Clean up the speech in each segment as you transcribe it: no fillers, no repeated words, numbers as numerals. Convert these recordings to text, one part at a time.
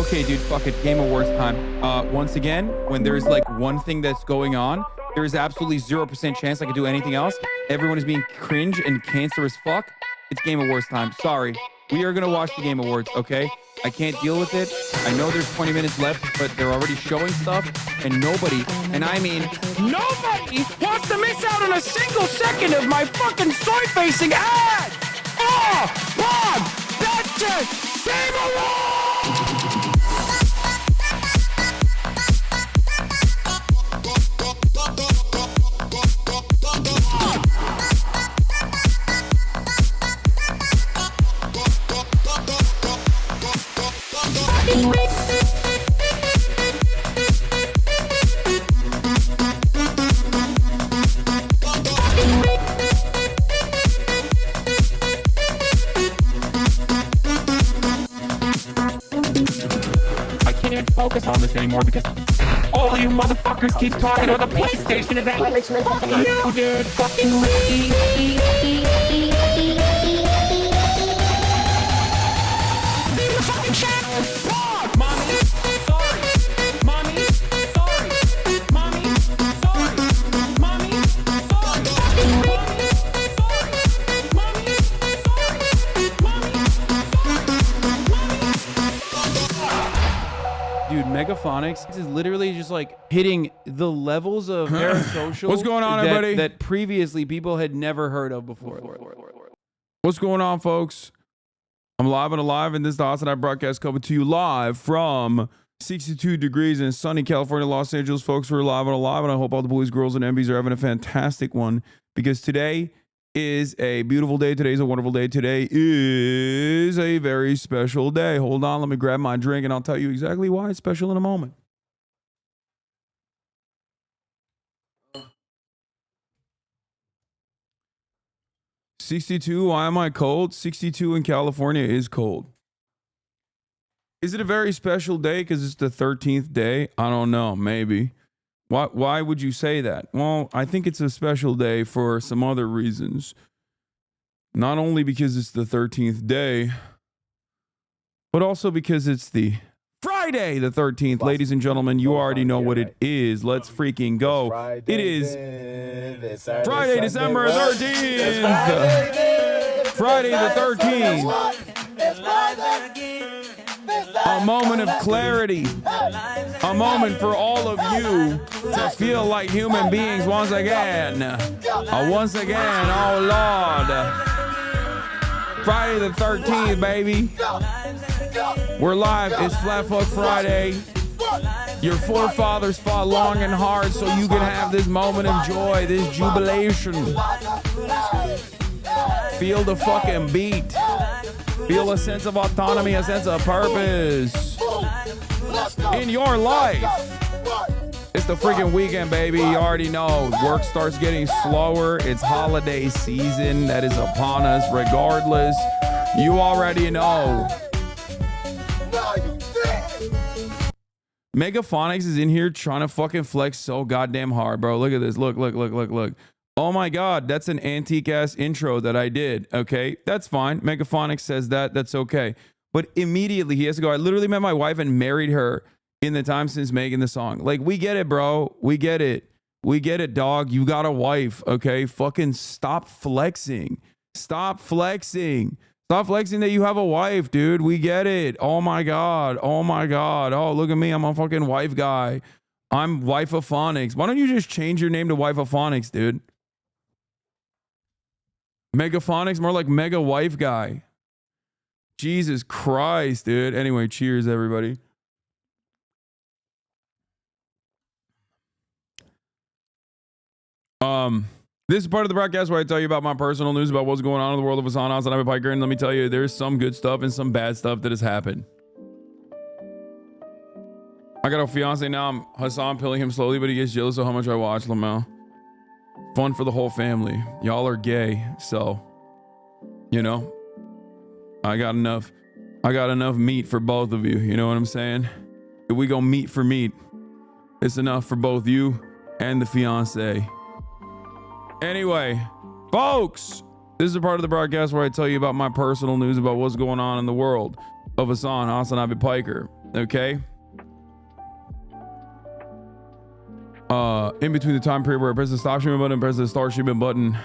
Okay, dude, fuck it. Game Awards time. Once again, when there's like one thing that's going on, there is absolutely 0% chance I could do anything else. Everyone is being cringe and cancer as fuck. It's Game Awards time. Sorry. We are going to watch the Game Awards, okay? I can't deal with it. I know there's 20 minutes left, but they're already showing stuff, and nobody, and I mean nobody, wants to miss out on a single second of my fucking soy-facing ad! Oh, Bob! That's it! Game Awards! Focus on this anymore because all of you motherfuckers keep talking about the PlayStation event. You did fucking Mommy, sorry. Mommy, sorry. Mommy, sorry. Mommy, dude, Megaphonics is literally just like hitting the levels of parasocial. What's going on, everybody? That previously people had never heard of before. What's going on, folks? I'm live and alive, and this is the HasanAbi broadcast coming to you live from 62 degrees in sunny California, Los Angeles. Folks, we're live and alive, and I hope all the boys, girls, and MBs are having a fantastic one because today is a beautiful day. Today's a wonderful day. Today is a very special day. Hold on, let me grab my drink and I'll tell you exactly why it's special in a moment. "62, why am I cold?" 62 in California is cold. Is it a very special day because it's the 13th day? I don't know, maybe. Why would you say that? Well, I think it's a special day for some other reasons. Not only because it's the 13th day, but also because it's the Friday the 13th. Ladies and gentlemen, you already know what it is. Let's freaking go. It is Friday, December 13th. Friday the 13th. A moment of clarity. A moment for all of you to feel like human beings once again. Once again, oh Lord. Friday the 13th, baby. We're live. It's Flat Fuck Friday. Your forefathers fought long and hard so you can have this moment of joy, this jubilation. Feel the fucking beat. Feel a sense of autonomy, a sense of purpose in your life. It's the freaking weekend, baby. You already know. Work starts getting slower. It's holiday season that is upon us regardless. You already know. Megaphonics is in here trying to fucking flex so goddamn hard, bro. Look at this. Look. Oh my God, that's an antique ass intro that I did. Okay, that's fine. Megaphonics says that. That's okay. But immediately he has to go. I literally met my wife and married her in the time since making the song. Like, we get it, bro. We get it. We get it, dog. You got a wife. Okay, fucking stop flexing. Stop flexing. Stop flexing that you have a wife, dude. We get it. Oh my God. Oh my God. Oh, look at me. I'm a fucking wife guy. I'm Wife-a-phonics. Why don't you just change your name to Wife-a-phonics, dude? Megaphonics, more like mega wife guy. Jesus Christ, dude. Anyway, cheers, everybody. This is part of the broadcast where I tell you about my personal news about what's going on in the world of HasanAbi Piker, and let me tell you, there's some good stuff and some bad stuff that has happened. I got a fiance now. I'm Hasan pilling him slowly, but he gets jealous of how much I watch Lamau. Fun for the whole family. Y'all are gay, so you know, I got enough meat for both of you. You know what I'm saying? If we go meat for meat, it's enough for both you and the fiance. Anyway, folks, this is a part of the broadcast where I tell you about my personal news about what's going on in the world of HasanAbi Piker. Okay. In between the time period where I press the stop streaming button and press the start streaming button.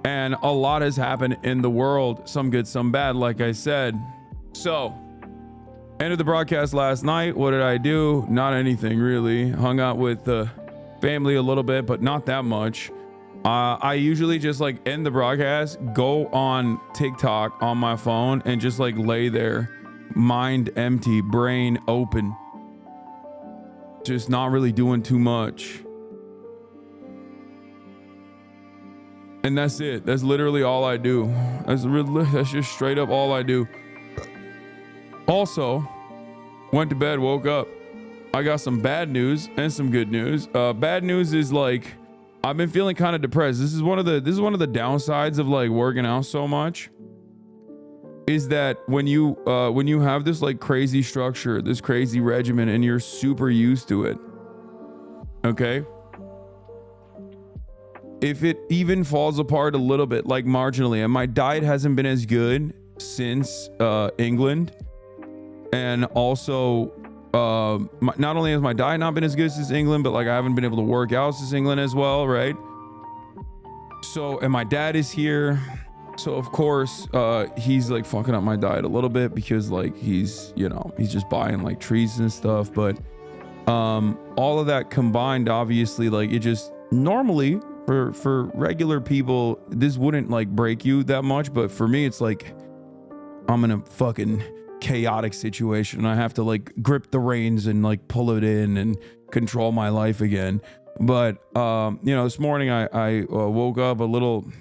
And a lot has happened in the world. Some good, some bad, like I said. So, ended the broadcast last night. What did I do? Not anything really. Hung out with the family a little bit, but not that much. I usually just like end the broadcast, go on TikTok on my phone and just like lay there, mind empty, brain open. Just not really doing too much. And that's it. That's literally all I do. That's just straight up all I do. Also, went to bed, woke up. I got some bad news and some good news. Bad news is like I've been feeling kind of depressed. This is one of the downsides of like working out so much. Is that when you have this like crazy structure, this crazy regimen, and you're super used to it. Okay. If it even falls apart a little bit, like marginally, and my diet hasn't been as good since England, and also not only has my diet not been as good since England, but like I haven't been able to work out since England as well, right? So, and my dad is here, so of course he's like fucking up my diet a little bit because like he's just buying like treats and stuff, but all of that combined, obviously, like it just normally for regular people this wouldn't like break you that much, but for me it's like I'm in a fucking chaotic situation and I have to like grip the reins and like pull it in and control my life again. But this morning I woke up a little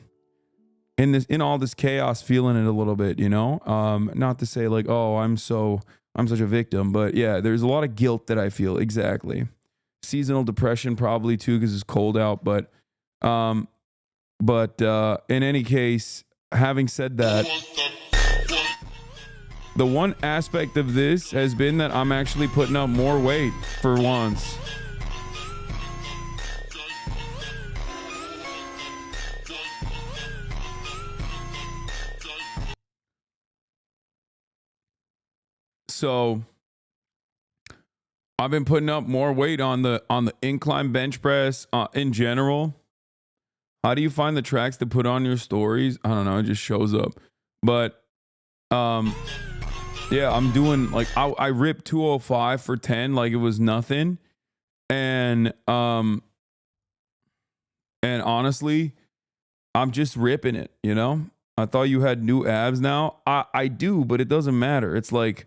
in all this chaos, feeling it a little bit, not to say like, oh, I'm such a victim, but yeah, there's a lot of guilt that I feel. Exactly. Seasonal depression probably too, because it's cold out, but in any case, having said that, the one aspect of this has been that I'm actually putting up more weight for once. So I've been putting up more weight on the incline bench press in general. How do you find the tracks to put on your stories? I don't know. It just shows up. But yeah, I'm doing like I ripped 205 for 10 like it was nothing. And honestly, I'm just ripping it, I thought you had new abs now. I do, but it doesn't matter. It's like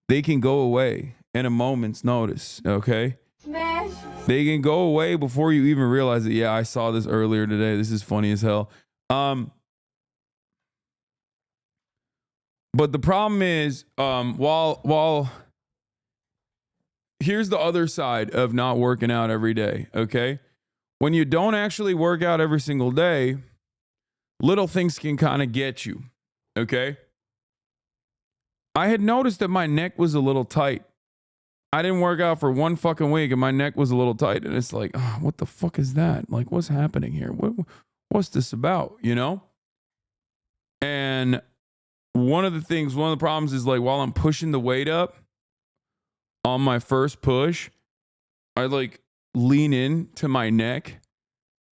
they can go away in a moment's notice, okay? Smash. They can go away before you even realize it. Yeah, I saw this earlier today. This is funny as hell. But the problem is, while here's the other side of not working out every day, okay? When you don't actually work out every single day, little things can kind of get you, okay? I had noticed that my neck was a little tight. I didn't work out for one fucking week and my neck was a little tight. And it's like, oh, what the fuck is that? Like, what's happening here? What's this about, And one of the problems is like while I'm pushing the weight up on my first push, I like lean in to my neck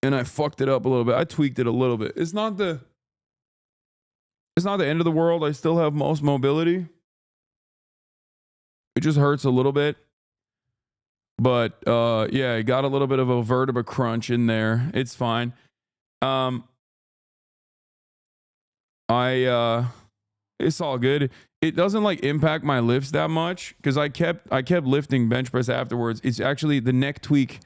and I fucked it up a little bit. I tweaked it a little bit. It's not the end of the world. I still have most mobility. It just hurts a little bit. But yeah, I got a little bit of a vertebra crunch in there. It's fine. It's all good. It doesn't like impact my lifts that much because I kept lifting bench press afterwards. It's actually the neck tweak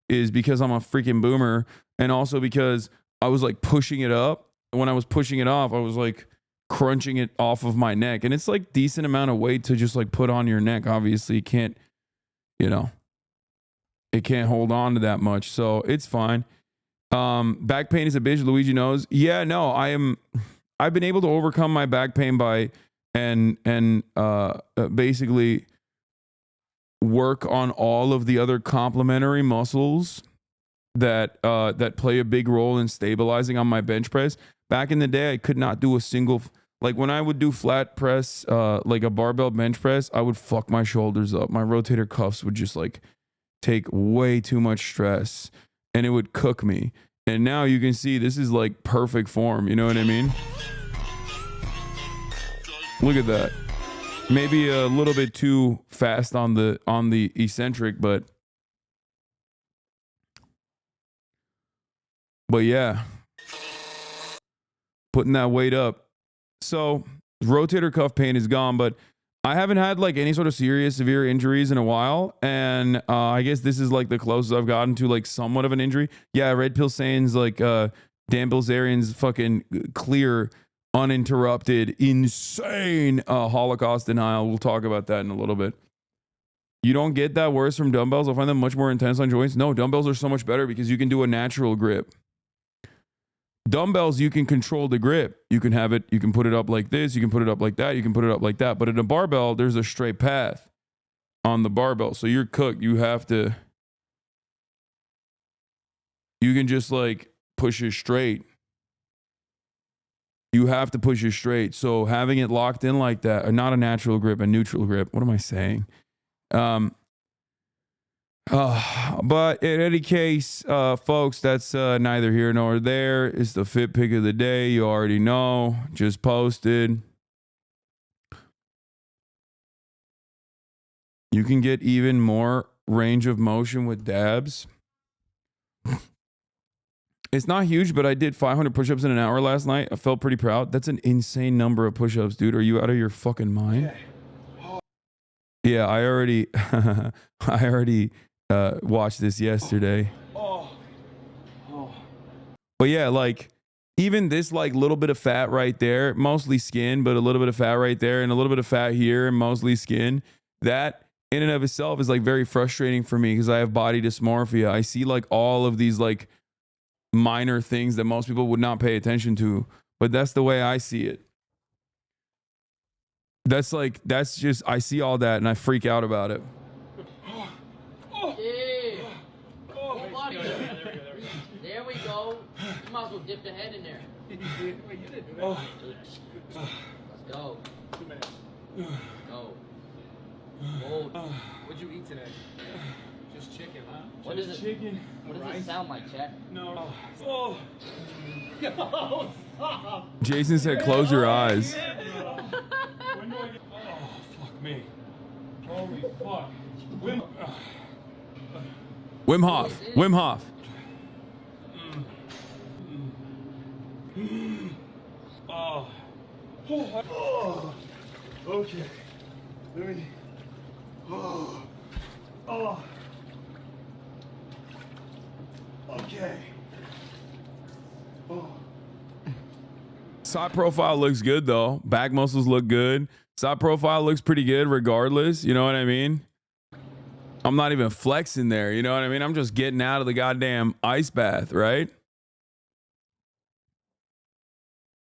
is because I'm a freaking boomer, and also because I was like pushing it up. When I was pushing it off, I was like crunching it off of my neck, and it's like decent amount of weight to just like put on your neck. Obviously, it can't hold on to that much, so it's fine. Back pain is a bitch. Luigi knows. Yeah, no, I've been able to overcome my back pain by basically work on all of the other complementary muscles that play a big role in stabilizing on my bench press. Back in the day, I could not do a single Like when I would do flat press, like a barbell bench press, I would fuck my shoulders up. My rotator cuffs would just like take way too much stress and it would cook me. And now you can see this is like perfect form. You know what I mean? Look at that. Maybe a little bit too fast on the eccentric, but yeah, putting that weight up. So rotator cuff pain is gone, but I haven't had like any sort of serious severe injuries in a while, and I guess this is like the closest I've gotten to like somewhat of an injury. Yeah, Red Pill Saiyans like Dan Bilzerian's fucking clear, uninterrupted, insane Holocaust denial. We'll talk about that in a little bit. You don't get that worse from dumbbells. I find them much more intense on joints. No, dumbbells are so much better because you can do a natural grip. Dumbbells, you can control the grip. You can have it, you can put it up like this, you can put it up like that, you can put it up like that. But in a barbell, there's a straight path on the barbell. So you're cooked. You have to, you can just like push it straight. You have to push it straight. So having it locked in like that, not a natural grip, a neutral grip. What am I saying? But in any case, folks, that's neither here nor there. It's the fit pick of the day. You already know. Just posted. You can get even more range of motion with dabs. It's not huge, but I did 500 push-ups in an hour last night. I felt pretty proud. That's an insane number of push-ups, dude. Are you out of your fucking mind? Yeah, I already watched this yesterday. But yeah, like even this like little bit of fat right there, mostly skin, but a little bit of fat right there and a little bit of fat here and mostly skin, that in and of itself is like very frustrating for me because I have body dysmorphia. I see like all of these like minor things that most people would not pay attention to, but that's the way I see it. That's just, I see all that and I freak out about it. There we go. You might as well dip the head in there. Let's go. 2 minutes. Go. Hold. What'd you eat today? Just chicken, huh? What is it? Chicken. What does it sound like, chat? No. Oh. No, stop. Jason said, close your eyes. When do I get... Oh, fuck me. Holy fuck. Wim Hof. Wim Hof. Oh. Oh. Okay. Let me... Oh. Oh. Okay. Oh. Side profile looks good though. Back muscles look good. Side profile looks pretty good regardless. You know what I mean? I'm not even flexing there. You know what I mean? I'm just getting out of the goddamn ice bath, right?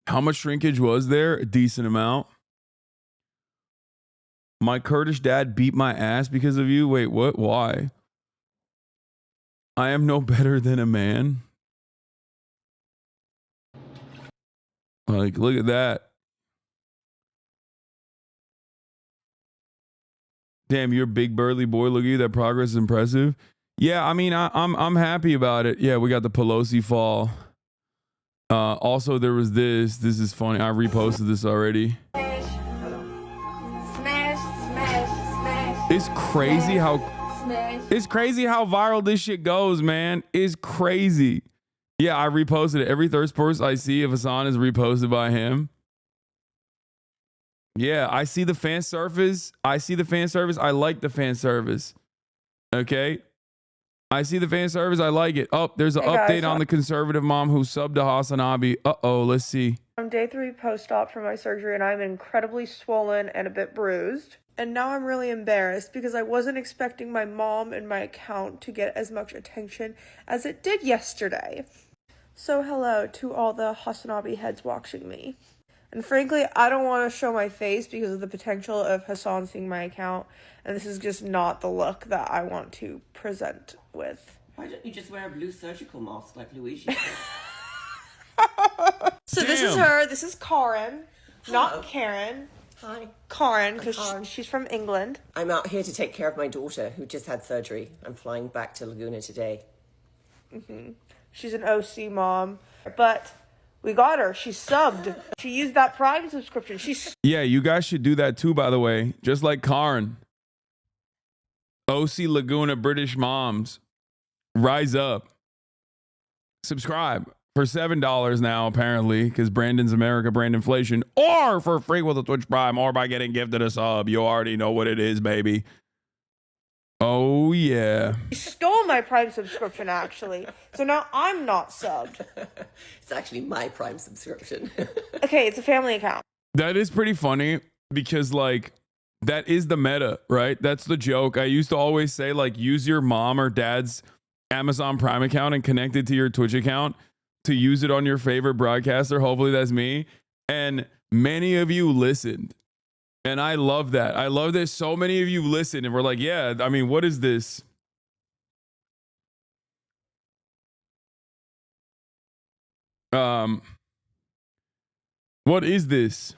How much shrinkage was there? A decent amount. My Kurdish dad beat my ass because of you. Wait, what? Why? I am no better than a man. Like, look at that. Damn, you're a big burly boy. Look at you. That progress is impressive. Yeah, I mean, I'm happy about it. Yeah, we got the Pelosi fall. Also, there was this. This is funny. I reposted this already. Smash. It's crazy how viral this shit goes, man. It's crazy. Yeah, I reposted it. Every third post I see of Hasan is reposted by him. Yeah, I see the fan service. I like the fan service. Okay. I see the fan service. I like it. Oh, there's an update on the conservative mom who subbed to HasanAbi. Uh-oh, let's see. I'm day 3 post-op for my surgery and I'm incredibly swollen and a bit bruised. And now I'm really embarrassed because I wasn't expecting my mom and my account to get as much attention as it did yesterday. So hello to all the HasanAbi heads watching me. And frankly, I don't want to show my face because of the potential of Hasan seeing my account. And this is just not the look that I want to present with. Why don't you just wear a blue surgical mask like Luigi? So this is her. This is Karen. Not Karen. Hi. Karen, because Karen. she's from England. I'm out here to take care of my daughter who just had surgery. I'm flying back to Laguna today. She's an OC mom. But we got her. She's subbed. She used that Prime subscription. Yeah, you guys should do that too, by the way. Just like Karn. OC Laguna British moms. Rise up. Subscribe for $7 now, apparently, because Brandon's America, brand inflation, or for free with a Twitch Prime, or by getting gifted a sub. You already know what it is, baby. Oh, yeah. She stole my Prime subscription, actually. So now I'm not subbed. It's actually my Prime subscription. Okay, it's a family account. That is pretty funny because, like, that is the meta, right? That's the joke. I used to always say, like, use your mom or dad's Amazon Prime account and connect it to your Twitch account to use it on your favorite broadcaster. Hopefully that's me. And many of you listened. And I love that. I love that so many of you listened and were like, yeah, I mean, what is this? What is this?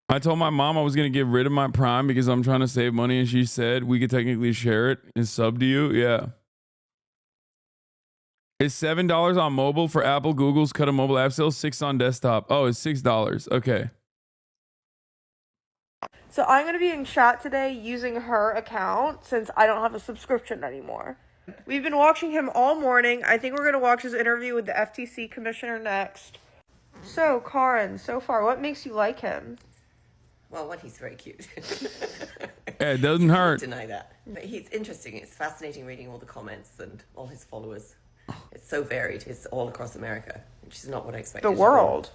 I told my mom I was going to get rid of my Prime because I'm trying to save money, and she said we could technically share it and sub to you. Yeah. It's $7 on mobile for Apple. Google's cut a mobile app sale, $6 on desktop. Oh, it's $6. Okay. So I'm going to be in chat today using her account since I don't have a subscription anymore. We've been watching him all morning. I think we're going to watch his interview with the FTC commissioner next. So, Karen, so far, what makes you like him? Well, one, he's very cute. Yeah, it doesn't hurt. Deny that. But he's interesting. It's fascinating reading all the comments and all his followers. It's so varied. It's all across America, which is not what I expected. The world.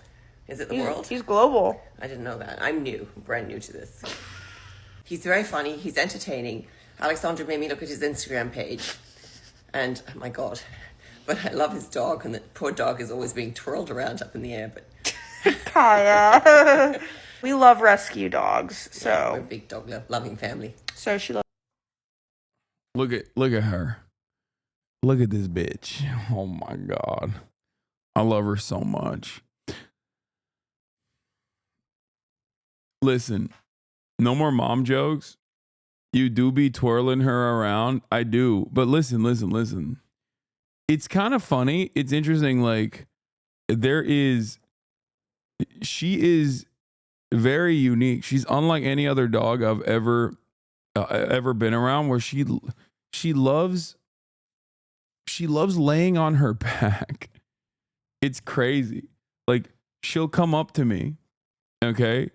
Is it the world? He's global. I didn't know that. I'm new, brand new to this. He's very funny. He's entertaining. Alexandra made me look at his Instagram page. And, oh my God. But I love his dog, and the poor dog is always being twirled around up in the air. But Kaya. We love rescue dogs, so. yeah, we're a big dog loving family. So she loves. Look at her. Look at this bitch. Oh my God. I love her so much. Listen, no more mom jokes. You do be twirling her around. I do. But listen. It's kind of funny. It's interesting. Like, she is very unique. She's unlike any other dog I've ever been around, where she loves laying on her back. It's crazy. Like, she'll come up to me. Okay.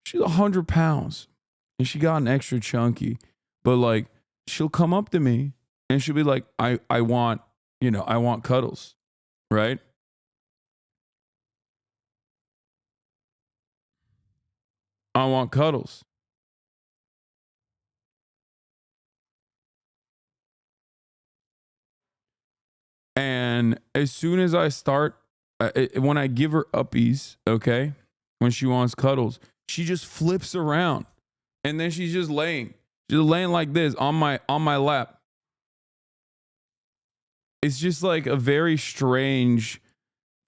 She's 100 pounds and she got an extra chunky, but like, she'll come up to me and she'll be like, I want cuddles. Right. I want cuddles. And as soon as I start, when I give her uppies, okay, when she wants cuddles, she just flips around, and then she's just laying like this on my lap. It's just like a very strange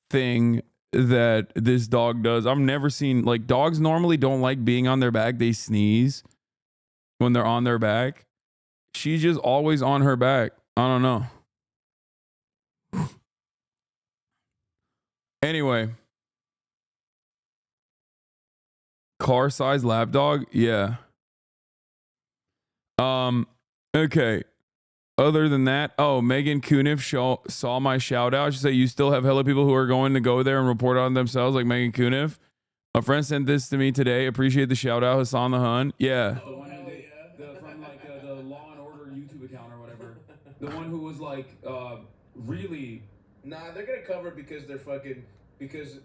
thing that this dog does. I've never seen, like, dogs normally don't like being on their back. They sneeze when they're on their back. She's just always on her back. I don't know. Anyway, car-sized lapdog, yeah. Okay. Other than that, Megan Cuniff saw my shout out. She said, you still have hella people who are going to go there and report on themselves like Megan Cuniff. A friend sent this to me today. Appreciate the shout out, Hasan the Hun. Yeah. The one from like the Law and Order YouTube account or whatever. The one who was like really. Nah, they're gonna cover it because they're fucking because.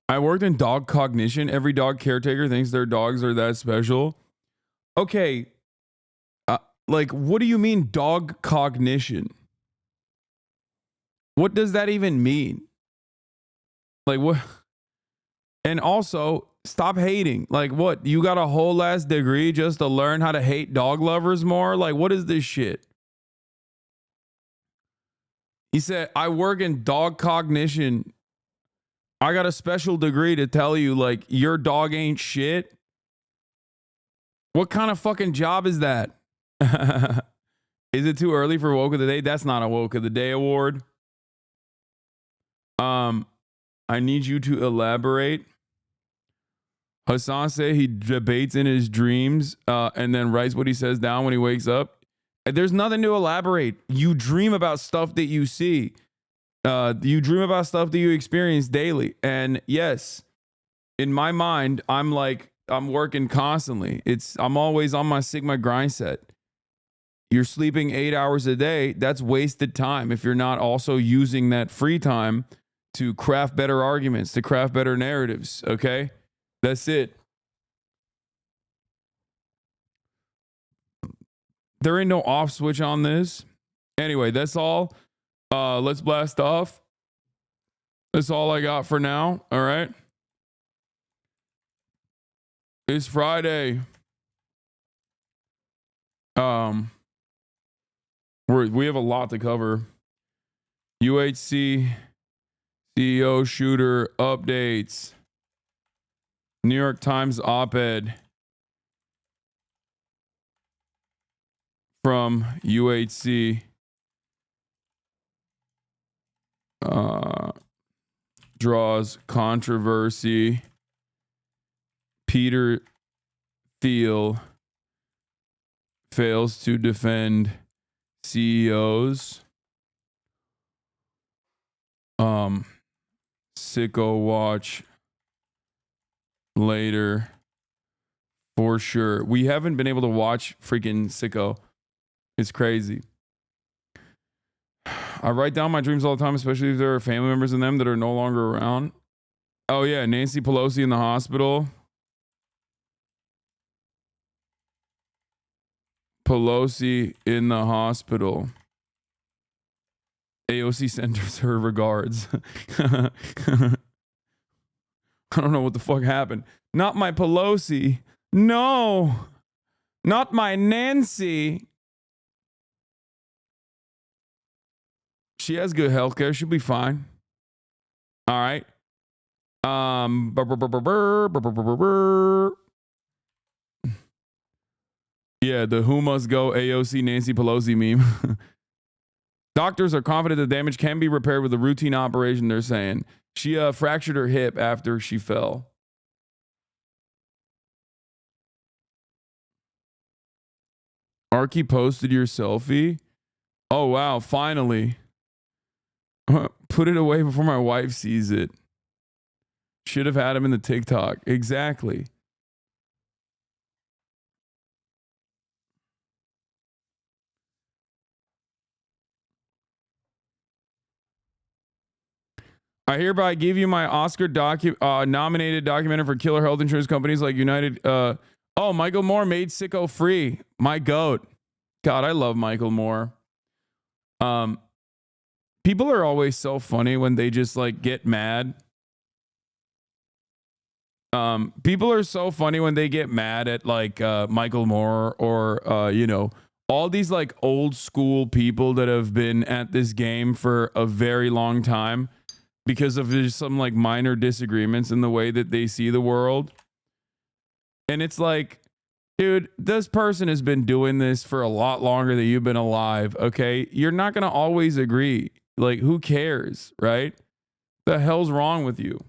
I worked in dog cognition. Every dog caretaker thinks their dogs are that special. Okay. Like, what do you mean dog cognition? What does that even mean? Like, what? And also, stop hating. Like, what? You got a whole ass degree just to learn how to hate dog lovers more? Like, what is this shit? He said, I work in dog cognition. I got a special degree to tell you, like, your dog ain't shit. What kind of fucking job is that? Is it too early for woke of the day? That's not a woke of the day award. I need you to elaborate. Hasan said he debates in his dreams and then writes what he says down when he wakes up. There's nothing to elaborate. You dream about stuff that you see. You dream about stuff that you experience daily. And yes, in my mind, I'm working constantly. I'm always on my Sigma grind set. You're sleeping 8 hours a day. That's wasted time if you're not also using that free time to craft better arguments, to craft better narratives. Okay? That's it. There ain't no off switch on this. Anyway, that's all. Let's blast off. That's all I got for now. All right. It's Friday. We have a lot to cover. UHC CEO shooter updates. New York Times op-ed from UHC. Draws controversy. Peter Thiel fails to defend CEOs. SICKO watch later for sure. We haven't been able to watch freaking SICKO. It's crazy. I write down my dreams all the time, especially if there are family members in them that are no longer around. Oh yeah, Nancy Pelosi in the hospital. Pelosi in the hospital. AOC sends her regards. I don't know what the fuck happened. Not my Pelosi. No. Not my Nancy. She has good health care. She'll be fine. All right. Yeah, the who must go AOC Nancy Pelosi meme. Doctors are confident the damage can be repaired with a routine operation, they're saying. She fractured her hip after she fell. Arky posted your selfie. Oh, wow. Finally. Put it away before my wife sees it. Should have had him in the TikTok. Exactly. I hereby give you my Oscar nominated documentary for killer health insurance companies like United. Michael Moore made SICKO free. My goat. God, I love Michael Moore. People are always so funny when they just like get mad. People are so funny when they get mad at like Michael Moore or all these like old school people that have been at this game for a very long time. Because of just some like minor disagreements in the way that they see the world. And it's like, dude, this person has been doing this for a lot longer than you've been alive, okay? You're not going to always agree. Like, who cares, right? The hell's wrong with you?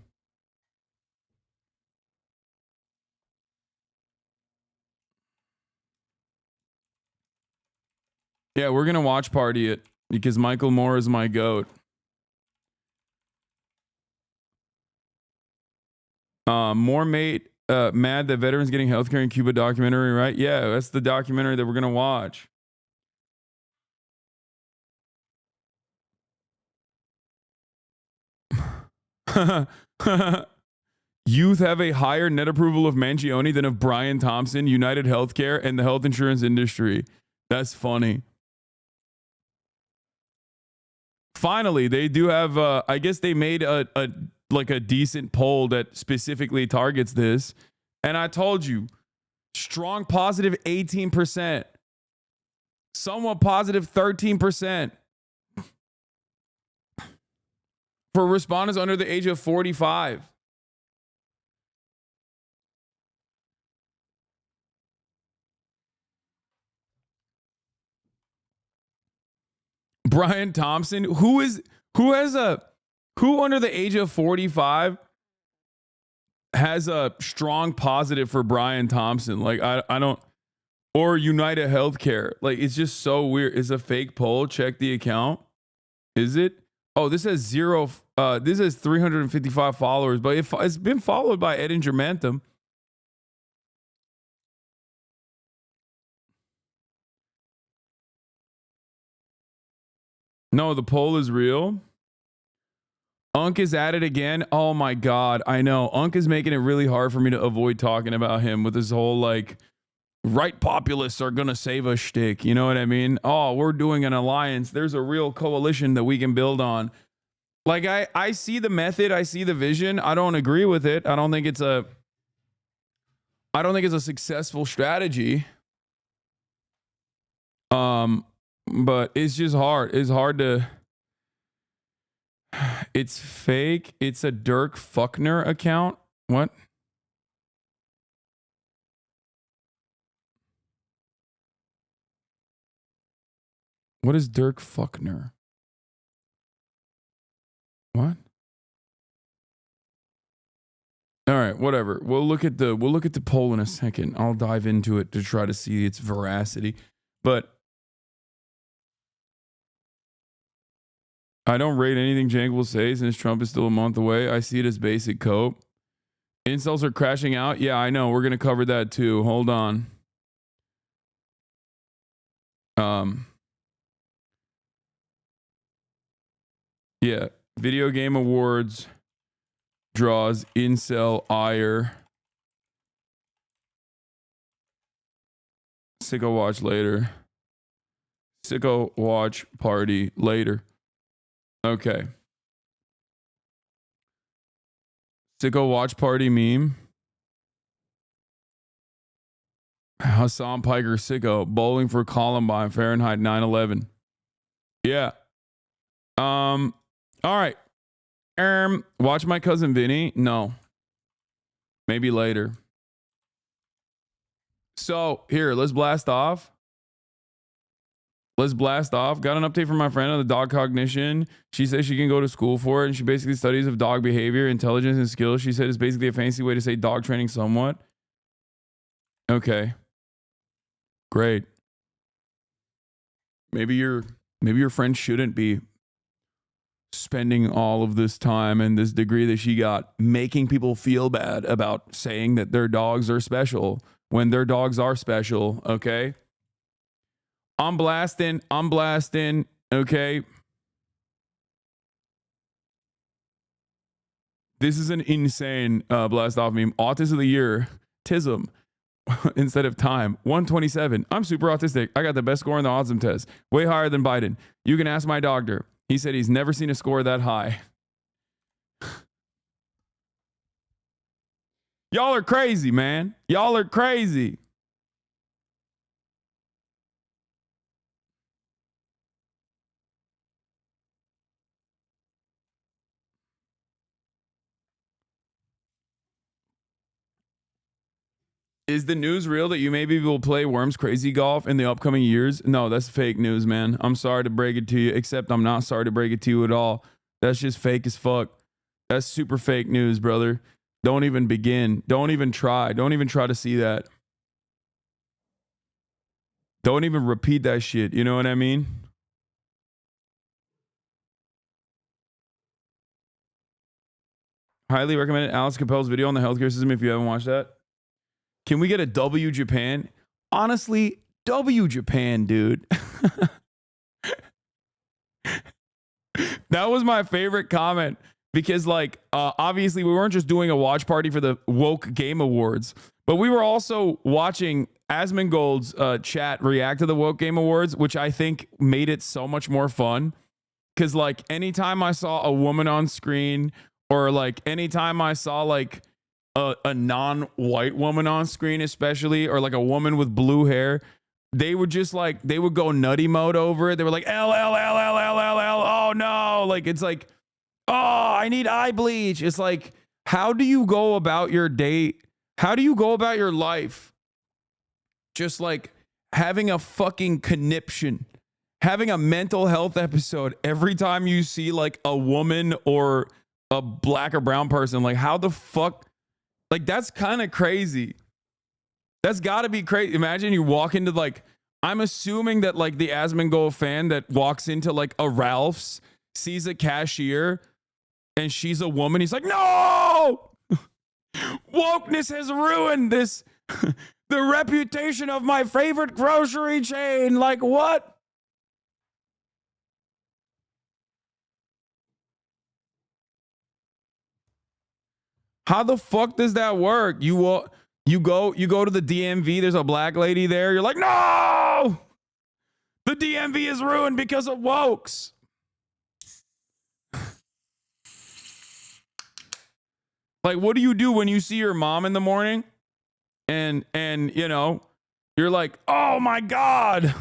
Yeah, we're going to watch party it because Michael Moore is my goat. More made mad that veterans getting healthcare in Cuba documentary, right? Yeah, that's the documentary that we're gonna watch. Youth have a higher net approval of Mangione than of Brian Thompson, United Healthcare, and the health insurance industry. That's funny. Finally, they do have. I guess they made a like a decent poll that specifically targets this. And I told you, strong positive 18%, somewhat positive 13%. For respondents under the age of 45. Brian Thompson, who under the age of 45 has a strong positive for Brian Thompson? Like I don't, or United Healthcare. Like it's just so weird. It's a fake poll. Check the account. Is it? Oh, this has zero. This has 355 followers, but it's been followed by Ed and Germantham. No, the poll is real. Unk is at it again. Oh my God. I know. Unk is making it really hard for me to avoid talking about him with his whole like right populists are going to save us shtick. You know what I mean? Oh, we're doing an alliance. There's a real coalition that we can build on. Like I see the method. I see the vision. I don't agree with it. I don't think it's a successful strategy. But it's just hard. It's hard to. It's fake. It's a Dirk Fuckner account. What? What is Dirk Fuckner? What? All right, whatever. We'll look at the poll in a second. I'll dive into it to try to see its veracity. But I don't rate anything Jank will say since Trump is still a month away. I see it as basic cope. Incels are crashing out. Yeah, I know. We're going to cover that too. Hold on. Yeah. Video Game Awards draws incel ire. Sicko watch later. Sicko watch party later. Okay. Sicko watch party meme. Hasan Piker Sicko bowling for Columbine Fahrenheit 9/11. Yeah. All right. Watch My Cousin Vinny? No. Maybe later. So here, let's blast off. Got an update from my friend on the dog cognition. She says she can go to school for it, and she basically studies of dog behavior, intelligence, and skills. She said it's basically a fancy way to say dog training somewhat. Okay. Great. Maybe your friend shouldn't be spending all of this time and this degree that she got making people feel bad about saying that their dogs are special when their dogs are special, okay? I'm blasting, okay? This is an insane blast off meme. Autism of the year, TISM, instead of time, 127. I'm super autistic. I got the best score in the autism test, way higher than Biden. You can ask my doctor. He said he's never seen a score that high. Y'all are crazy, man. Y'all are crazy. Is the news real that you maybe will play Worms Crazy Golf in the upcoming years? No, that's fake news, man. I'm sorry to break it to you, except I'm not sorry to break it to you at all. That's just fake as fuck. That's super fake news, brother. Don't even begin. Don't even try. Don't even try to see that. Don't even repeat that shit. You know what I mean? Highly recommended Alex Capel's video on the healthcare system if you haven't watched that. Can we get a W Japan? Honestly, W Japan, dude. That was my favorite comment because, like, obviously we weren't just doing a watch party for the Woke Game Awards, but we were also watching Asmongold's chat react to the Woke Game Awards, which I think made it so much more fun. Because, like, anytime I saw a woman on screen or like anytime I saw like a non-white woman on screen, especially, or like a woman with blue hair, they would just like, they would go nutty mode over it. They were like, L, L, L, L, L, L, L. Oh no. Like, it's like, oh, I need eye bleach. It's like, how do you go about your day? How do you go about your life? Just like having a fucking conniption, having a mental health episode every time you see like a woman or a black or brown person. Like, how the fuck? Like, that's kind of crazy. That's got to be crazy. Imagine you walk into like, I'm assuming that like the Asmongold fan that walks into like a Ralph's, sees a cashier and she's a woman. He's like, no, wokeness has ruined this, the reputation of my favorite grocery chain. Like, what? How the fuck does that work? You go to the DMV, there's a black lady there. You're like, no, the DMV is ruined because of wokes. Like, what do you do when you see your mom in the morning and you know, you're like, oh my God,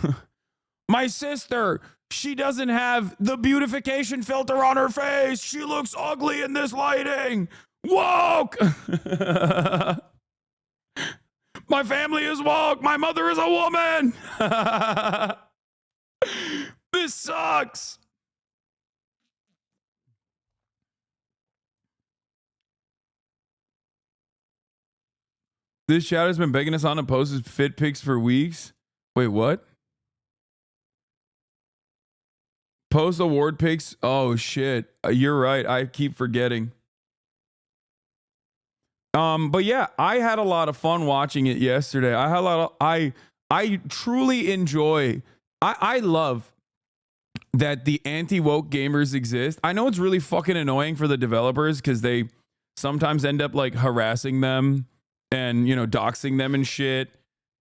my sister, she doesn't have the beautification filter on her face. She looks ugly in this lighting. Woke. My family is woke. My mother is a woman. This sucks. This chat has been begging us on to post his fit pics for weeks. Wait, what? Post award pics? Oh shit. You're right. I keep forgetting. But yeah, I had a lot of fun watching it yesterday. I had a lot of, I truly enjoy, I love that the anti-woke gamers exist. I know it's really fucking annoying for the developers because they sometimes end up like harassing them and, you know, doxing them and shit.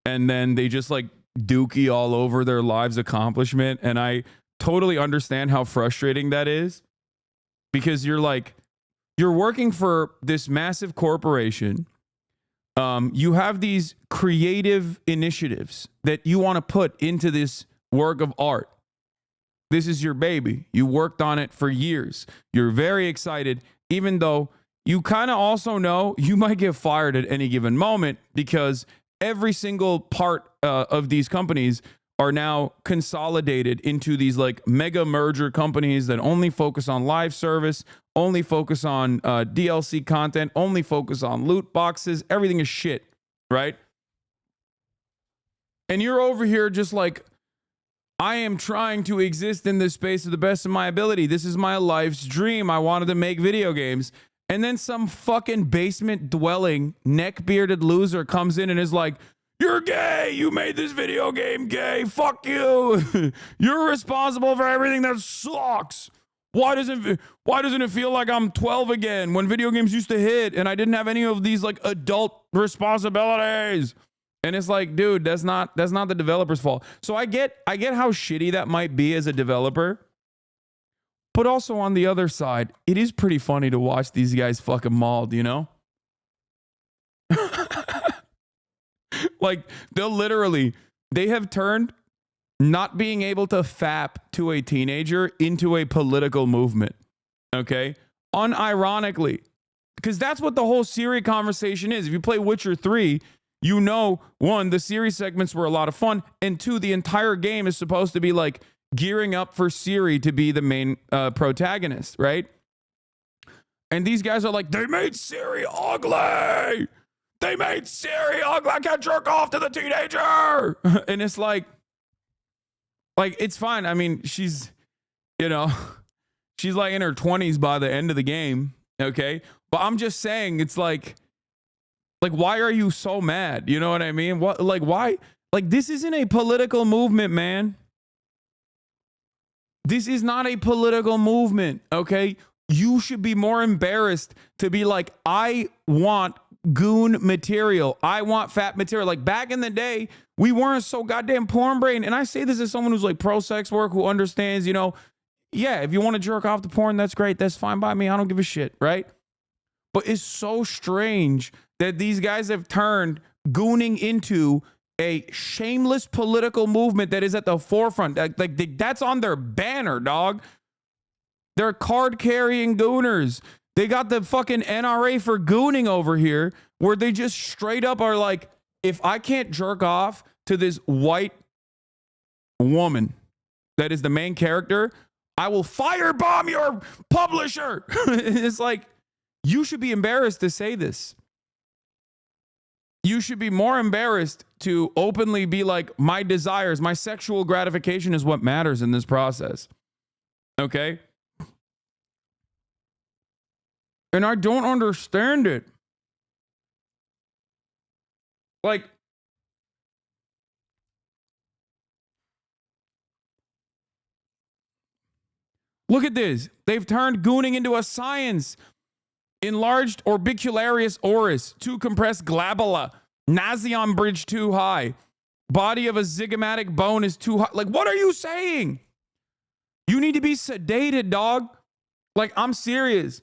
And then they just like dookie all over their lives' accomplishment. And I totally understand how frustrating that is because you're like, you're working for this massive corporation. You have these creative initiatives that you want to put into this work of art. This is your baby. You worked on it for years. You're very excited, even though you kind of also know you might get fired at any given moment because every single part of these companies are now consolidated into these like mega merger companies that only focus on live service, only focus on DLC content, only focus on loot boxes. Everything is shit, right? And you're over here just like, I am trying to exist in this space to the best of my ability. This is my life's dream. I wanted to make video games. And then some fucking basement dwelling, neck bearded loser comes in and is like, you're gay. You made this video game gay. Fuck you. You're responsible for everything that sucks. Why doesn't it feel like I'm 12 again when video games used to hit and I didn't have any of these like adult responsibilities? And it's like, dude, that's not the developer's fault. So I get how shitty that might be as a developer. But also on the other side, it is pretty funny to watch these guys fucking mauled, you know? Like, they have turned not being able to fap to a teenager into a political movement. Okay? Unironically. Because that's what the whole Siri conversation is. If you play Witcher 3, you know, one, the Siri segments were a lot of fun. And two, the entire game is supposed to be like gearing up for Siri to be the main protagonist, right? And these guys are like, they made Siri ugly. They made Siri ugly. I can't jerk off to the teenager. And it's like, it's fine. I mean, she's, you know, she's like in her 20s by the end of the game. Okay. But I'm just saying, it's like, why are you so mad? You know what I mean? What, like, why? Like, this isn't a political movement, man. This is not a political movement. Okay. You should be more embarrassed to be like, I want goon material. I want fat material. Like back in the day, we weren't so goddamn porn brain. And I say this as someone who's like pro sex work, who understands, you know, Yeah, if you want to jerk off the porn, that's great. That's fine by me. I don't give a shit, right? But it's so strange that these guys have turned gooning into a shameless political movement that is at the forefront. That's on their banner, dog. They're card-carrying gooners. They got the fucking NRA for gooning over here, where they just straight up are like, if I can't jerk off to this white woman that is the main character, I will firebomb your publisher. It's like, you should be embarrassed to say this. You should be more embarrassed to openly be like, my desires, my sexual gratification is what matters in this process. Okay? And I don't understand it. Like, look at this. They've turned gooning into a science. Enlarged orbicularis oris, too compressed glabella, nasion bridge too high, body of a zygomatic bone is too high. Like, what are you saying? You need to be sedated, dog. Like, I'm serious.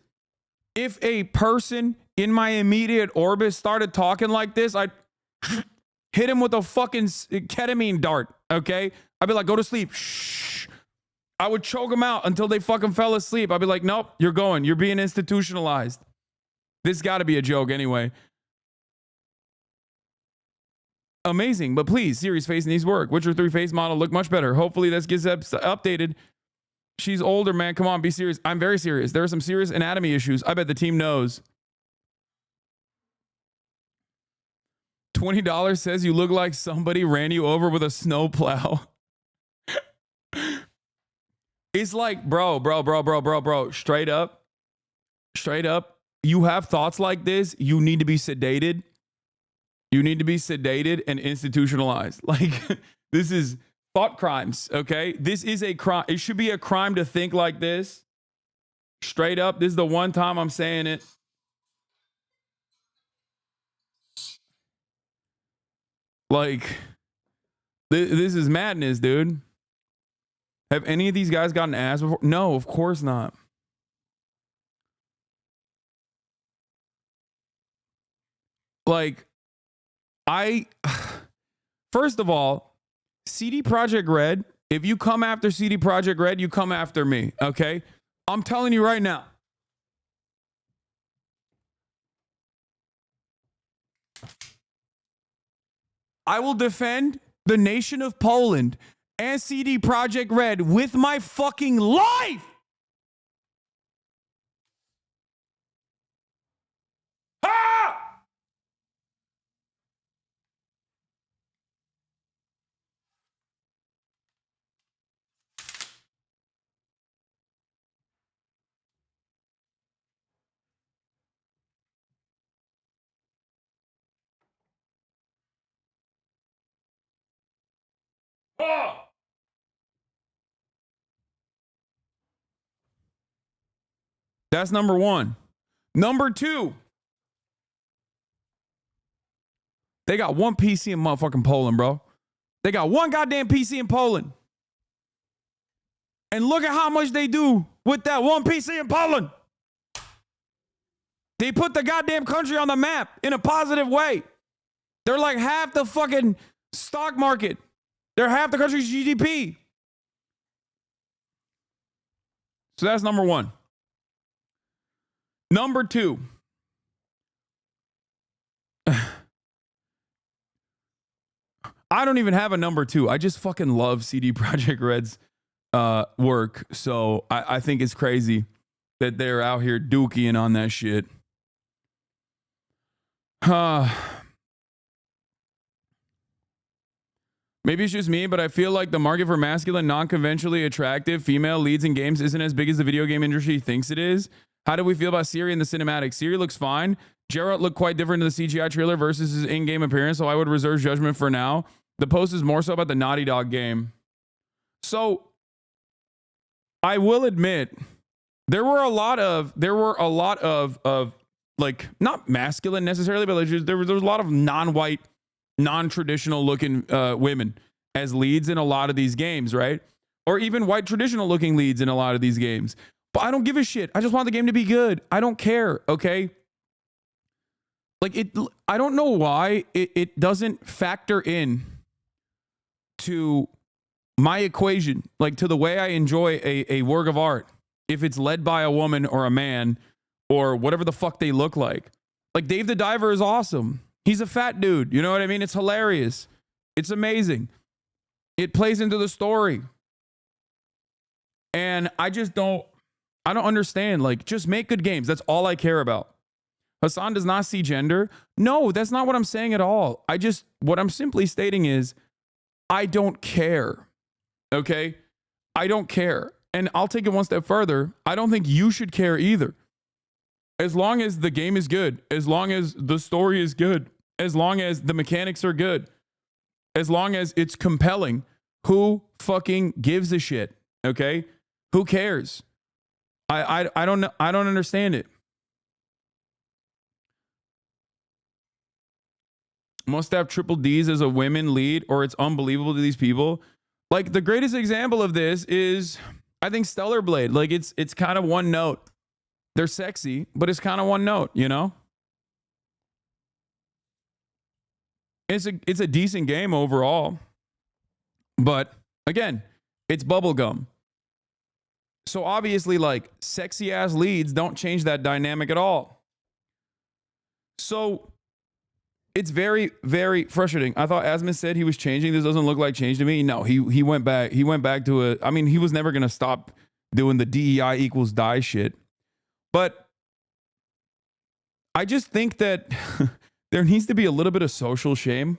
If a person in my immediate orbit started talking like this, I'd hit him with a fucking ketamine dart, okay? I'd be like, go to sleep. Shh. I would choke them out until they fucking fell asleep. I'd be like, nope, you're going. You're being institutionalized. This got to be a joke anyway. Amazing, but please, Siri's face needs work. Witcher 3 face model look much better. Hopefully this gets updated. She's older, man. Come on, be serious. I'm very serious. There are some serious anatomy issues. I bet the team knows. $20 says you look like somebody ran you over with a snowplow. It's like, bro. Straight up. You have thoughts like this. You need to be sedated. You need to be sedated and institutionalized. Like, this is thought crimes, okay? This is a crime. It should be a crime to think like this. Straight up. This is the one time I'm saying it. Like, this is madness, dude. Have any of these guys gotten ass before? No, of course not. Like, first of all, CD Projekt Red, if you come after CD Projekt Red, you come after me, okay? I'm telling you right now. I will defend the nation of Poland and CD Projekt Red with my fucking life. Ah! Ah! That's number one. Number two, they got one PC in motherfucking Poland, bro. They got one goddamn PC in Poland. And look at how much they do with that one PC in Poland. They put the goddamn country on the map in a positive way. They're like half the fucking stock market. They're half the country's GDP. So that's number one. Number two. I don't even have a number two. I just fucking love CD Projekt Red's work. So I think it's crazy that they're out here dookieing on that shit. Maybe it's just me, but I feel like the market for masculine, non-conventionally attractive female leads in games isn't as big as the video game industry thinks it is. How do we feel about Ciri in the cinematic? Ciri looks fine. Geralt looked quite different in the CGI trailer versus his in-game appearance, so I would reserve judgment for now. The post is more so about the Naughty Dog game. So I will admit there were a lot of like, not masculine necessarily, but like there was a lot of non-white, non-traditional looking women as leads in a lot of these games, right? or even white traditional looking leads in a lot of these games. But I don't give a shit. I just want the game to be good. I don't care, okay? Like I don't know why it doesn't factor in to my equation, like to the way I enjoy a work of art, if it's led by a woman or a man or whatever the fuck they look like. Like Dave the Diver is awesome. He's a fat dude. You know what I mean? It's hilarious. It's amazing. It plays into the story. And I don't understand. Like, just make good games. That's all I care about. Hasan does not see gender. No, that's not what I'm saying at all. What I'm simply stating is, I don't care. Okay? I don't care. And I'll take it one step further. I don't think you should care either. As long as the game is good, as long as the story is good, as long as the mechanics are good, as long as it's compelling, who fucking gives a shit? Okay? Who cares? I don't know. I don't understand it. Must have triple D's as a women lead, or it's unbelievable to these people. Like, the greatest example of this is, I think, Stellar Blade. Like, it's kind of one note. They're sexy, but it's kind of one note, you know? It's a decent game overall. But again, it's bubblegum. So obviously, like, sexy ass leads don't change that dynamic at all. So it's very, very frustrating. I thought Asmus said he was changing. This doesn't look like change to me. No, he went back. He went back to a, I mean, he was never going to stop doing the DEI equals die shit. But I just think that there needs to be a little bit of social shame.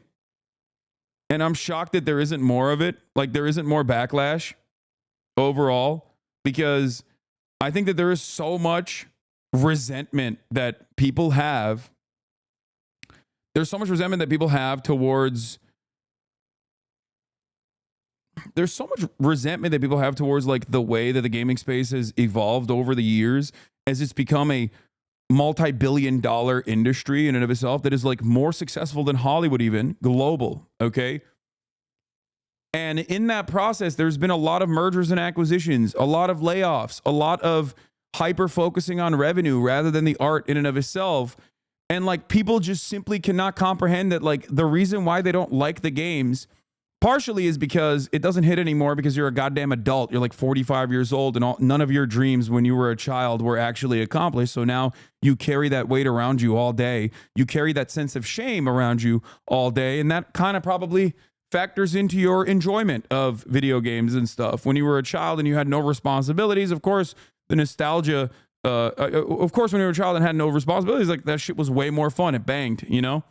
And I'm shocked that there isn't more of it. Like, there isn't more backlash overall, because I think that there is so much resentment that people have. There's so much resentment that people have towards, like, the way that the gaming space has evolved over the years, as it's become a multi-billion-dollar industry in and of itself that is, like, more successful than Hollywood, even global. Okay. And in that process, there's been a lot of mergers and acquisitions, a lot of layoffs, a lot of hyper focusing on revenue rather than the art in and of itself. And, like, people just simply cannot comprehend that, like, the reason why they don't like the games partially is because it doesn't hit anymore because you're a goddamn adult. You're like 45 years old, and none of your dreams when you were a child were actually accomplished. So now you carry that weight around you all day. You carry that sense of shame around you all day. And that kind of probably factors into your enjoyment of video games and stuff. When you were a child and you had no responsibilities, of course, the nostalgia, of course, when you were a child and had no responsibilities, like, that shit was way more fun. It banged, you know?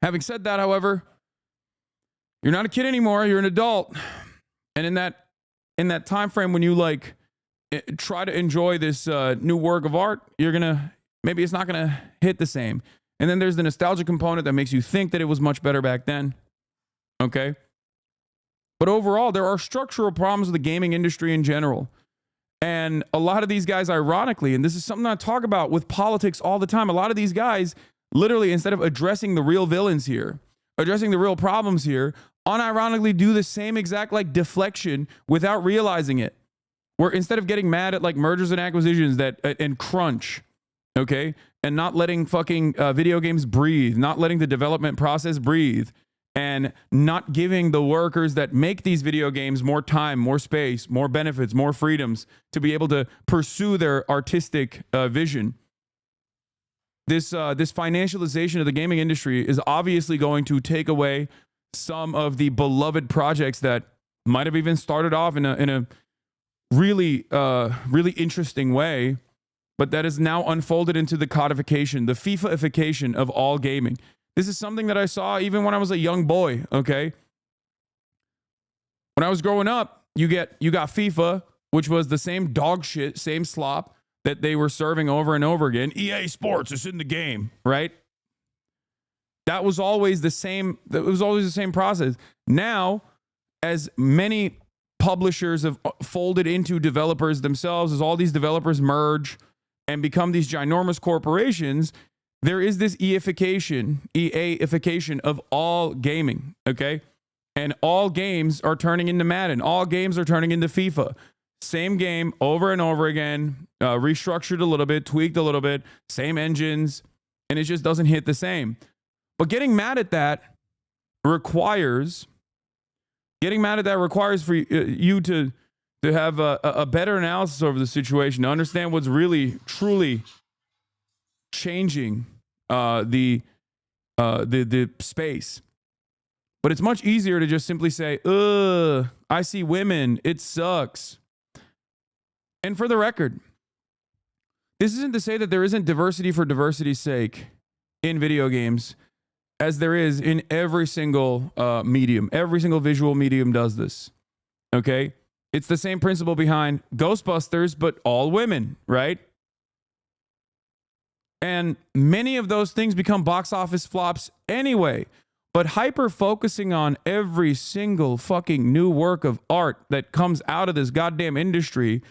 Having said that, however, you're not a kid anymore. You're an adult. And in that time frame when you, like, try to enjoy this new work of art, maybe it's not going to hit the same. And then there's the nostalgia component that makes you think that it was much better back then. Okay? But overall, there are structural problems with the gaming industry in general. And a lot of these guys, ironically, and this is something I talk about with politics all the time, a lot of these guys, literally, instead of addressing the real villains here, addressing the real problems here, unironically do the same exact, like, deflection without realizing it. Where instead of getting mad at, like, mergers and acquisitions and crunch, okay, and not letting fucking video games breathe, not letting the development process breathe, and not giving the workers that make these video games more time, more space, more benefits, more freedoms to be able to pursue their artistic vision. This financialization of the gaming industry is obviously going to take away some of the beloved projects that might have even started off in a really interesting way, but that is now unfolded into the codification, the FIFA-ification of all gaming. This is something that I saw even when I was a young boy, okay? When I was growing up, you got FIFA, which was the same dog shit, same slop that they were serving over and over again. EA Sports is in the game, right? That was always the same. That was always the same process. Now, as many publishers have folded into developers themselves, as all these developers merge and become these ginormous corporations, there is this EA-ification of all gaming, okay? And all games are turning into Madden. All games are turning into FIFA. Same game over and over again, restructured a little bit, tweaked a little bit, same engines, and it just doesn't hit the same. But getting mad at that requires for you to have a better analysis over the situation, to understand what's really, truly changing the space. But it's much easier to just simply say, I see women, it sucks. And for the record, this isn't to say that there isn't diversity for diversity's sake in video games, as there is in every single medium. Every single visual medium does this. Okay? It's the same principle behind Ghostbusters, but all women, right? And many of those things become box office flops anyway. But hyper focusing on every single fucking new work of art that comes out of this goddamn industry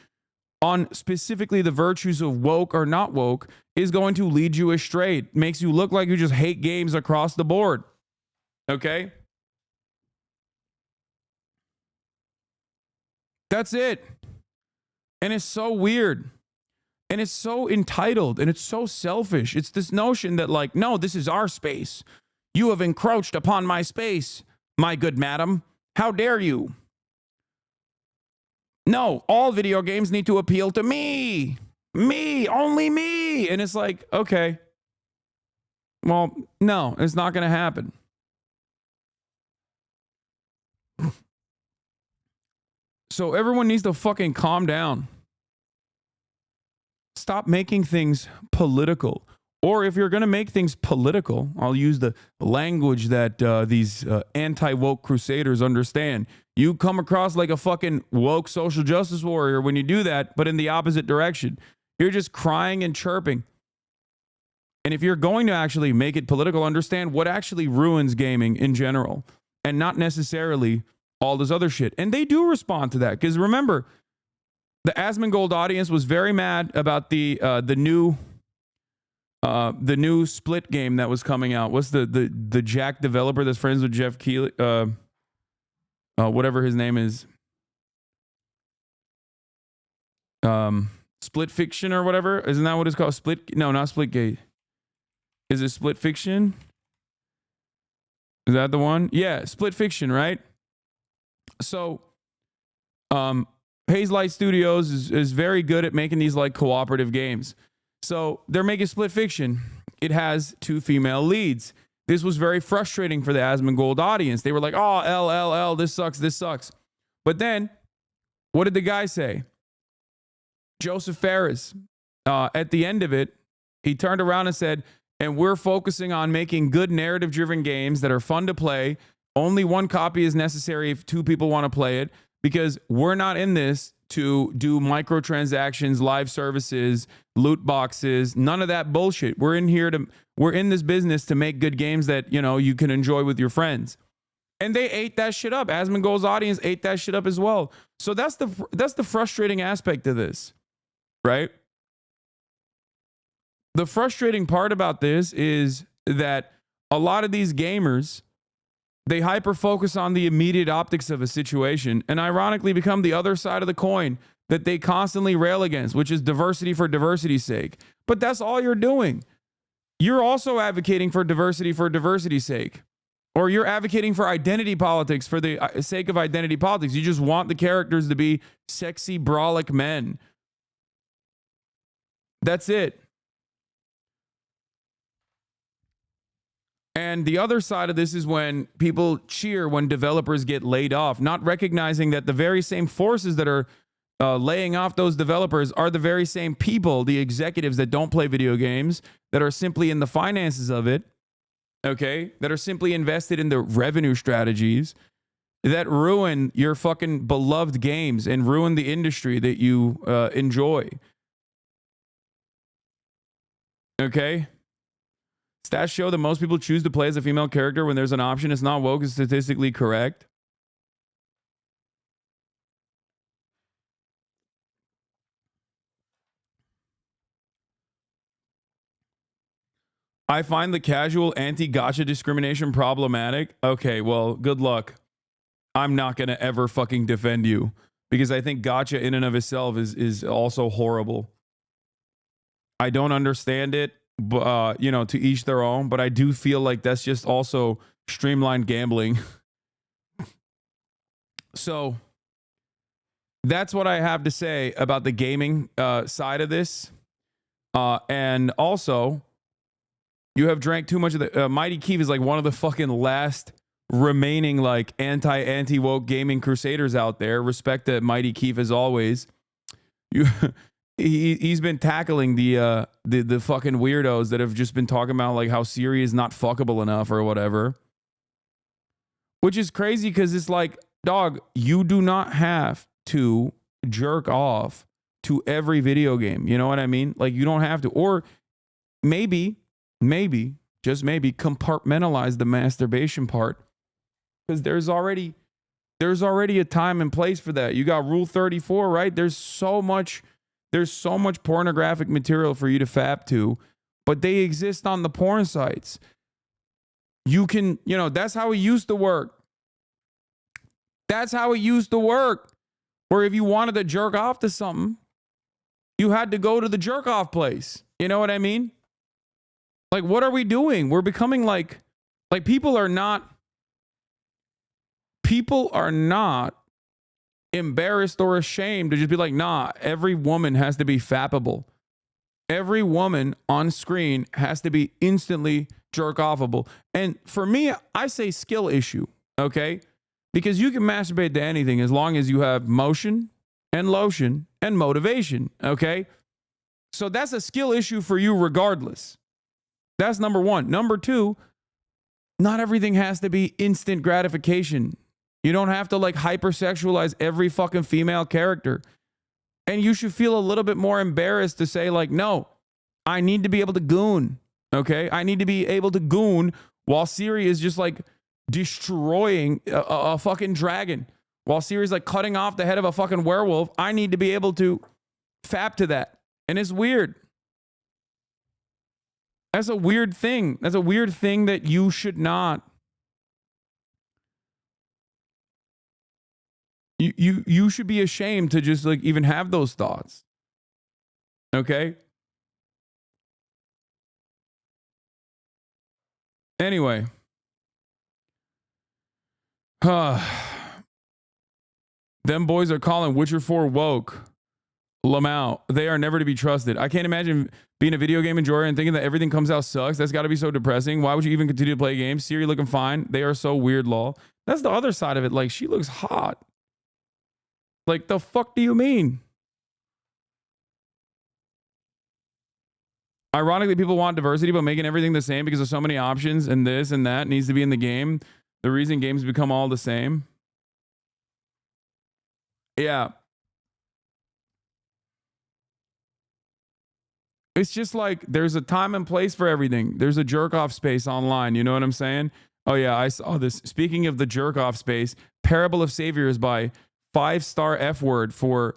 on specifically the virtues of woke or not woke is going to lead you astray. It makes you look like you just hate games across the board. Okay? That's it. And it's so weird. And it's so entitled and it's so selfish. It's this notion that, like, no, this is our space. You have encroached upon my space, my good madam. How dare you? No, all video games need to appeal to me. Me, only me. And it's like, okay. Well, no, it's not going to happen. So everyone needs to fucking calm down. Stop making things political. Or if you're going to make things political, I'll use the language that these anti-woke crusaders understand. You come across like a fucking woke social justice warrior when you do that, but in the opposite direction. You're just crying and chirping. And if you're going to actually make it political, understand what actually ruins gaming in general, and not necessarily all this other shit. And they do respond to that, because remember, the Asmongold audience was very mad about the new Split game that was coming out. What's the Jack developer that's friends with Jeff Keighley? Whatever his name is. Split Fiction or whatever. Isn't that what it's called? No, not Splitgate. Is it Split Fiction? Is that the one? Yeah, Split Fiction, right? So, Haze Light Studios is very good at making these like cooperative games. So they're making Split Fiction. It has 2 female leads. This was very frustrating for the Asmongold audience. They were like, oh, LLL, this sucks. But then, what did the guy say? Joseph Ferris, at the end of it, he turned around and said, and we're focusing on making good narrative-driven games that are fun to play. Only 1 copy is necessary if 2 people want to play it, because we're not in this to do microtransactions, live services, loot boxes, none of that bullshit. We're in this business to make good games that, you know, you can enjoy with your friends. And they ate that shit up. Asmongold's audience ate that shit up as well. So that's the frustrating aspect of this, right? The frustrating part about this is that a lot of these gamers, they hyper focus on the immediate optics of a situation and ironically become the other side of the coin that they constantly rail against, which is diversity for diversity's sake. But that's all you're doing. You're also advocating for diversity's sake. Or you're advocating for identity politics for the sake of identity politics. You just want the characters to be sexy, brolic men. That's it. And the other side of this is when people cheer when developers get laid off, not recognizing that the very same forces that are laying off those developers are the very same people, the executives that don't play video games, that are simply in the finances of it, okay, that are simply invested in the revenue strategies that ruin your fucking beloved games and ruin the industry that you enjoy. Okay? Stats show that most people choose to play as a female character when there's an option. It's not woke, it's statistically correct. I find the casual anti-gacha discrimination problematic. Okay, well, good luck. I'm not going to ever fucking defend you, because I think gacha in and of itself is also horrible. I don't understand it, but you know, to each their own, but I do feel like that's just also streamlined gambling. So that's what I have to say about the gaming side of this. And also, you have drank too much of the Mighty Keith is like one of the fucking last remaining like anti woke gaming crusaders out there. Respect to Mighty Keith as always. He's been tackling the fucking weirdos that have just been talking about like how Siri is not fuckable enough or whatever. Which is crazy because it's like, dog, you do not have to jerk off to every video game. You know what I mean? Like, you don't have to. Or maybe, just maybe, compartmentalize the masturbation part, because there's already a time and place for that. You got Rule 34, right? There's so much pornographic material for you to fap to, but they exist on the porn sites. You can, you know, that's how it used to work. That's how it used to work. Where if you wanted to jerk off to something, you had to go to the jerk off place. You know what I mean? Like, what are we doing? We're becoming like people are not embarrassed or ashamed to just be like, nah, every woman has to be fappable. Every woman on screen has to be instantly jerk offable. And for me, I say skill issue, okay? Because you can masturbate to anything as long as you have motion and lotion and motivation, okay? So that's a skill issue for you regardless. That's number one. Number two, not everything has to be instant gratification. You don't have to like hypersexualize every fucking female character. And you should feel a little bit more embarrassed to say like, no, I need to be able to goon, okay? I need to be able to goon while Siri is just like destroying a fucking dragon. While Siri's like cutting off the head of a fucking werewolf, I need to be able to fap to that. And it's weird. That's a weird thing. That's a weird thing that you should not. You should be ashamed to just like even have those thoughts. Okay? Anyway. Them boys are calling Witcher 4 woke. Lamau. They are never to be trusted. I can't imagine being a video game enjoyer and thinking that everything comes out sucks. That's got to be so depressing. Why would you even continue to play games? Siri looking fine. They are so weird, lol. That's the other side of it. Like, she looks hot. Like, the fuck do you mean? Ironically, people want diversity, but making everything the same because of so many options and this and that needs to be in the game. The reason games become all the same. Yeah. It's just like there's a time and place for everything. There's a jerk off space online. You know what I'm saying? Oh, yeah, I saw this. Speaking of the jerk off space, Parable of Saviors by 5-star F word for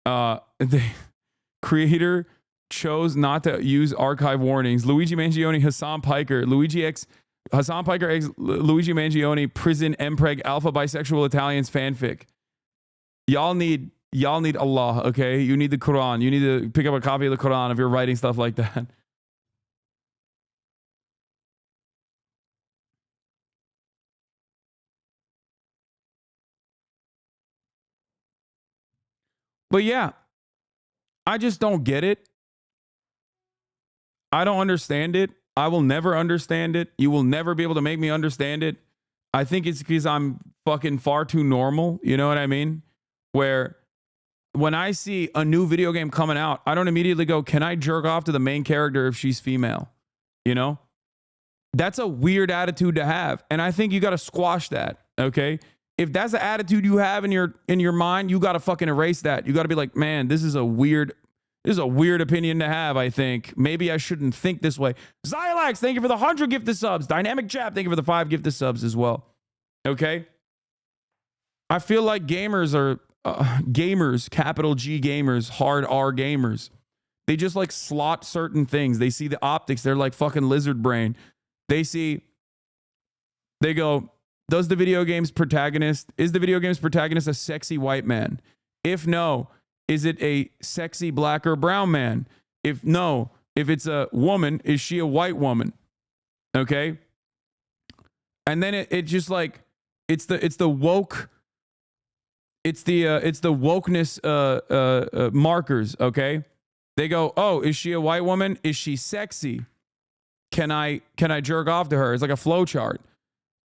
the creator chose not to use archive warnings. Luigi Mangione, Hasan Piker, Hasan Piker X Luigi Mangione prison mpreg alpha bisexual Italians fanfic. Y'all need Allah, okay? You need the Quran. You need to pick up a copy of the Quran if you're writing stuff like that. But yeah, I just don't get it. I don't understand it. I will never understand it. You will never be able to make me understand it. I think it's because I'm fucking far too normal. You know what I mean? Where when I see a new video game coming out, I don't immediately go, can I jerk off to the main character if she's female? You know? That's a weird attitude to have. And I think you got to squash that. Okay? If that's the attitude you have in your mind, you got to fucking erase that. You got to be like, man, this is a weird opinion to have, I think. Maybe I shouldn't think this way. Zylax, thank you for the 100 gifted subs. Dynamic Chap, thank you for the 5 gifted subs as well. Okay? I feel like gamers are gamers, capital G gamers, hard R gamers. They just like slot certain things. They see the optics. They're like fucking lizard brain. They go, is the video game's protagonist a sexy white man? If no, is it a sexy black or brown man? If it's a woman, is she a white woman? Okay. And then it just like, it's the wokeness markers. Okay. They go, oh, is she a white woman? Is she sexy? Can I jerk off to her? It's like a flow chart.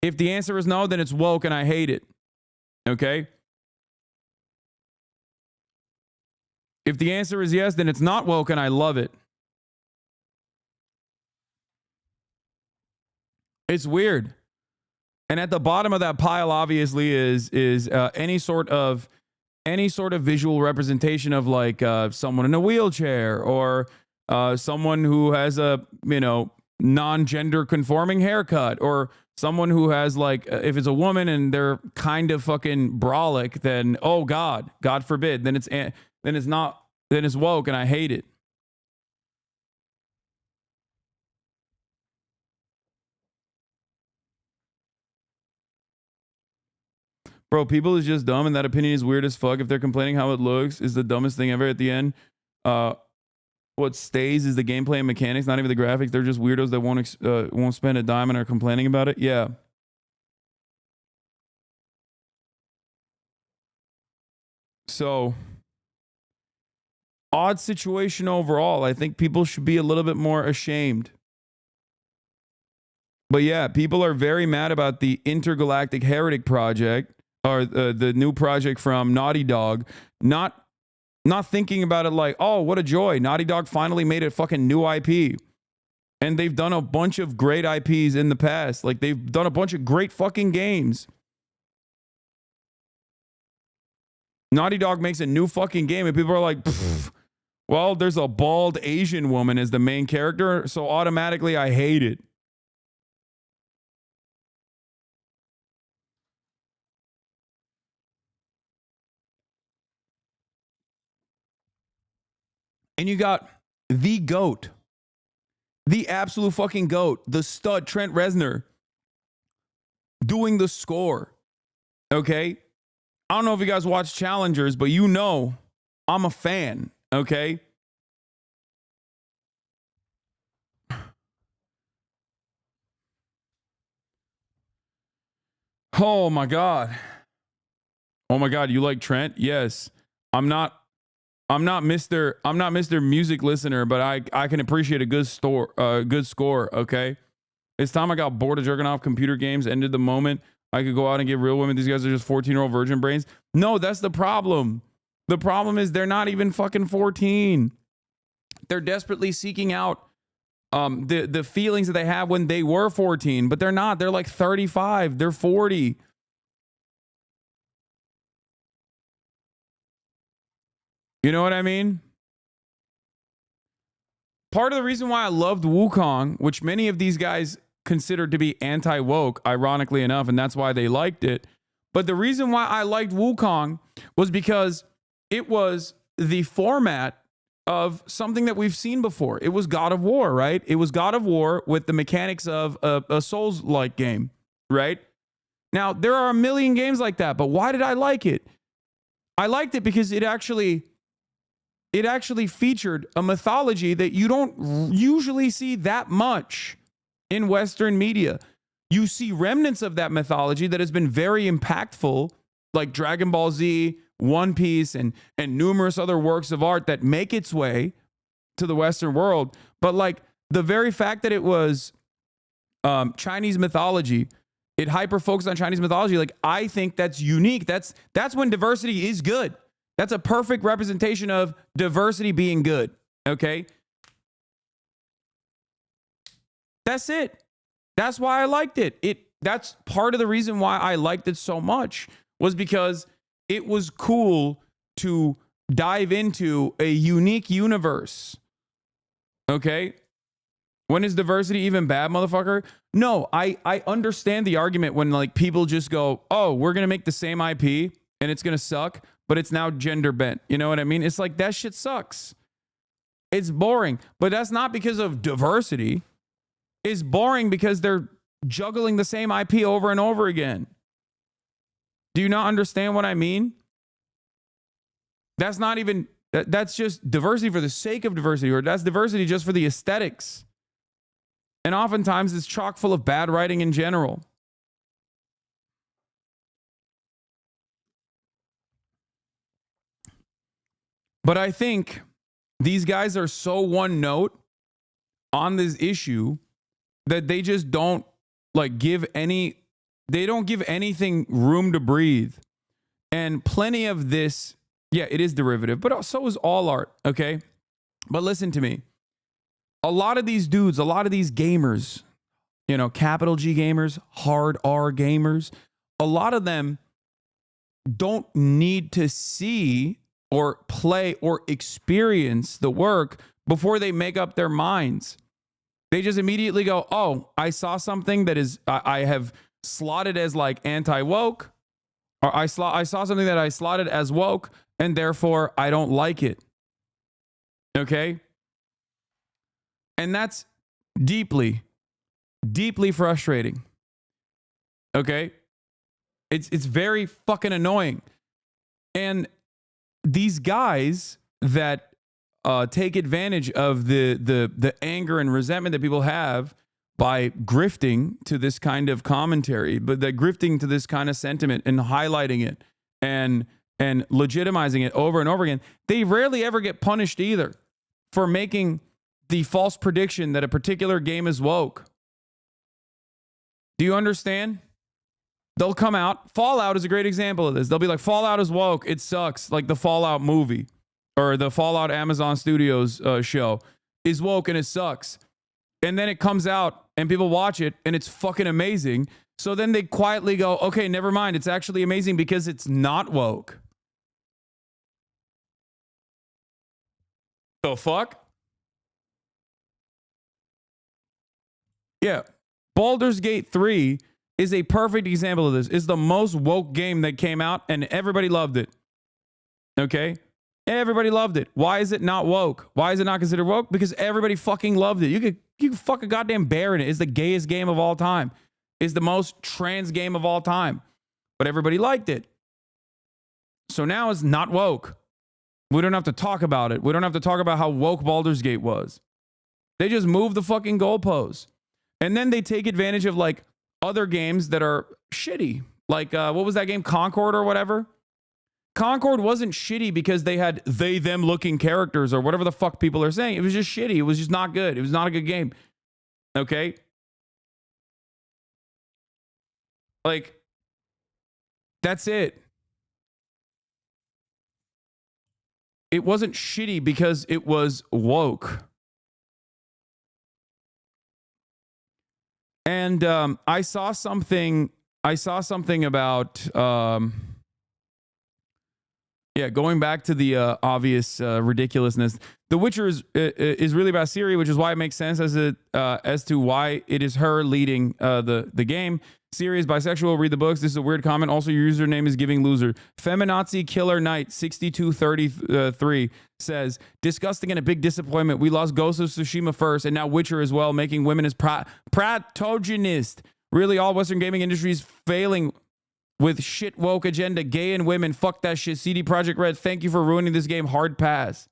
If the answer is no, then it's woke and I hate it. Okay? If the answer is yes, then it's not woke and I love it. It's weird. And at the bottom of that pile, obviously, is any sort of visual representation of like someone in a wheelchair or someone who has a non-gender conforming haircut, or someone who has like, if it's a woman and they're kind of fucking brolic, then oh God forbid, then it's woke and I hate it. Bro, people is just dumb, and that opinion is weird as fuck. If they're complaining how it looks is the dumbest thing ever at the end. What stays is the gameplay and mechanics, not even the graphics. They're just weirdos that won't spend a dime and are complaining about it. Yeah. So, odd situation overall. I think people should be a little bit more ashamed. But yeah, people are very mad about the Intergalactic Heretic project, or the new project from Naughty Dog, not thinking about it like, oh, what a joy. Naughty Dog finally made a fucking new IP. And they've done a bunch of great IPs in the past. Like, they've done a bunch of great fucking games. Naughty Dog makes a new fucking game and people are like, well, there's a bald Asian woman as the main character, so automatically I hate it. And you got the GOAT, the absolute fucking GOAT, the stud, Trent Reznor, doing the score. Okay? I don't know if you guys watch Challengers, but you know I'm a fan. Okay? Oh my God. Oh my God, you like Trent? Yes. I'm not Mr. Music Listener, but I can appreciate a good score, okay? It's time I got bored of jerking off computer games, ended the moment I could go out and get real women. These guys are just 14-year-old virgin brains. No, that's the problem. The problem is they're not even fucking 14. They're desperately seeking out the feelings that they had when they were 14, but they're not. They're like 35. They're 40. You know what I mean? Part of the reason why I loved Wukong, which many of these guys considered to be anti-woke, ironically enough, and that's why they liked it. But the reason why I liked Wukong was because it was the format of something that we've seen before. It was God of War, right? It was God of War with the mechanics of a Souls-like game, right? Now, there are a million games like that, but why did I like it? I liked it because it actually featured a mythology that you don't usually see that much in Western media. You see remnants of that mythology that has been very impactful, like Dragon Ball Z, One Piece, and numerous other works of art that make its way to the Western world. But like the very fact that it was Chinese mythology, it hyper focused on Chinese mythology. Like, I think that's unique. That's when diversity is good. That's a perfect representation of diversity being good. Okay. That's it. That's why I liked it. That's part of the reason why I liked it so much, was because it was cool to dive into a unique universe. Okay. When is diversity even bad, motherfucker? No, I understand the argument when like people just go, oh, we're going to make the same IP and it's going to suck, but it's now gender bent. You know what I mean? It's like, that shit sucks. It's boring, but that's not because of diversity. It's boring because they're juggling the same IP over and over again. Do you not understand what I mean? That's not even, that's just diversity for the sake of diversity, or that's diversity just for the aesthetics. And oftentimes it's chock full of bad writing in general. But I think these guys are so one note on this issue that they just don't like give any, they don't give anything room to breathe. And plenty of this, yeah, it is derivative, but so is all art, okay? But listen to me. A lot of these dudes, a lot of these gamers, you know, capital G gamers, hard R gamers, a lot of them don't need to see or play or experience the work before they make up their minds. They just immediately go, oh, I saw something that is, I have slotted as like anti-woke, or I saw something that I slotted as woke, and therefore I don't like it. Okay? And that's deeply, deeply frustrating. Okay? It's very fucking annoying. And these guys that take advantage of the anger and resentment that people have by grifting to this kind of commentary, but they're grifting to this kind of sentiment and highlighting it and legitimizing it over and over again, they rarely ever get punished either for making the false prediction that a particular game is woke. Do you understand? They'll come out. Fallout is a great example of this. They'll be like, Fallout is woke. It sucks. Like the Fallout movie or the Fallout Amazon Studios show is woke and it sucks. And then it comes out and people watch it and it's fucking amazing. So then they quietly go, okay, never mind. It's actually amazing because it's not woke. The fuck? Yeah. Baldur's Gate 3 is a perfect example of this. It's the most woke game that came out and everybody loved it. Okay? Everybody loved it. Why is it not woke? Why is it not considered woke? Because everybody fucking loved it. You could fuck a goddamn bear in it. It's the gayest game of all time. It's the most trans game of all time. But everybody liked it. So now it's not woke. We don't have to talk about it. We don't have to talk about how woke Baldur's Gate was. They just move the fucking goalposts. And then they take advantage of like other games that are shitty. Like, what was that game? Concord or whatever? Concord wasn't shitty because they had them looking characters or whatever the fuck people are saying. It was just shitty. It was just not good. It was not a good game. Okay? Like, that's it. It wasn't shitty because it was woke. And I saw something about going back to the obvious ridiculousness. The Witcher is really about Siri, which is why it makes sense as to why it is her leading the game. Siri is bisexual. Read the books. This is a weird comment. Also, your username is giving loser. Feminazi Killer Knight 6233 says, disgusting and a big disappointment. We lost Ghost of Tsushima first, and now Witcher as well, making women as protagonist. Really, all Western gaming industries failing with shit woke agenda. Gay and women. Fuck that shit. CD Projekt Red. Thank you for ruining this game. Hard pass.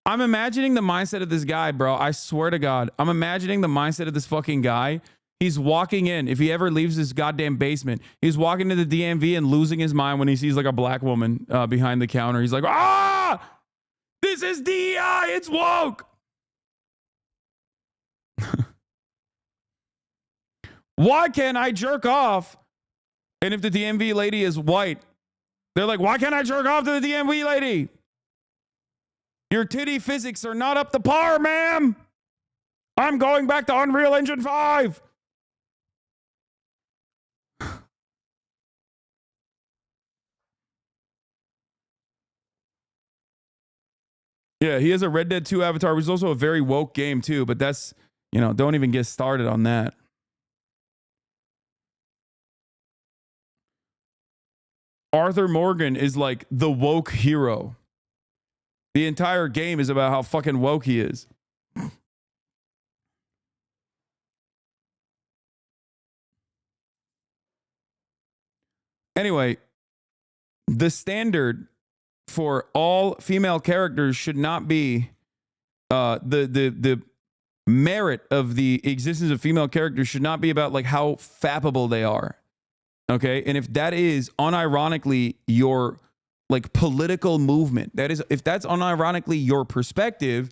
I'm imagining the mindset of this guy, bro. I swear to God. I'm imagining the mindset of this fucking guy. He's walking in. If he ever leaves his goddamn basement, he's walking to the DMV and losing his mind when he sees like a black woman behind the counter. He's like, ah, this is DEI. It's woke. Why can't I jerk off? And if the DMV lady is white, they're like, why can't I jerk off to the DMV lady? Your titty physics are not up to par, ma'am. I'm going back to Unreal Engine 5. Yeah, he has a Red Dead 2 avatar, which is also a very woke game too, but that's, don't even get started on that. Arthur Morgan is like the woke hero. The entire game is about how fucking woke he is. Anyway, the standard for all female characters should not be the merit of the existence of female characters should not be about like how fappable they are. Okay? And if that is unironically your like political movement, that is if that's unironically your perspective,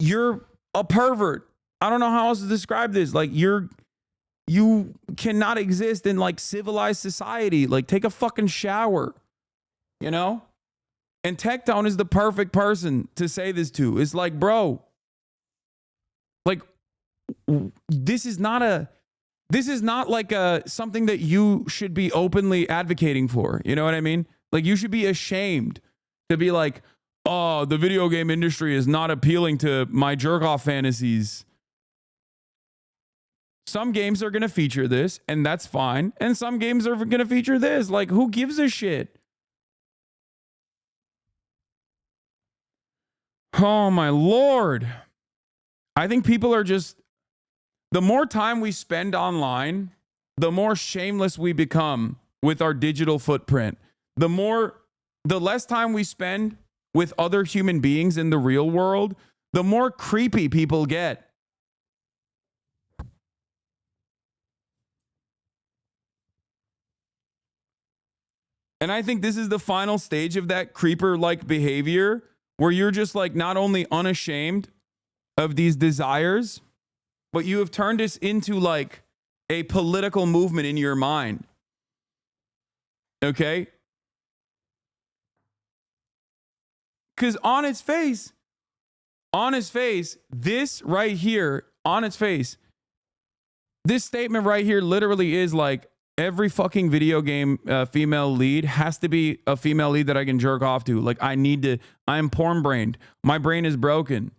you're a pervert. I don't know how else to describe this. Like you cannot exist in like civilized society. Like take a fucking shower, you know? And Tectone is the perfect person to say this to. It's like, bro, like this is not like something that you should be openly advocating for. You know what I mean? Like you should be ashamed to be like, oh, the video game industry is not appealing to my jerk off fantasies. Some games are going to feature this, and that's fine. And some games are going to feature this. Like, who gives a shit? Oh, my Lord. I think people are just... The more time we spend online, the more shameless we become with our digital footprint. The less time we spend with other human beings in the real world, the more creepy people get. And I think this is the final stage of that creeper-like behavior where you're just like not only unashamed of these desires, but you have turned this into like a political movement in your mind. Okay? Because on its face, this right here, on its face, this statement right here literally is like, every fucking video game female lead has to be a female lead that I can jerk off to. Like I'm porn brained. My brain is broken.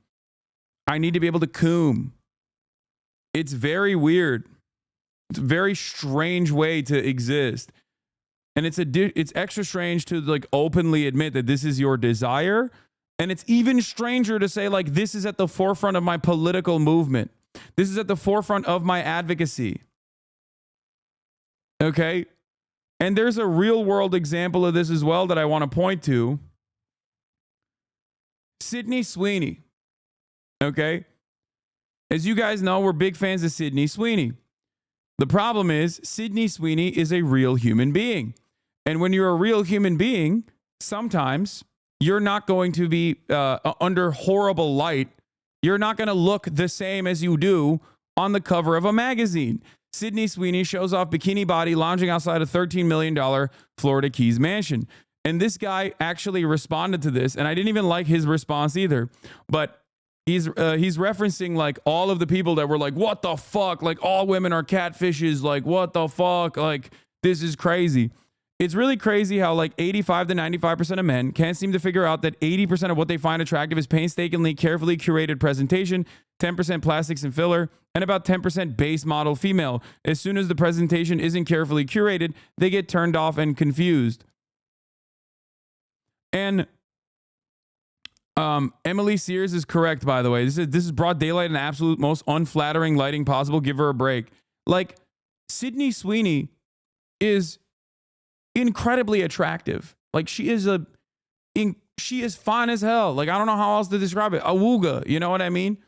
I need to be able to coom. It's very weird. It's a very strange way to exist. And it's extra strange to like openly admit that this is your desire. And it's even stranger to say like, this is at the forefront of my political movement. This is at the forefront of my advocacy. Okay. And there's a real world example of this as well that I want to point to. Sydney Sweeney. Okay. As you guys know, we're big fans of Sydney Sweeney. The problem is Sydney Sweeney is a real human being. And when you're a real human being, sometimes you're not going to be under horrible light. You're not going to look the same as you do on the cover of a magazine. Sydney Sweeney shows off bikini body lounging outside a $13 million Florida Keys mansion. And this guy actually responded to this, and I didn't even like his response either. But he's referencing like all of the people that were like, what the fuck? Like all women are catfishes. Like what the fuck? Like this is crazy. It's really crazy how like 85 to 95% of men can't seem to figure out that 80% of what they find attractive is painstakingly, carefully curated presentation, 10% plastics and filler, and about 10% base model female. As soon as the presentation isn't carefully curated, they get turned off and confused. And Emily Sears is correct, by the way. This is broad daylight and absolute most unflattering lighting possible. Give her a break. Like, Sydney Sweeney is incredibly attractive. Like, she is fine as hell. Like, I don't know how else to describe it. Awooga, you know what I mean?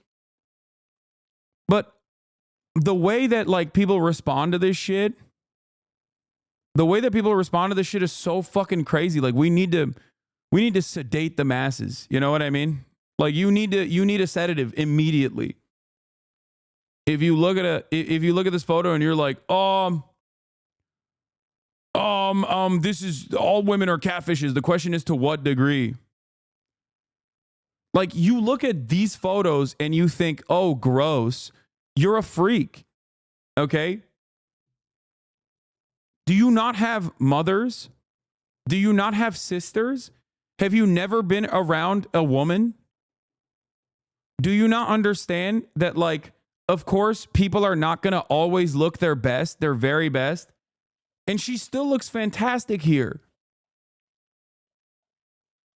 But the way that like people respond to this shit, is so fucking crazy. Like we need to sedate the masses. You know what I mean? Like you need a sedative immediately. If you look at this photo and you're like, this is all women are catfishes. The question is to what degree? Like you look at these photos and you think, oh, gross. You're a freak. Okay? Do you not have mothers? Do you not have sisters? Have you never been around a woman? Do you not understand that, like, of course, people are not going to always look their best, their very best? And she still looks fantastic here.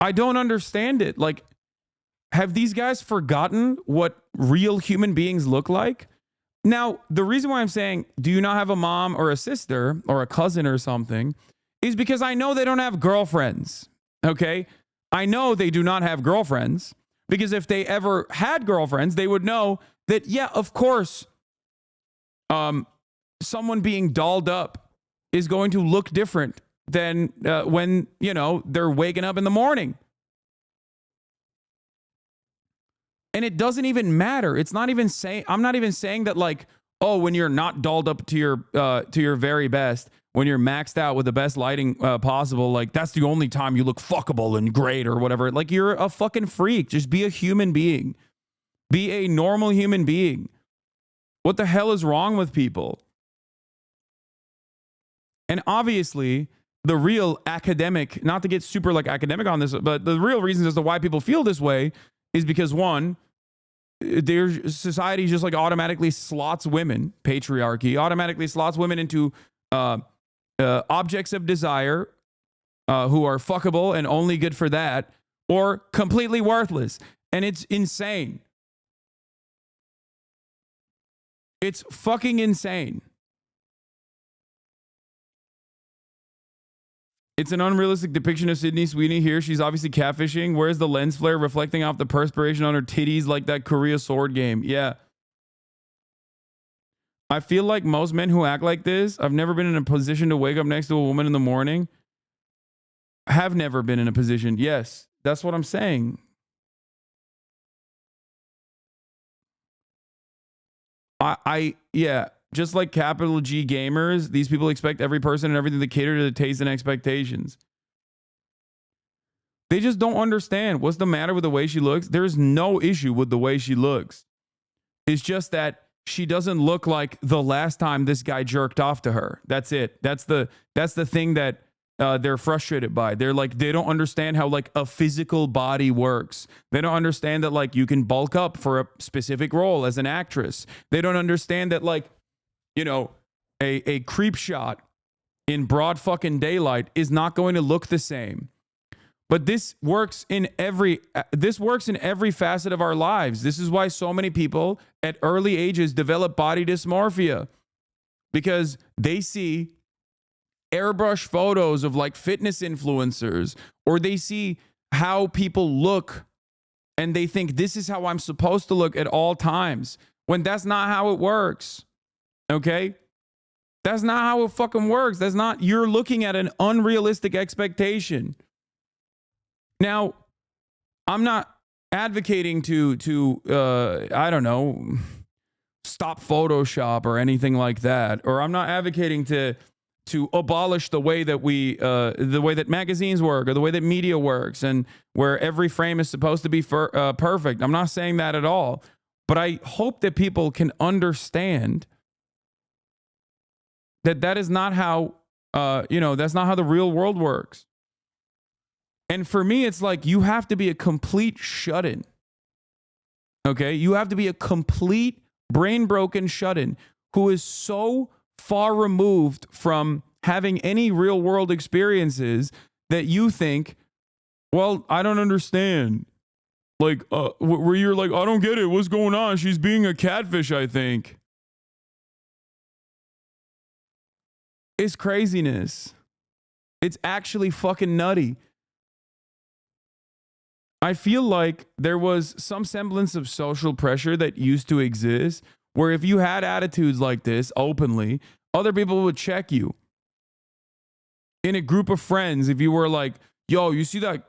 I don't understand it. Like, have these guys forgotten what real human beings look like? Now, the reason why I'm saying, do you not have a mom or a sister or a cousin or something, is because I know they don't have girlfriends. Okay? I know they do not have girlfriends, because if they ever had girlfriends, they would know that, yeah, of course, someone being dolled up is going to look different than when, they're waking up in the morning. And it doesn't even matter. It's not even saying, I'm not even saying that, like, oh, when you're not dolled up to your very best, when you're maxed out with the best lighting possible, like, that's the only time you look fuckable and great or whatever. Like, you're a fucking freak. Just be a human being. Be a normal human being. What the hell is wrong with people? And obviously, the real academic, not to get super like academic on this, but the real reasons as to why people feel this way is because, one, their society just like automatically slots women, patriarchy, automatically slots women into objects of desire who are fuckable and only good for that, or completely worthless. And it's insane. It's fucking insane. It's an unrealistic depiction of Sydney Sweeney here. She's obviously catfishing. Where's the lens flare reflecting off the perspiration on her titties like that Korea sword game? Yeah. I feel like most men who act like this, I've never been in a position to wake up next to a woman in the morning. Have never been in a position. Yes, that's what I'm saying. Yeah. Just like capital G gamers, these people expect every person and everything to cater to the taste and expectations. They just don't understand what's the matter with the way she looks. There's no issue with the way she looks. It's just that she doesn't look like the last time this guy jerked off to her. That's it. That's the thing that they're frustrated by. They're like, they don't understand how like a physical body works. They don't understand that like you can bulk up for a specific role as an actress. They don't understand that like, a creep shot in broad fucking daylight is not going to look the same. But this works in every facet of our lives. This is why so many people at early ages develop body dysmorphia, because they see airbrush photos of like fitness influencers, or they see how people look and they think this is how I'm supposed to look at all times, when that's not how it works. Okay? That's not how it fucking works. That's not, you're looking at an unrealistic expectation. Now, I'm not advocating to I don't know, stop Photoshop or anything like that, or I'm not advocating to abolish the way that the way that magazines work or the way that media works and where every frame is supposed to be perfect. I'm not saying that at all, but I hope that people can understand that is not how, that's not how the real world works. And for me, it's like you have to be a complete shut-in. Okay? You have to be a complete brain-broken shut-in who is so far removed from having any real-world experiences that you think, well, I don't understand. Like, where you're like, I don't get it. What's going on? She's being a catfish, I think. It's craziness. It's actually fucking nutty. I feel like there was some semblance of social pressure that used to exist, where if you had attitudes like this openly, other people would check you. In a group of friends, if you were like, yo, you see that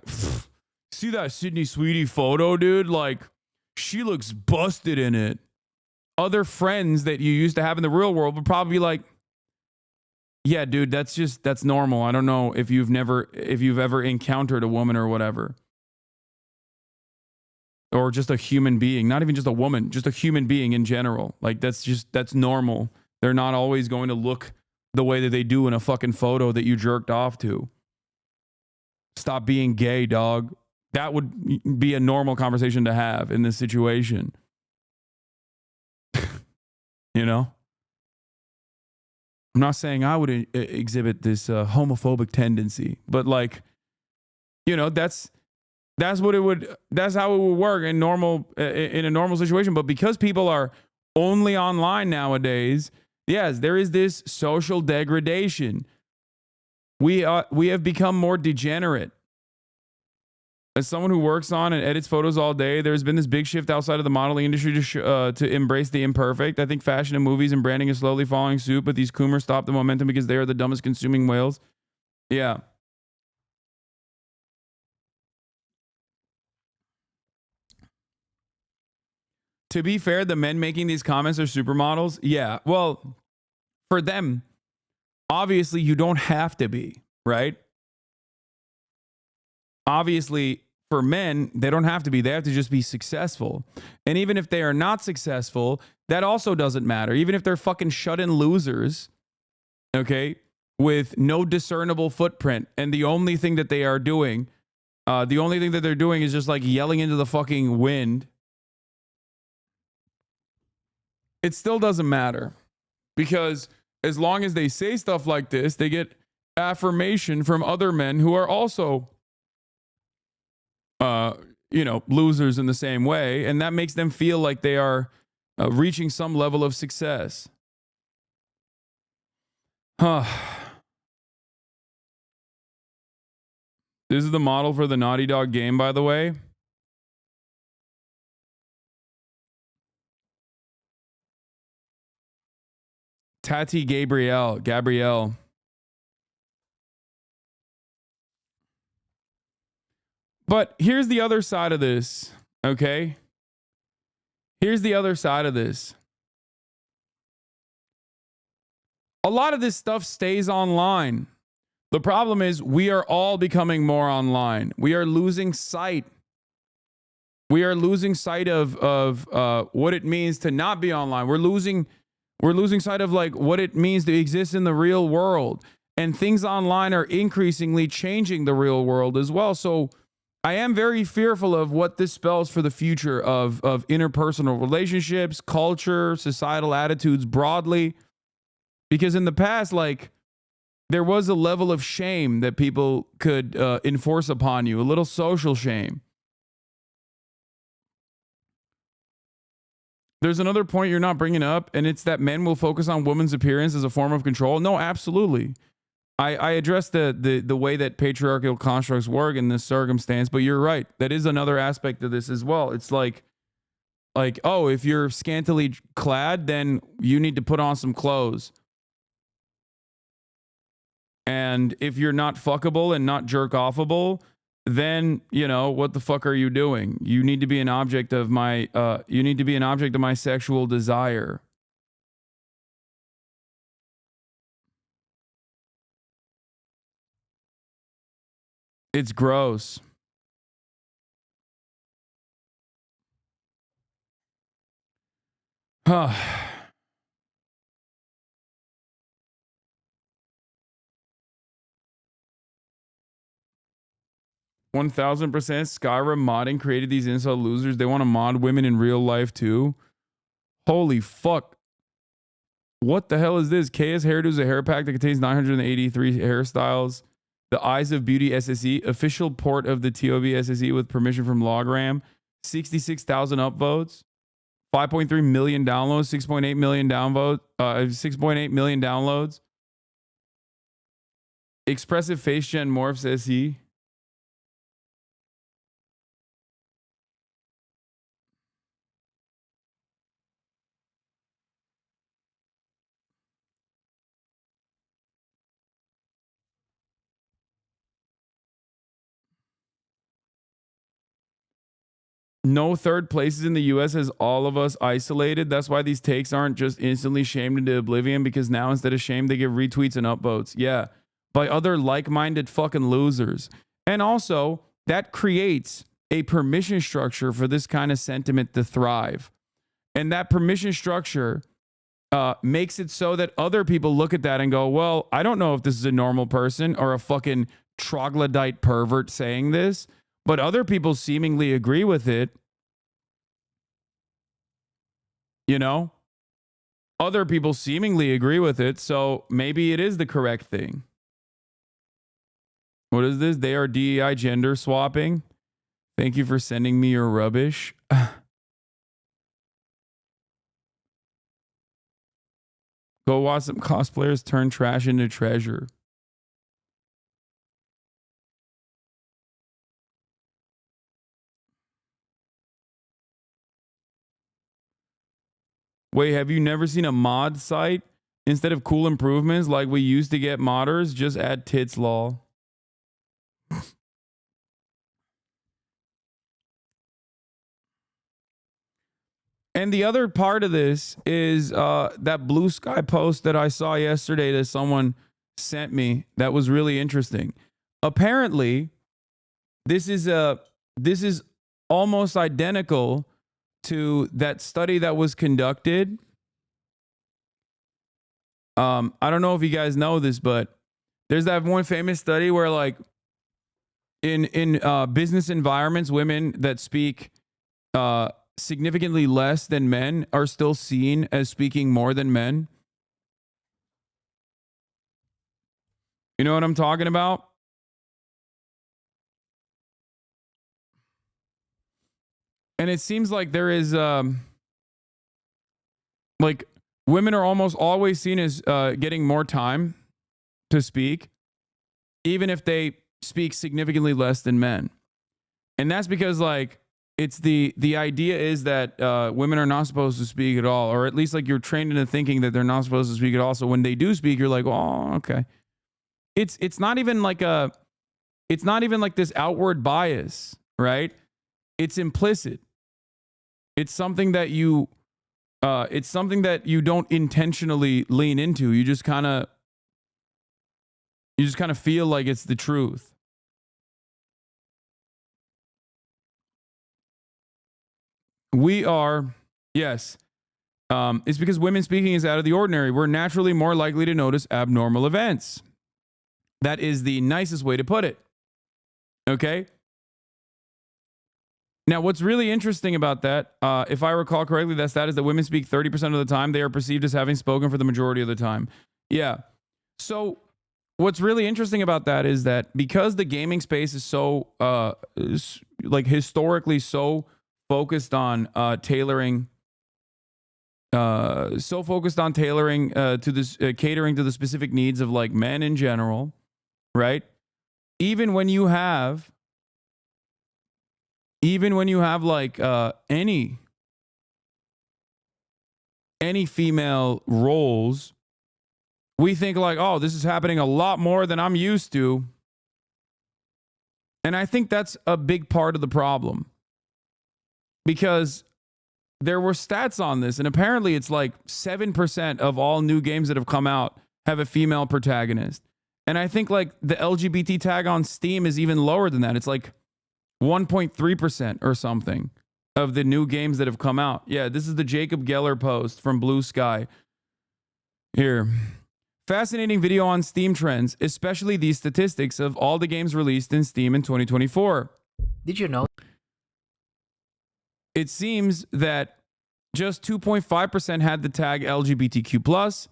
Sydney Sweetie photo, dude? Like, she looks busted in it. Other friends that you used to have in the real world would probably be like, yeah, dude, that's normal. I don't know if you've ever encountered a woman or whatever. Or just a human being, not even just a woman, just a human being in general. Like, that's normal. They're not always going to look the way that they do in a fucking photo that you jerked off to. Stop being gay, dog. That would be a normal conversation to have in this situation. You know? I'm not saying I would exhibit this homophobic tendency, but like, that's how it would work in a normal situation. But because people are only online nowadays, yes, there is this social degradation. We have become more degenerate. As someone who works on and edits photos all day, there's been this big shift outside of the modeling industry to embrace the imperfect. I think fashion and movies and branding is slowly following suit, but these coomers stop the momentum because they are the dumbest consuming whales. Yeah. To be fair, the men making these comments are supermodels. Yeah. Well, for them, obviously, you don't have to be, right? Obviously, for men, they don't have to be. They have to just be successful. And even if they are not successful, that also doesn't matter. Even if they're fucking shut-in losers, okay, with no discernible footprint, and the only thing that they are doing, is just like yelling into the fucking wind, it still doesn't matter. Because as long as they say stuff like this, they get affirmation from other men who are also losers in the same way, and that makes them feel like they are reaching some level of success. This is the model for the Naughty Dog game, by the way. Tati Gabrielle. But here's the other side of this, okay? Here's the other side of this. A lot of this stuff stays online. The problem is we are all becoming more online. We are losing sight. We are losing sight of what it means to not be online. We're losing sight of like what it means to exist in the real world. And things online are increasingly changing the real world as well. So I am very fearful of what this spells for the future of interpersonal relationships, culture, societal attitudes broadly. Because in the past, like, there was a level of shame that people could enforce upon you, a little social shame. There's another point you're not bringing up, and it's that men will focus on women's appearance as a form of control. No, absolutely. I addressed the way that patriarchal constructs work in this circumstance, but you're right. That is another aspect of this as well. It's like, oh, if you're scantily clad, then you need to put on some clothes. And if you're not fuckable and not jerk offable, then, what the fuck are you doing? You need to be an object of my sexual desire. It's gross. Huh. 1000% Skyrim modding created these incel losers. They want to mod women in real life too. Holy fuck. What the hell is this? KS Hairdo is a hair pack that contains 983 hairstyles. The Eyes of Beauty SSE, official port of the TOB SSE with permission from Logram. 66,000 upvotes. 5.3 million downloads. 6.8 million downvotes. 6.8 million downloads. Expressive Face Gen Morphs SE. No third places in the US has all of us isolated. That's why these takes aren't just instantly shamed into oblivion, because now instead of shame, they give retweets and upvotes. Yeah. By other like-minded fucking losers. And also, that creates a permission structure for this kind of sentiment to thrive. And that permission structure makes it so that other people look at that and go, well, I don't know if this is a normal person or a fucking troglodyte pervert saying this, but other people seemingly agree with it. Other people seemingly agree with it, so maybe it is the correct thing. What is this? They are DEI gender swapping. Thank you for sending me your rubbish. Go watch some cosplayers turn trash into treasure. Wait, have you never seen a mod site? Instead of cool improvements like we used to get modders, just add tits lol. And the other part of this is that Blue Sky post that I saw yesterday that someone sent me that was really interesting. Apparently, this is almost identical to that study that was conducted. I don't know if you guys know this, but there's that one famous study where, like, in business environments, women that speak significantly less than men are still seen as speaking more than men. You know what I'm talking about? And it seems like there is like women are almost always seen as getting more time to speak, even if they speak significantly less than men. And that's because, like, it's the idea is that women are not supposed to speak at all, or at least, like, you're trained into thinking that they're not supposed to speak at all. So when they do speak, you're like, oh, okay. It's not even like this outward bias, right? It's implicit. It's something that you don't intentionally lean into. You just kind of feel like it's the truth. We are, yes. It's because women speaking is out of the ordinary. We're naturally more likely to notice abnormal events. That is the nicest way to put it. Okay? Now, what's really interesting about that, if I recall correctly, that stat is that women speak 30% of the time. They are perceived as having spoken for the majority of the time. Yeah. So what's really interesting about that is that because the gaming space is so, like, historically so focused on tailoring to this, catering to the specific needs of, like, men in general, right? Even when you have like any female roles, we think like, oh, this is happening a lot more than I'm used to. And I think that's a big part of the problem, because there were stats on this, and apparently it's like 7% of all new games that have come out have a female protagonist. And I think, like, the LGBT tag on Steam is even lower than that. It's like 1.3% or something of the new games that have come out. Yeah, this is the Jacob Geller post from Blue Sky. Here. Fascinating video on Steam trends, especially these statistics of all the games released in Steam in 2024. Did you know? It seems that just 2.5% had the tag LGBTQ+,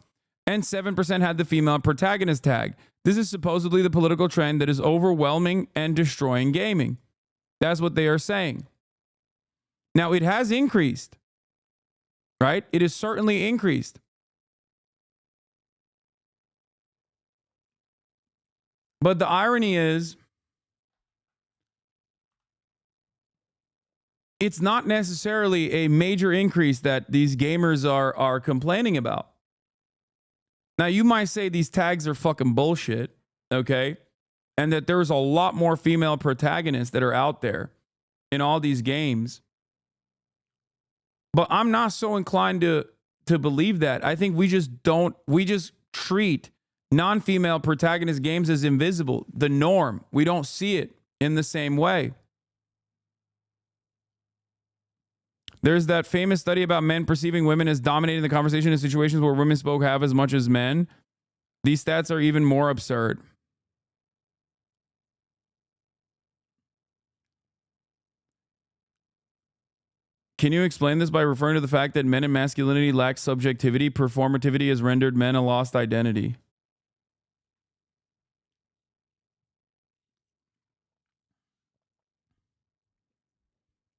and 7% had the female protagonist tag. This is supposedly the political trend that is overwhelming and destroying gaming. That's what they are saying. Now, it has increased, right? It has certainly increased. But the irony is, it's not necessarily a major increase that these gamers are complaining about. Now, you might say these tags are fucking bullshit, okay? And that there's a lot more female protagonists that are out there in all these games. But I'm not so inclined to believe that. I think we just treat non-female protagonist games as invisible, the norm. We don't see it in the same way. There's that famous study about men perceiving women as dominating the conversation in situations where women spoke half as much as men. These stats are even more absurd. Can you explain this by referring to the fact that men and masculinity lack subjectivity? Performativity has rendered men a lost identity.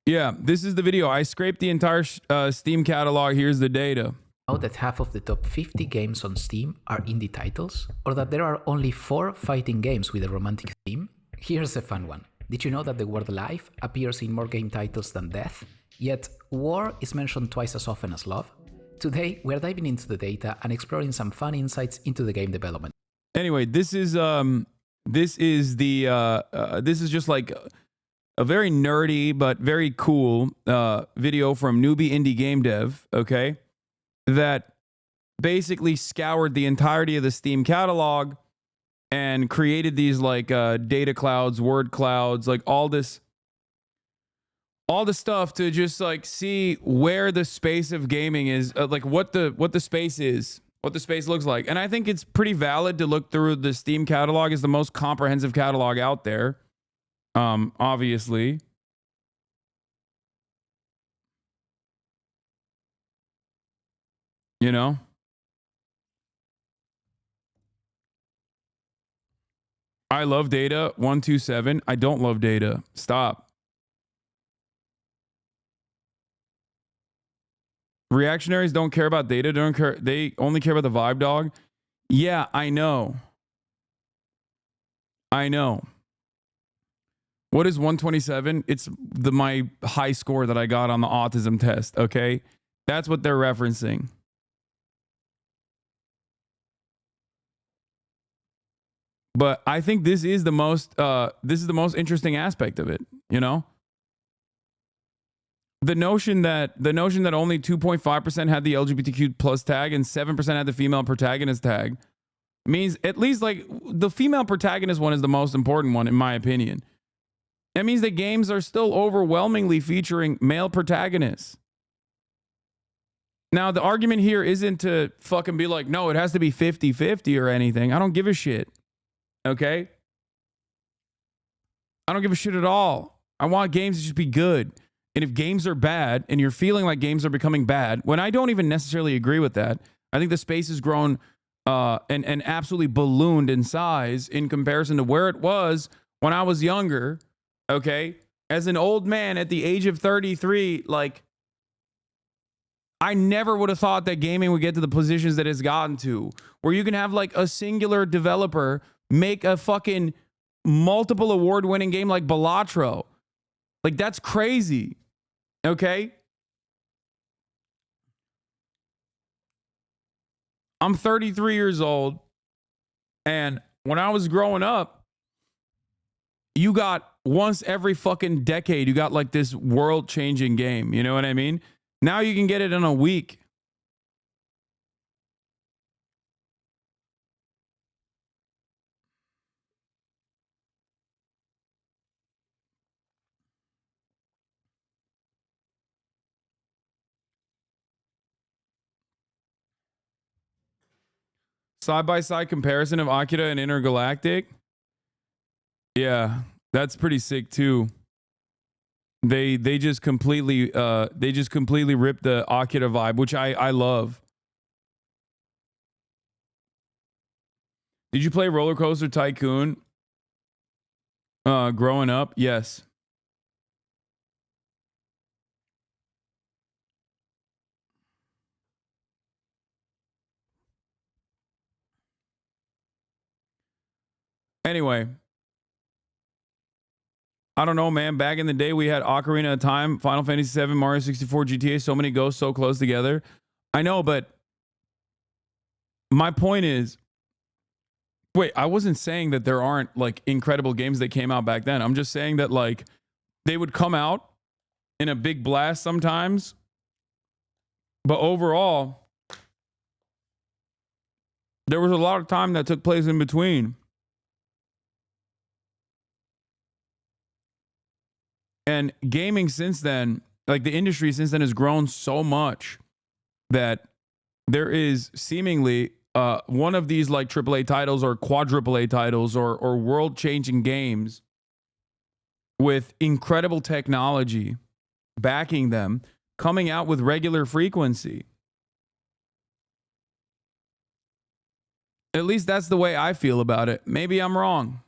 Yeah, this is the video. I scraped the entire Steam catalog. Here's the data. Know that half of the top 50 games on Steam are indie titles? Or that there are only 4 fighting games with a romantic theme? Here's a fun one. Did you know that the word life appears in more game titles than death? Yet war is mentioned twice as often as love? Today, we're diving into the data and exploring some fun insights into the game development. Anyway, this is just like a very nerdy but very cool video from Newbie Indie Game Dev, okay? That basically scoured the entirety of the Steam catalog and created these like data clouds, word clouds, like all this stuff to just like see where the space of gaming is, like what the space is, what the space looks like. And I think it's pretty valid to look through the Steam catalog. Is the most comprehensive catalog out there, obviously. You know? I love data 127. I don't love data. Stop. Reactionaries don't care about data. They only care about the vibe, dog. Yeah, I know. What is 127? It's my high score that I got on the autism test, okay? That's what they're referencing. But I think this is the most interesting aspect of it, you know? The notion that only 2.5% had the LGBTQ plus tag and 7% had the female protagonist tag means at least like the female protagonist one is the most important one in my opinion. That means that games are still overwhelmingly featuring male protagonists. Now, the argument here isn't to fucking be like, no, it has to be 50-50 or anything. I don't give a shit. Okay? I don't give a shit at all. I want games to just be good. And if games are bad and you're feeling like games are becoming bad, when I don't even necessarily agree with that, I think the space has grown and absolutely ballooned in size in comparison to where it was when I was younger. Okay? As an old man at the age of 33, like, I never would have thought that gaming would get to the positions that it's gotten to, where you can have like a singular developer make a fucking multiple award-winning game like Balatro. Like, that's crazy. Okay? I'm 33 years old, and when I was growing up, you got once every fucking decade, you got like this world-changing game. You know what I mean? Now you can get it in a week. Side-by-side comparison of Akira and Intergalactic. Yeah, that's pretty sick too. They just completely ripped the Akira vibe, which I love. Did you play Roller Coaster Tycoon growing up? Yes. Anyway, I don't know, man. Back in the day, we had Ocarina of Time, Final Fantasy VII, Mario 64, GTA, so many ghosts so close together. I know, but my point is, wait, I wasn't saying that there aren't like incredible games that came out back then. I'm just saying that like they would come out in a big blast sometimes, but overall, there was a lot of time that took place in between. And gaming since then, like the industry since then has grown so much that there is seemingly one of these like AAA titles or quadruple A titles or world-changing games with incredible technology backing them coming out with regular frequency. At least that's the way I feel about it. Maybe I'm wrong.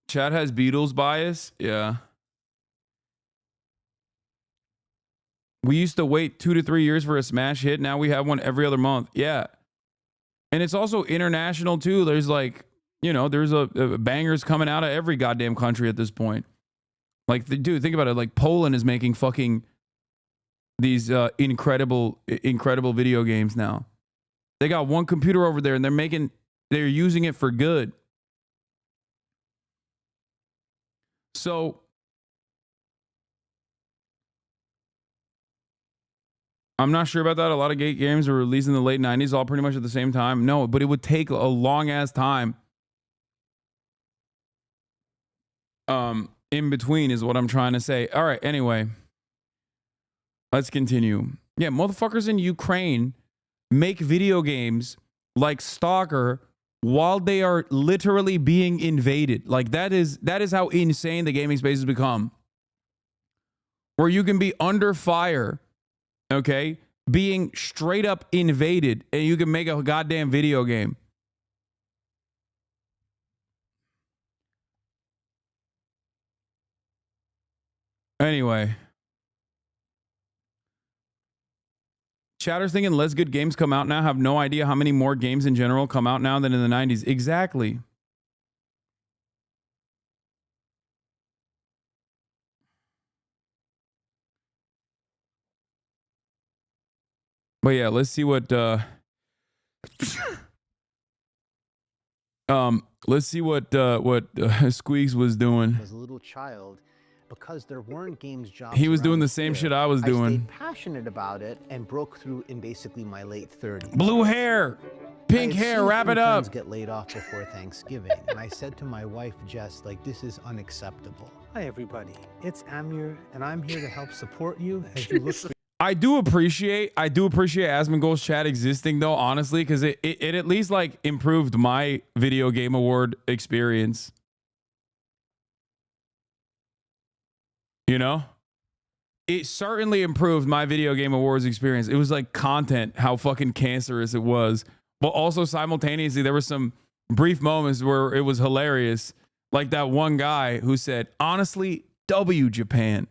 Chat has Beatles bias. Yeah. We used to wait 2 to 3 years for a smash hit. Now we have one every other month. Yeah. And it's also international too. There's like, you know, there's a bangers coming out of every goddamn country at this point. Like, dude, think about it. Like, Poland is making fucking these incredible video games now. They got one computer over there and they're using it for good. So I'm not sure about that. A lot of games were released in the late 90s, all pretty much at the same time. No, but it would take a long ass time. In between is what I'm trying to say. All right, anyway. Let's continue. Yeah, motherfuckers in Ukraine make video games like Stalker while they are literally being invaded. Like that is how insane the gaming space has become. Where you can be under fire, okay, being straight up invaded, and you can make a goddamn video game. Anyway. Chatter's thinking less good games come out now. Have no idea how many more games in general come out now than in the 90s. Exactly. But yeah, let's see what Squeaks was doing. As a little child, because there weren't games jobs. He was doing the around same here, shit I was doing. I stayed passionate about it and broke through in basically my late 30s. Blue hair, pink hair, wrap it up. Get laid off before Thanksgiving, and I said to my wife Jess, like, this is unacceptable. Hi everybody, it's Amir, and I'm here to help support you as you look for. I do appreciate Asmongold's chat existing though, honestly, because it at least like improved my video game award experience. You know? It certainly improved my video game awards experience. It was like content, how fucking cancerous it was. But also simultaneously, there were some brief moments where it was hilarious. Like that one guy who said, honestly, W Japan.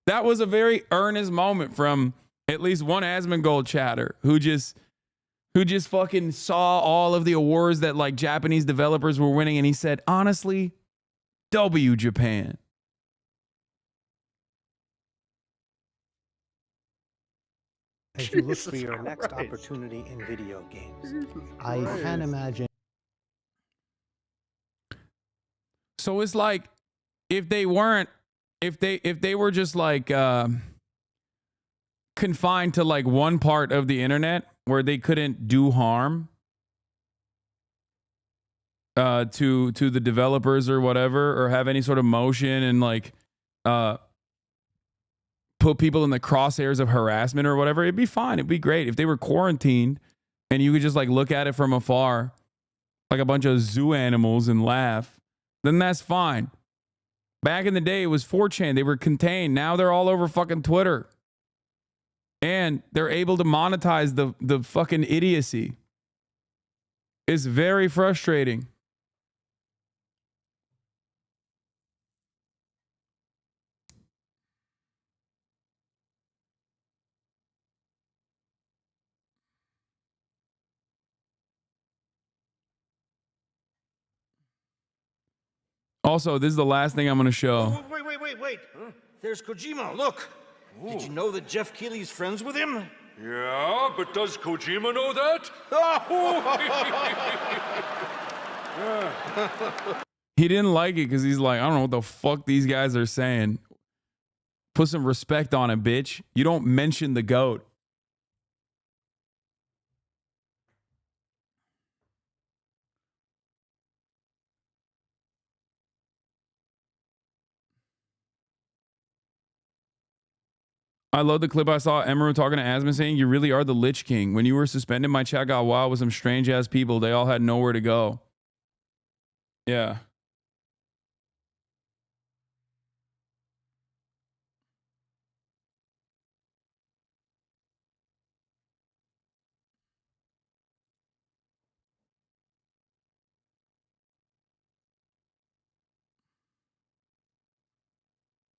That was a very earnest moment from at least one Asmongold chatter who just fucking saw all of the awards that like Japanese developers were winning. And he said, honestly, W Japan. As you look for your next opportunity in video games. I can't imagine. So it's like if they were just like confined to like one part of the internet where they couldn't do harm to the developers or whatever, or have any sort of motion and like put people in the crosshairs of harassment or whatever, it'd be fine. It'd be great if they were quarantined and you could just like look at it from afar like a bunch of zoo animals and laugh. Then that's fine. Back in the day, it was 4chan. They were contained. Now they're all over fucking Twitter. And they're able to monetize the fucking idiocy. It's very frustrating. Also, this is the last thing I'm going to show. Wait. There's Kojima, look. Ooh. Did you know that Jeff Keighley's friends with him? Yeah, but does Kojima know that? He didn't like it because he's like, I don't know what the fuck these guys are saying. Put some respect on it, bitch. You don't mention the GOAT. I love the clip I saw Emerald talking to Asman saying, you really are the Lich King. When you were suspended, my chat got wild with some strange ass people. They all had nowhere to go. Yeah.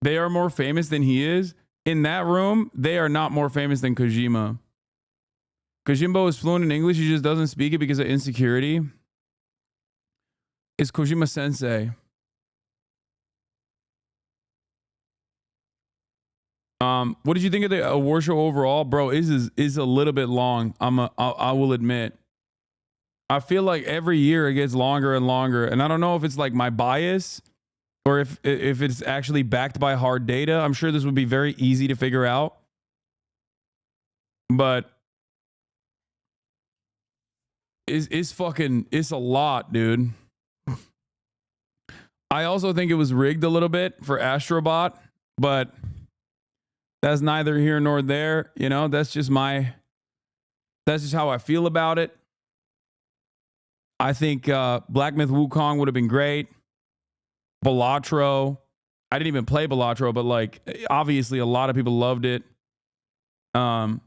they are more famous than he is. In that room, they are not more famous than Kojima. Kojimbo is fluent in English. He just doesn't speak it because of insecurity. Is Kojima Sensei. What did you think of the award show overall, bro? Is a little bit long. I will admit. I feel like every year it gets longer and longer, and I don't know if it's like my bias or if it's actually backed by hard data. I'm sure this would be very easy to figure out, but it's a lot, dude. I also think it was rigged a little bit for Astrobot, but that's neither here nor there. You know, that's just how I feel about it. I think Black Myth Wukong would have been great. Balatro. I didn't even play Balatro, but like obviously a lot of people loved it. You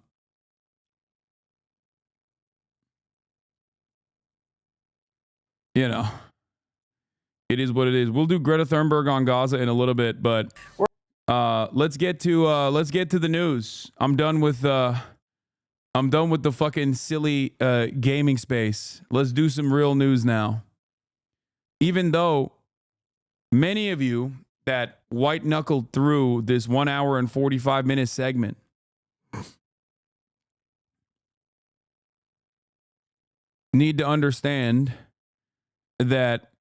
know, it is what it is. We'll do Greta Thunberg on Gaza in a little bit, but let's get to the news. I'm done with the fucking silly gaming space. Let's do some real news now. Even though many of you that white knuckled through this 1 hour and 45-minute segment need to understand that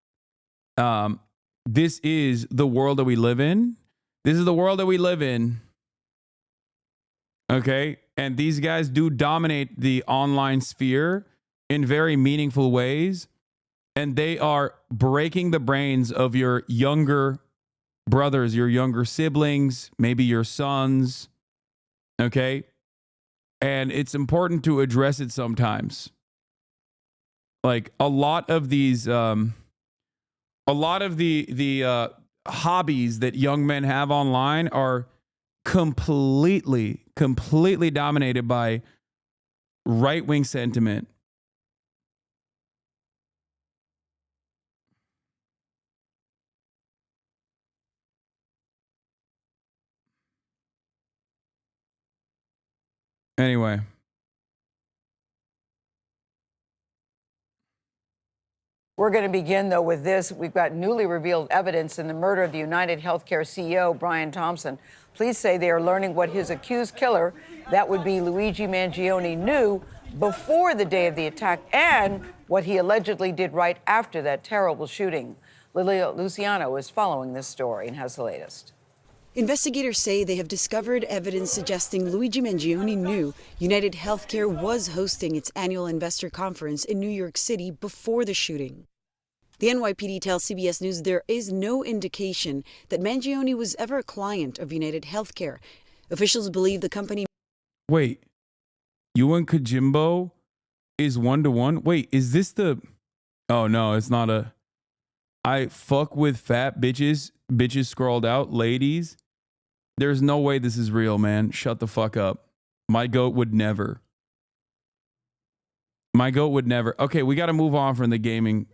this is the world that we live in. This is the world that we live in. Okay? And these guys do dominate the online sphere in very meaningful ways. And they are breaking the brains of your younger brothers, your younger siblings, maybe your sons. Okay? And it's important to address it sometimes. Like a lot of these, the hobbies that young men have online are completely dominated by right-wing sentiment. Anyway. We're going to begin, though, with this. We've got newly revealed evidence in the murder of the UnitedHealth CEO, Brian Thompson. Police say they are learning what his accused killer, that would be Luigi Mangione, knew before the day of the attack and what he allegedly did right after that terrible shooting. Lilia Luciano is following this story and has the latest. Investigators say they have discovered evidence suggesting Luigi Mangione knew United Healthcare was hosting its annual investor conference in New York City before the shooting. The NYPD tells CBS News there is no indication that Mangione was ever a client of United Healthcare. Officials believe the company... Wait, you and Kojimbo is 1-to-1? Wait, is this the... Oh, no, it's not a... I fuck with fat bitches. Bitches scrolled out. Ladies, there's no way this is real, man. Shut the fuck up. My goat would never. My goat would never. Okay, we got to move on from the gaming.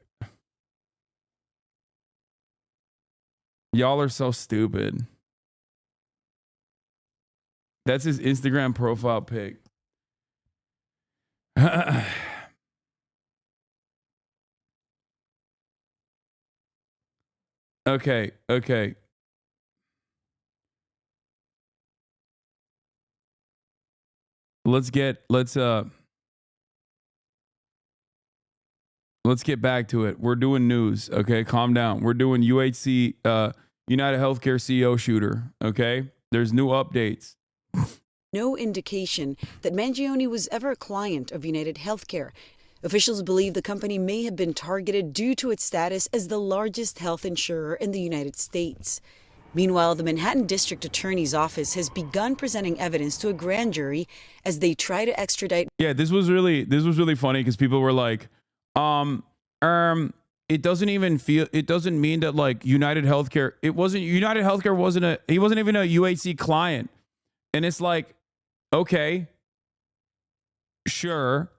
Y'all are so stupid. That's his Instagram profile pic. Okay. Let's get back to it. We're doing news, okay? Calm down. We're doing UHC United Healthcare CEO shooter, okay? There's new updates. No indication that Mangione was ever a client of United Healthcare. Officials believe the company may have been targeted due to its status as the largest health insurer in the United States. Meanwhile, the Manhattan District Attorney's Office has begun presenting evidence to a grand jury as they try to extradite. Yeah, this was really funny because people were like, it doesn't mean that like United Healthcare, he wasn't even a UHC client. And it's like, okay, sure.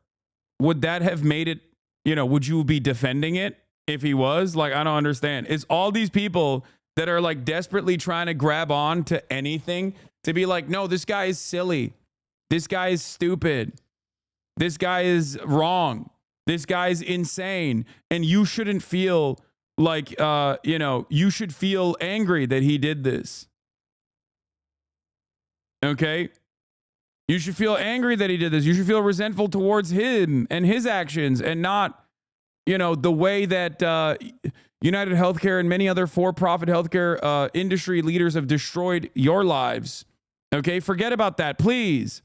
Would that have made it, would you be defending it if he was? Like, I don't understand. It's all these people that are like desperately trying to grab on to anything to be like, no, this guy is silly. This guy is stupid. This guy is wrong. This guy's insane. And you shouldn't feel like, you should feel angry that he did this. Okay? You should feel angry that he did this. You should feel resentful towards him and his actions and not, the way that UnitedHealthcare and many other for-profit healthcare industry leaders have destroyed your lives. Okay? Forget about that, please.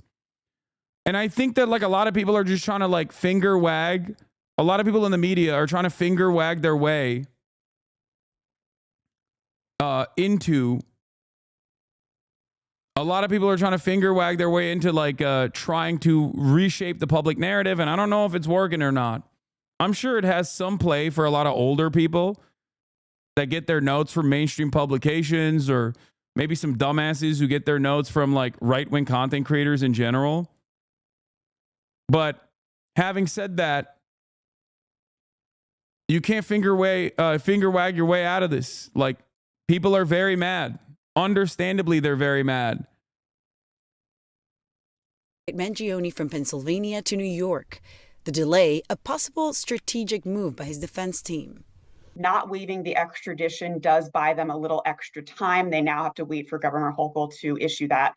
And I think that like a lot of people are just trying to like finger wag. A lot of people in the media are trying to finger wag their way into. A lot of people are trying to finger wag their way into like trying to reshape the public narrative. And I don't know if it's working or not. I'm sure it has some play for a lot of older people that get their notes from mainstream publications, or maybe some dumbasses who get their notes from like right-wing content creators in general. But having said that, you can't finger wag your way out of this. Like, people are very mad. Understandably, they're very mad. Mangione from Pennsylvania to New York. The delay, a possible strategic move by his defense team. Not waiving the extradition does buy them a little extra time. They now have to wait for Governor Hochul to issue that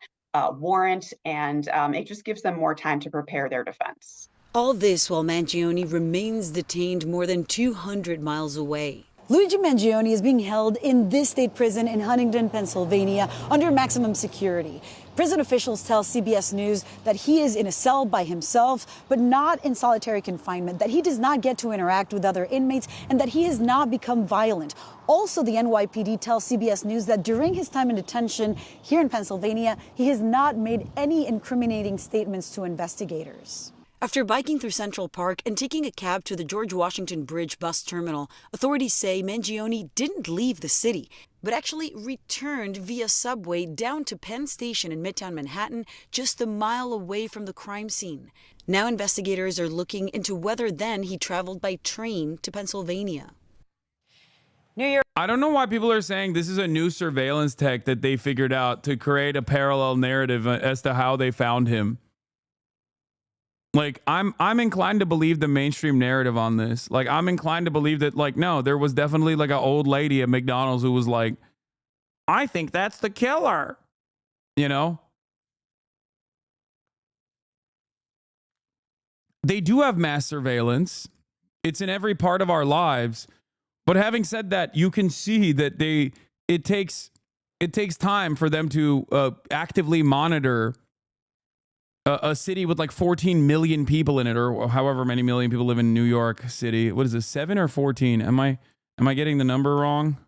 warrant, and it just gives them more time to prepare their defense. All this while Mangione remains detained more than 200 miles away. Luigi Mangione is being held in this state prison in Huntington, Pennsylvania, under maximum security. Prison officials tell CBS News that he is in a cell by himself, but not in solitary confinement, that he does not get to interact with other inmates, and that he has not become violent. Also, the NYPD tells CBS News that during his time in detention here in Pennsylvania, he has not made any incriminating statements to investigators. After biking through Central Park and taking a cab to the George Washington Bridge bus terminal, authorities say Mangione didn't leave the city, but actually returned via subway down to Penn Station in Midtown Manhattan, just a mile away from the crime scene. Now investigators are looking into whether then he traveled by train to Pennsylvania. New York. I don't know why people are saying this is a new surveillance tech that they figured out to create a parallel narrative as to how they found him. Like, I'm inclined to believe the mainstream narrative on this. Like, I'm inclined to believe that, like, no, there was definitely like an old lady at McDonald's who was like, I think that's the killer. They do have mass surveillance. It's in every part of our lives. But having said that, you can see that it takes time for them to actively monitor a city with like 14 million people in it, or however many million people live in New York City. What is this, 7 or 14? Am I getting the number wrong?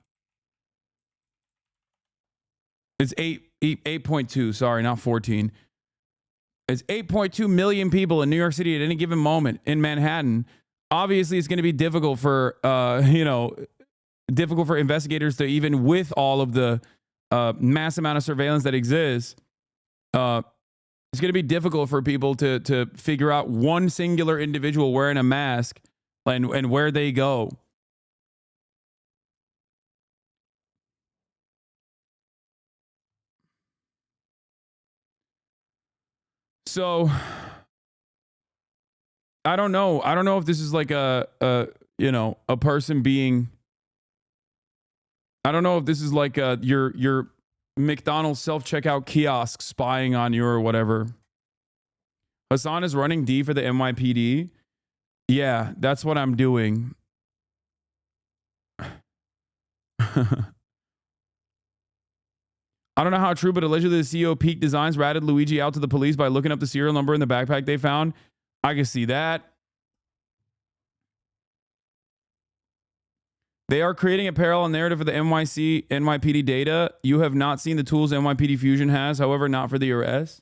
It's 8.2. Sorry, not 14. It's 8.2 million people in New York City at any given moment in Manhattan. Obviously, it's going to be difficult for difficult for investigators to, even with all of the mass amount of surveillance that exists. It's going to be difficult for people to figure out one singular individual wearing a mask and where they go. So I don't know. I don't know if this is like a person being. I don't know if this is like your McDonald's self-checkout kiosk spying on you or whatever. Hasan is running D for the NYPD. Yeah, that's what I'm doing. I don't know how true, but allegedly the CEO Peak Designs ratted Luigi out to the police by looking up the serial number in the backpack they found. I can see that. They are creating a parallel narrative for the NYPD data. You have not seen the tools NYPD Fusion has, however, not for the arrest.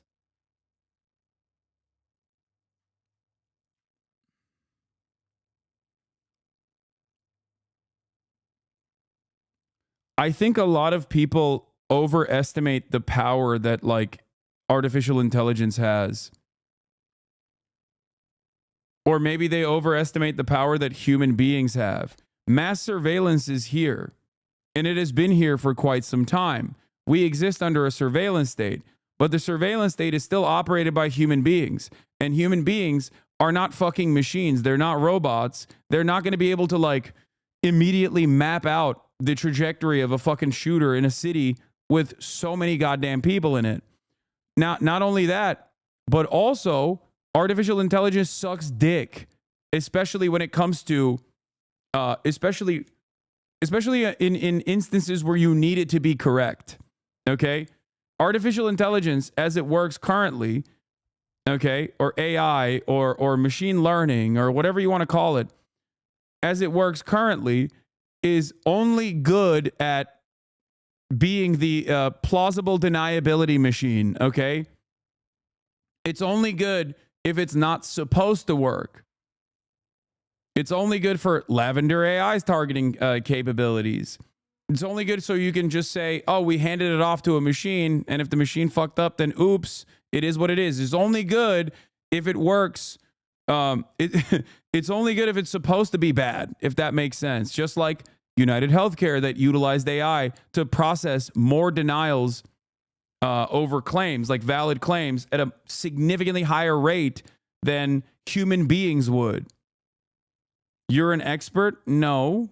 I think a lot of people overestimate the power that like artificial intelligence has. Or maybe they overestimate the power that human beings have. Mass surveillance is here. and it has been here for quite some time. We exist under a surveillance state, but the surveillance state is still operated by human beings, and human beings are not fucking machines. They're not robots. They're not going to be able to like immediately map out the trajectory of a fucking shooter in a city with so many goddamn people in it. Now, not only that, but also artificial intelligence sucks dick, especially when it comes to, especially in instances where you need it to be correct. Okay, artificial intelligence, as it works currently, okay, or AI or machine learning or whatever you want to call it, as it works currently, is only good at being the plausible deniability machine. Okay, it's only good if it's not supposed to work. It's only good for Lavender AI's targeting capabilities. It's only good so you can just say, oh, we handed it off to a machine, and if the machine fucked up, then oops, it is what it is. It's only good if it works. It's only good if it's supposed to be bad, if that makes sense. Just like UnitedHealth that utilized AI to process more denials over claims, like valid claims, at a significantly higher rate than human beings would. You're an expert? No.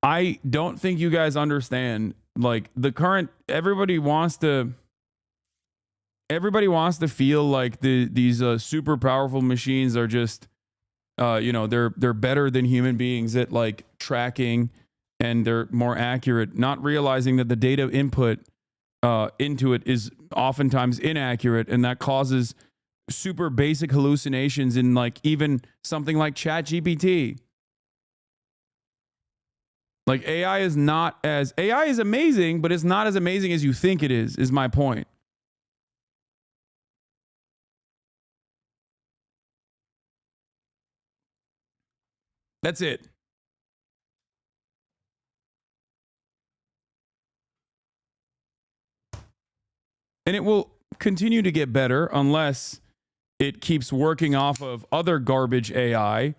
I don't think you guys understand, like, the current, everybody wants to feel like these super powerful machines are just they're better than human beings at like tracking, and they're more accurate, not realizing that the data input into it is oftentimes inaccurate, and that causes super basic hallucinations in like even something like ChatGPT. Like AI is amazing, but it's not as amazing as you think it is my point. That's it. And it will continue to get better unless it keeps working off of other garbage AI,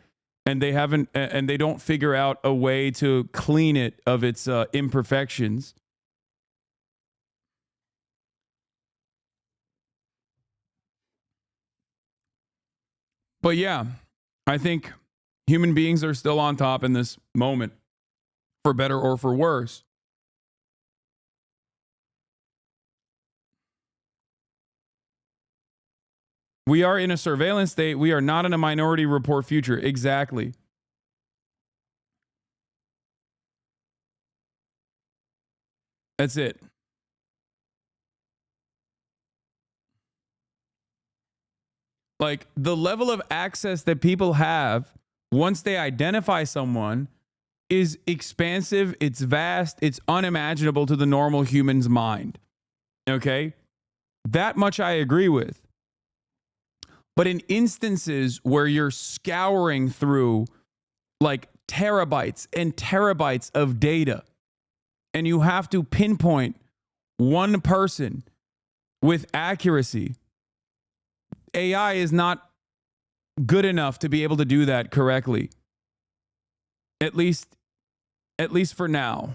and they don't figure out a way to clean it of its imperfections. But yeah, I think human beings are still on top in this moment, for better or for worse. We are in a surveillance state. We are not in a Minority Report future. Exactly. That's it. Like, the level of access that people have once they identify someone is expansive, it's vast, it's unimaginable to the normal human's mind. Okay? That much I agree with. But in instances where you're scouring through like terabytes and terabytes of data, and you have to pinpoint one person with accuracy, AI is not good enough to be able to do that correctly. At least for now.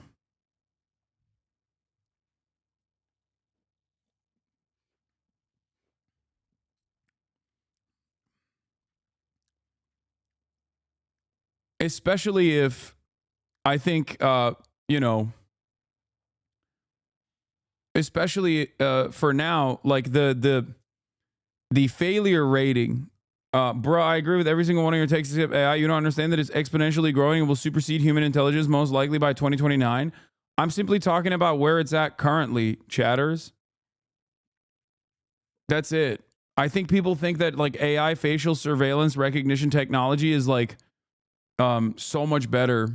Especially if I think, especially for now, like the failure rating. Bro, I agree with every single one of your takes except AI. You don't understand that it's exponentially growing and will supersede human intelligence most likely by 2029. I'm simply talking about where it's at currently, chatters. That's it. I think people think that like AI facial surveillance recognition technology is like so much better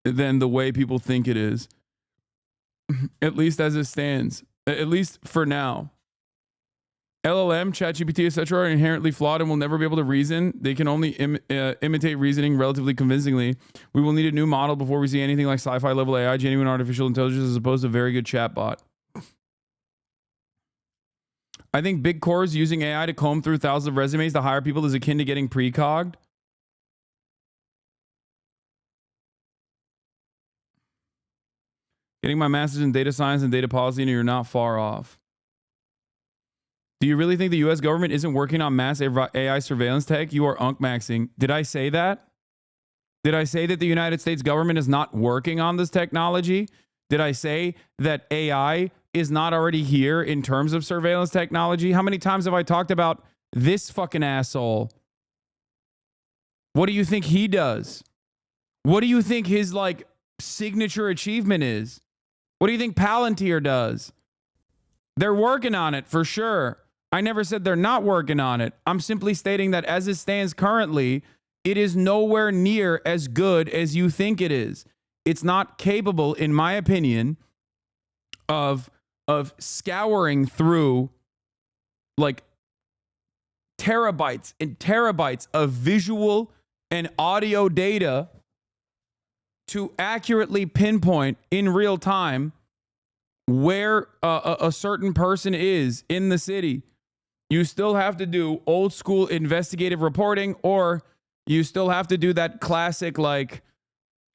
than the way people think it is. At least as it stands. At least for now. LLM, ChatGPT, etc. are inherently flawed and will never be able to reason. They can only imitate reasoning relatively convincingly. We will need a new model before we see anything like sci-fi level AI, genuine artificial intelligence, as opposed to very good chatbot. I think big corps using AI to comb through thousands of resumes to hire people is akin to getting precogged. Getting my master's in data science and data policy, and you're not far off. Do you really think the US government isn't working on mass AI surveillance tech? You are unkmaxing. Did I say that? Did I say that the United States government is not working on this technology? Did I say that AI is not already here in terms of surveillance technology? How many times have I talked about this fucking asshole? What do you think he does? What do you think his like signature achievement is? What do you think Palantir does? They're working on it for sure. I never said they're not working on it. I'm simply stating that as it stands currently, it is nowhere near as good as you think it is. It's not capable, in my opinion, of scouring through like terabytes and terabytes of visual and audio data to accurately pinpoint in real time where a certain person is in the city. You still have to do old school investigative reporting, or you still have to do that classic like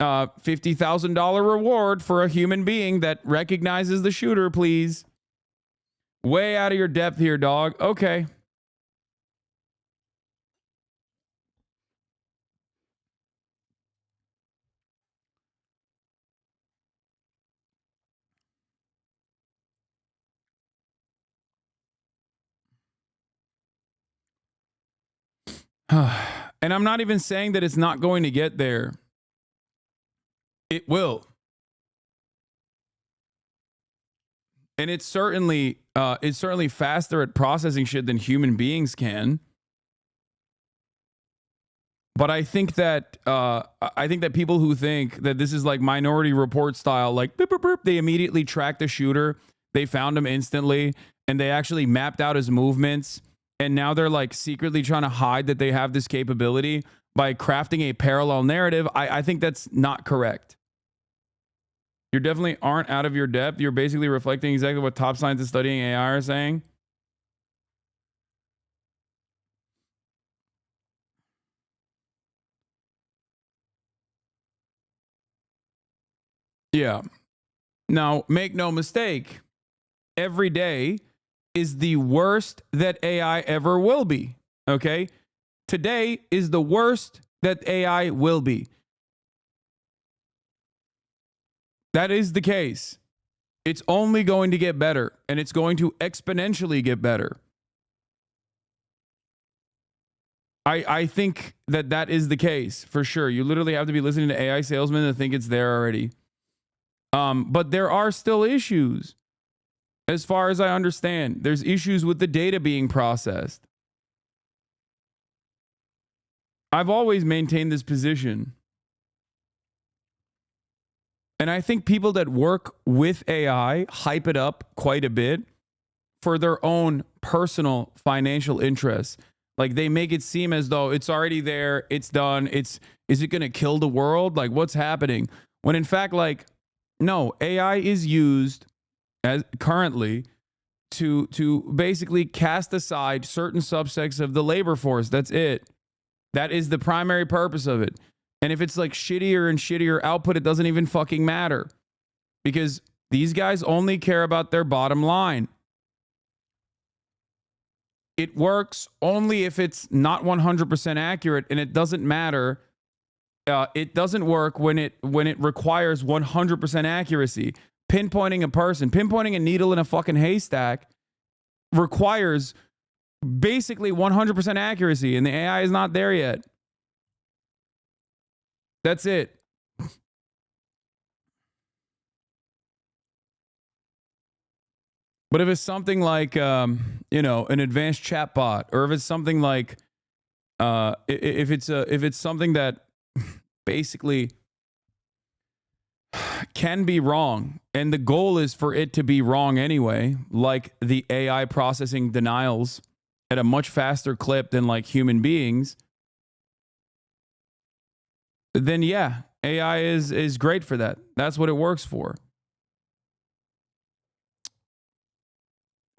$50,000 reward for a human being that recognizes the shooter, please. Way out of your depth here, dog. Okay. And I'm not even saying that it's not going to get there. It will. And it's certainly faster at processing shit than human beings can. But I think that people who think that this is like Minority Report style, like boop, boop, boop, they immediately tracked the shooter, they found him instantly, and they actually mapped out his movements. And now they're like secretly trying to hide that they have this capability by crafting a parallel narrative. I think that's not correct. You definitely aren't out of your depth. You're basically reflecting exactly what top scientists studying AI are saying. Yeah. Now, make no mistake, every day is the worst that AI ever will be. Okay? Today is the worst that AI will be. That is the case. It's only going to get better, and it's going to exponentially get better. I think that is the case for sure. You literally have to be listening to AI salesmen to think it's there already. But there are still issues. As far as I understand, there's issues with the data being processed. I've always maintained this position. And I think people that work with AI hype it up quite a bit for their own personal financial interests. Like they make it seem as though it's already there, it's done, is it going to kill the world? Like what's happening? When in fact, like, no, AI is used as currently to basically cast aside certain subsects of the labor force. That's it. That is the primary purpose of it. And if it's like shittier and shittier output, it doesn't even fucking matter. Because these guys only care about their bottom line. It works only if it's not 100% accurate, and it doesn't matter. It doesn't work when it requires 100% accuracy. Pinpointing a person, pinpointing a needle in a fucking haystack requires basically 100% accuracy, and the AI is not there yet. That's it. But if it's something like, an advanced chatbot, or if it's something like, if it's something that basically can be wrong, and the goal is for it to be wrong anyway, like the AI processing denials at a much faster clip than like human beings, then yeah, AI is great for that. That's what it works for.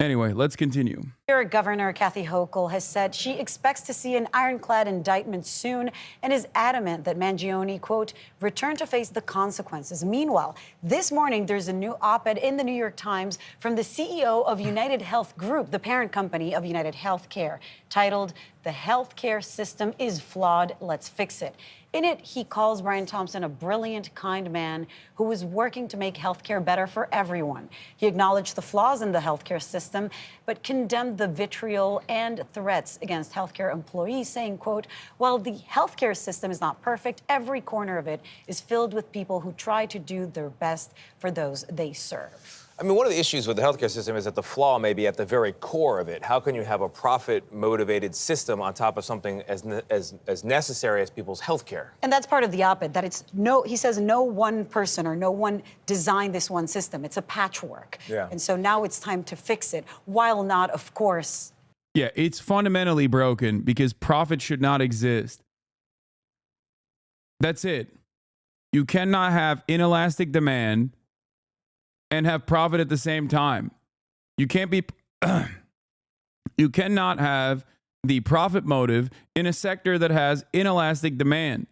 Anyway, let's continue. Governor Kathy Hochul has said she expects to see an ironclad indictment soon and is adamant that Mangione, quote, return to face the consequences. Meanwhile, this morning, there's a new op-ed in the New York Times from the CEO of UnitedHealth Group, the parent company of UnitedHealthcare, titled, "The Healthcare System is Flawed, Let's Fix It." In it, he calls Brian Thompson a brilliant, kind man who is working to make healthcare better for everyone. He acknowledged the flaws in the healthcare system, but condemned the vitriol and threats against healthcare employees, saying, quote, while the healthcare system is not perfect, every corner of it is filled with people who try to do their best for those they serve. I mean, one of the issues with the healthcare system is that the flaw may be at the very core of it. How can you have a profit-motivated system on top of something as necessary as people's healthcare? And that's part of the op-ed, that it's he says no one person or no one designed this one system. It's a patchwork. Yeah. And so now it's time to fix it, while not, of course. Yeah, it's fundamentally broken because profit should not exist. That's it. You cannot have inelastic demand and have profit at the same time. You can't be you cannot have the profit motive in a sector that has inelastic demand.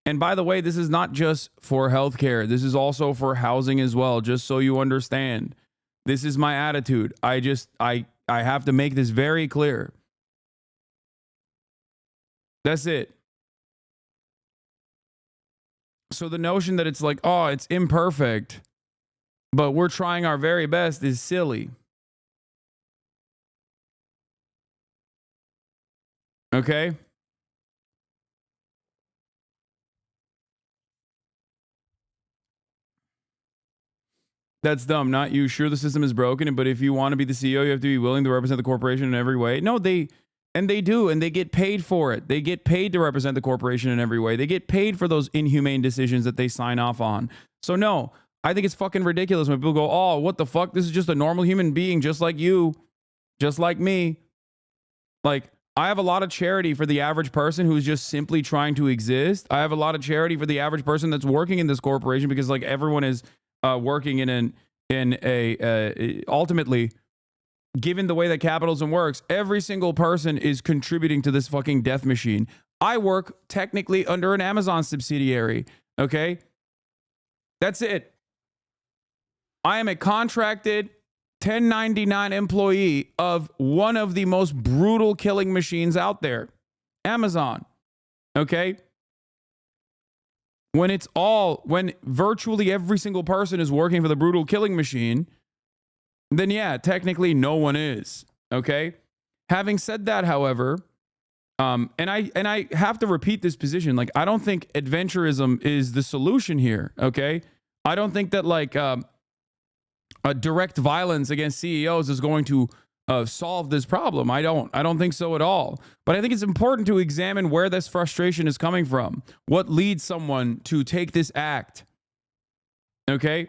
And by the way, this is not just for healthcare. This is also for housing as well, just so you understand. This is my attitude. I have to make this very clear. That's it. So the notion that it's like, oh, it's imperfect, but we're trying our very best is silly. Okay? That's dumb. Not you. Sure, the system is broken, but if you want to be the CEO, you have to be willing to represent the corporation in every way. No, they do, and they get paid for it. They get paid to represent the corporation in every way. They get paid for those inhumane decisions that they sign off on. So no, I think it's fucking ridiculous when people go, oh, what the fuck? This is just a normal human being, just like you, just like me. Like, I have a lot of charity for the average person who's just simply trying to exist. I have a lot of charity for the average person that's working in this corporation because, like, everyone is working ultimately, given the way that capitalism works, every single person is contributing to this fucking death machine. I work technically under an Amazon subsidiary, okay? That's it. I am a contracted 1099 employee of one of the most brutal killing machines out there, Amazon. Okay? When virtually every single person is working for the brutal killing machine, then yeah, technically no one is. Okay? Having said that, however, and I have to repeat this position, like, I don't think adventurism is the solution here. Okay? I don't think that, like, a direct violence against CEOs is going to solve this problem. I don't think so at all. But I think it's important to examine where this frustration is coming from. What leads someone to take this act? Okay?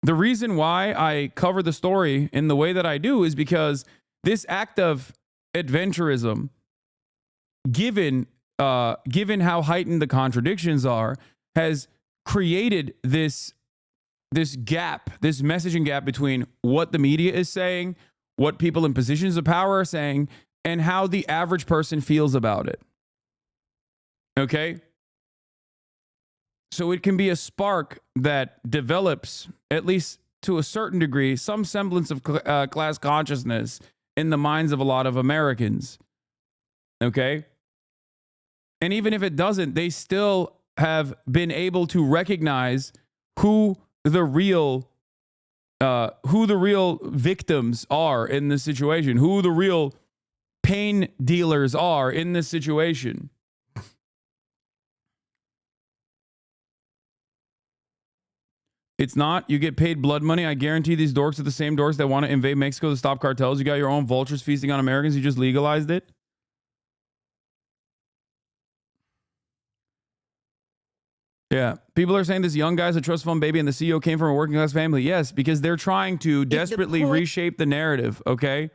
The reason why I cover the story in the way that I do is because this act of adventurism, given how heightened the contradictions are, has created this gap, this messaging gap between what the media is saying, what people in positions of power are saying, and how the average person feels about it. Okay? So it can be a spark that develops, at least to a certain degree, some semblance of class consciousness in the minds of a lot of Americans. Okay? And even if it doesn't, they still have been able to recognize who the real victims are in this situation, who the real pain dealers are in this situation. It's not. You get paid blood money. I guarantee these dorks are the same dorks that want to invade Mexico to stop cartels. You got your own vultures feasting on Americans. You just legalized it. Yeah. People are saying this young guy's a trust fund baby and the CEO came from a working class family. Yes, because they're trying to desperately reshape the narrative, okay?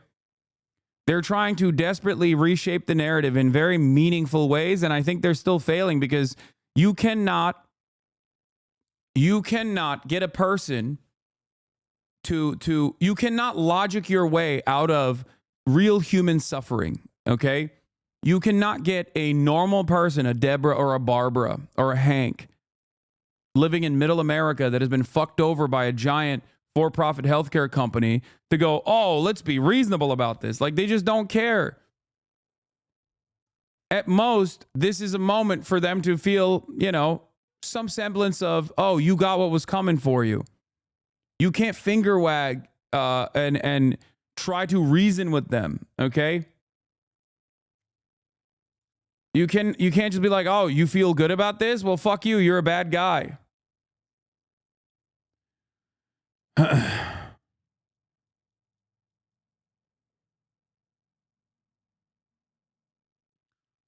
They're trying to desperately reshape the narrative in very meaningful ways, and I think they're still failing because you cannot You cannot get a person to you cannot logic your way out of real human suffering, okay? You cannot get a normal person, a Deborah or a Barbara or a Hank, living in middle America that has been fucked over by a giant for-profit healthcare company to go, oh, let's be reasonable about this. Like, they just don't care. At most, this is a moment for them to feel, you know, some semblance of, oh, you got what was coming for you. You can't finger wag and try to reason with them, okay? You can't just be like, oh, you feel good about this? Well, fuck you. You're a bad guy.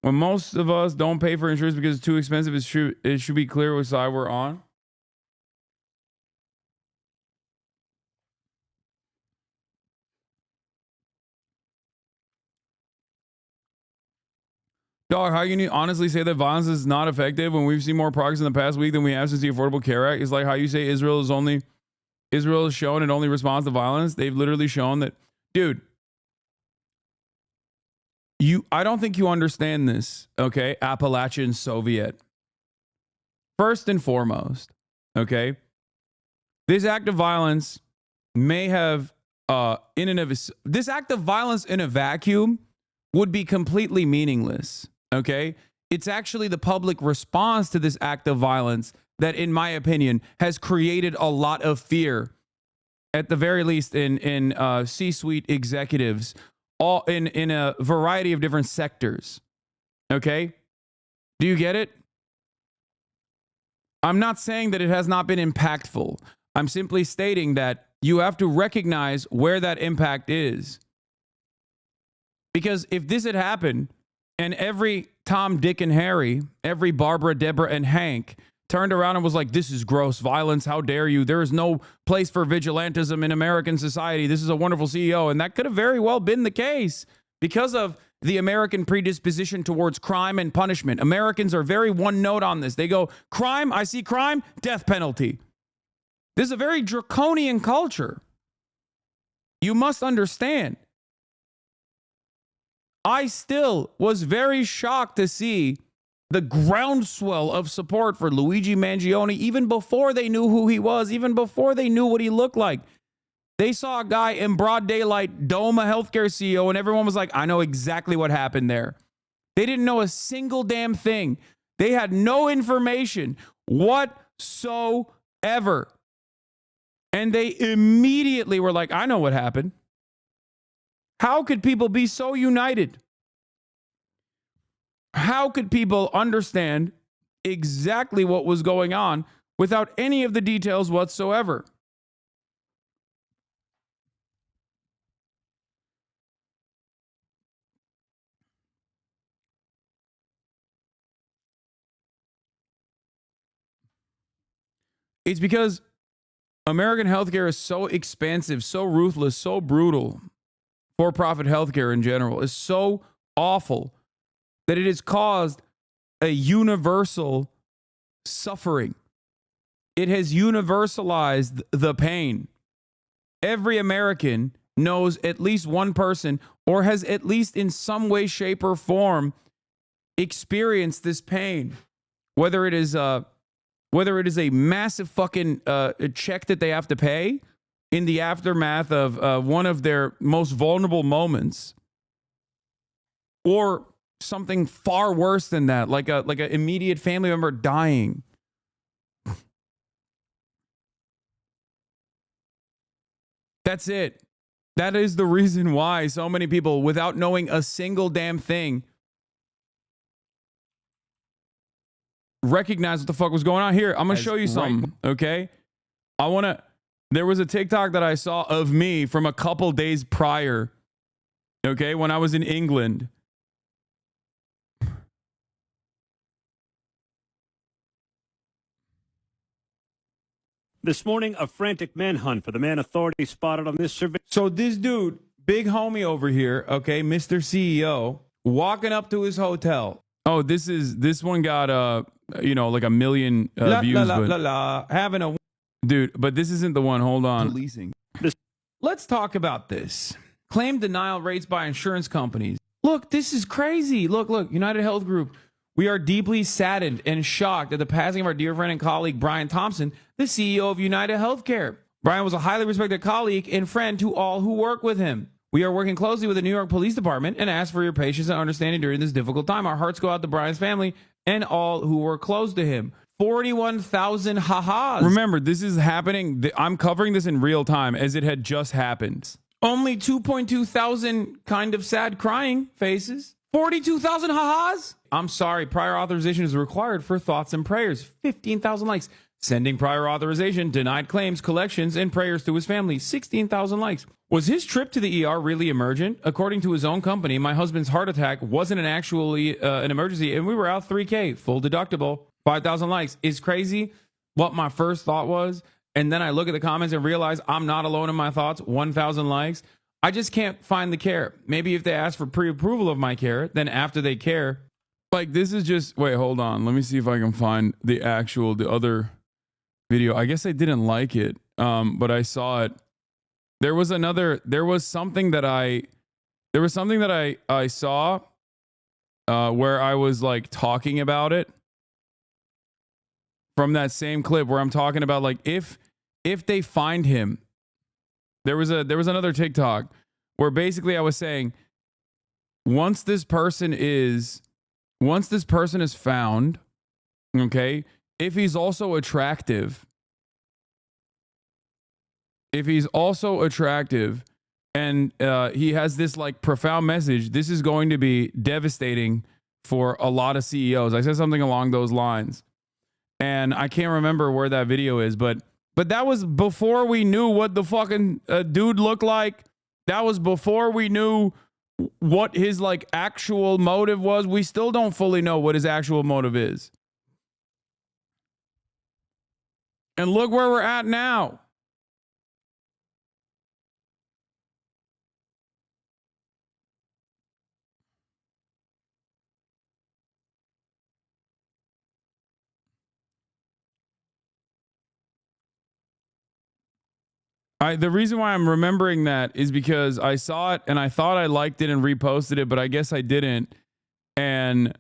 When most of us don't pay for insurance because it's too expensive, it should be clear which side we're on. Dog, how can you honestly say that violence is not effective when we've seen more progress in the past week than we have since the Affordable Care Act? It's like how you say Israel has shown it only responds to violence. They've literally shown that, dude. I don't think you understand this, okay? Appalachian Soviet. First and foremost, okay? This act of violence may have this act of violence in a vacuum would be completely meaningless. Okay, it's actually the public response to this act of violence that, in my opinion, has created a lot of fear, at the very least in C-suite executives, all in a variety of different sectors. Okay, do you get it? I'm not saying that it has not been impactful. I'm simply stating that you have to recognize where that impact is. Because if this had happened and every Tom, Dick, and Harry, every Barbara, Deborah, and Hank turned around and was like, this is gross violence, how dare you? There is no place for vigilantism in American society. This is a wonderful CEO. And that could have very well been the case because of the American predisposition towards crime and punishment. Americans are very one note on this. They go, crime, I see crime, death penalty. This is a very draconian culture. You must understand. I still was very shocked to see the groundswell of support for Luigi Mangione even before they knew who he was, even before they knew what he looked like. They saw a guy in broad daylight dome a healthcare CEO and everyone was like, I know exactly what happened there. They didn't know a single damn thing. They had no information whatsoever. And they immediately were like, I know what happened. How could people be so united? How could people understand exactly what was going on without any of the details whatsoever? It's because American healthcare is so expansive, so ruthless, so brutal. For-profit healthcare in general is so awful that it has caused a universal suffering. It has universalized the pain. Every American knows at least one person or has at least in some way, shape, or form experienced this pain. Whether it is a massive fucking check that they have to pay in the aftermath of one of their most vulnerable moments, or something far worse than that, like an immediate family member dying. That's it. That is the reason why so many people, without knowing a single damn thing, recognize what the fuck was going on. Here, I'm going to show you something, okay? There was a TikTok that I saw of me from a couple days prior, okay, when I was in England. This morning, a frantic manhunt for the man authorities spotted on this survey. So this dude, big homie over here, okay, Mr. CEO, walking up to his hotel. Oh, this one got like a million views. Having a dude, but this isn't the one. Hold on. Let's talk about this. Claim denial rates by insurance companies. Look, this is crazy. Look, UnitedHealth Group. We are deeply saddened and shocked at the passing of our dear friend and colleague, Brian Thompson, the CEO of UnitedHealthcare. Brian was a highly respected colleague and friend to all who work with him. We are working closely with the New York Police Department and ask for your patience and understanding during this difficult time. Our hearts go out to Brian's family and all who were close to him. 41,000 ha-has. Remember, this is happening. I'm covering this in real time as it had just happened. Only 2.2 thousand kind of sad crying faces. 42,000 ha-has. I'm sorry. Prior authorization is required for thoughts and prayers. 15,000 likes. Sending prior authorization, denied claims, collections, and prayers to his family. 16,000 likes. Was his trip to the ER really emergent? According to his own company, my husband's heart attack wasn't an emergency, and we were out $3,000, full deductible. 5,000 likes. Is crazy what my first thought was, and then I look at the comments and realize I'm not alone in my thoughts. 1,000 likes. I just can't find the care. Maybe if they ask for pre-approval of my care, then after they care. Like, this is just... Wait, hold on. Let me see if I can find the other video. I guess I didn't like it, but I saw it. There was something that I saw where I was like talking about it from that same clip where I'm talking about like if they find him. There was another TikTok where basically I was saying once this person is found, okay, if he's also attractive and he has this like profound message, this is going to be devastating for a lot of CEOs. I said something along those lines, and I can't remember where that video is, but that was before we knew what the fucking dude looked like. That was before we knew what his like actual motive was. We still don't fully know what his actual motive is. And look where we're at now. The reason why I'm remembering that is because I saw it and I thought I liked it and reposted it, but I guess I didn't. And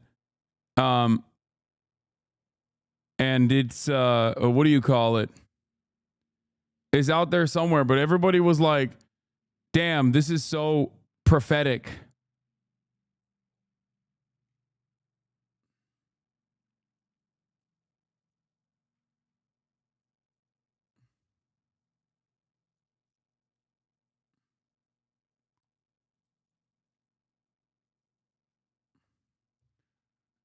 it's what do you call it? It's out there somewhere, but everybody was like, "Damn, this is so prophetic."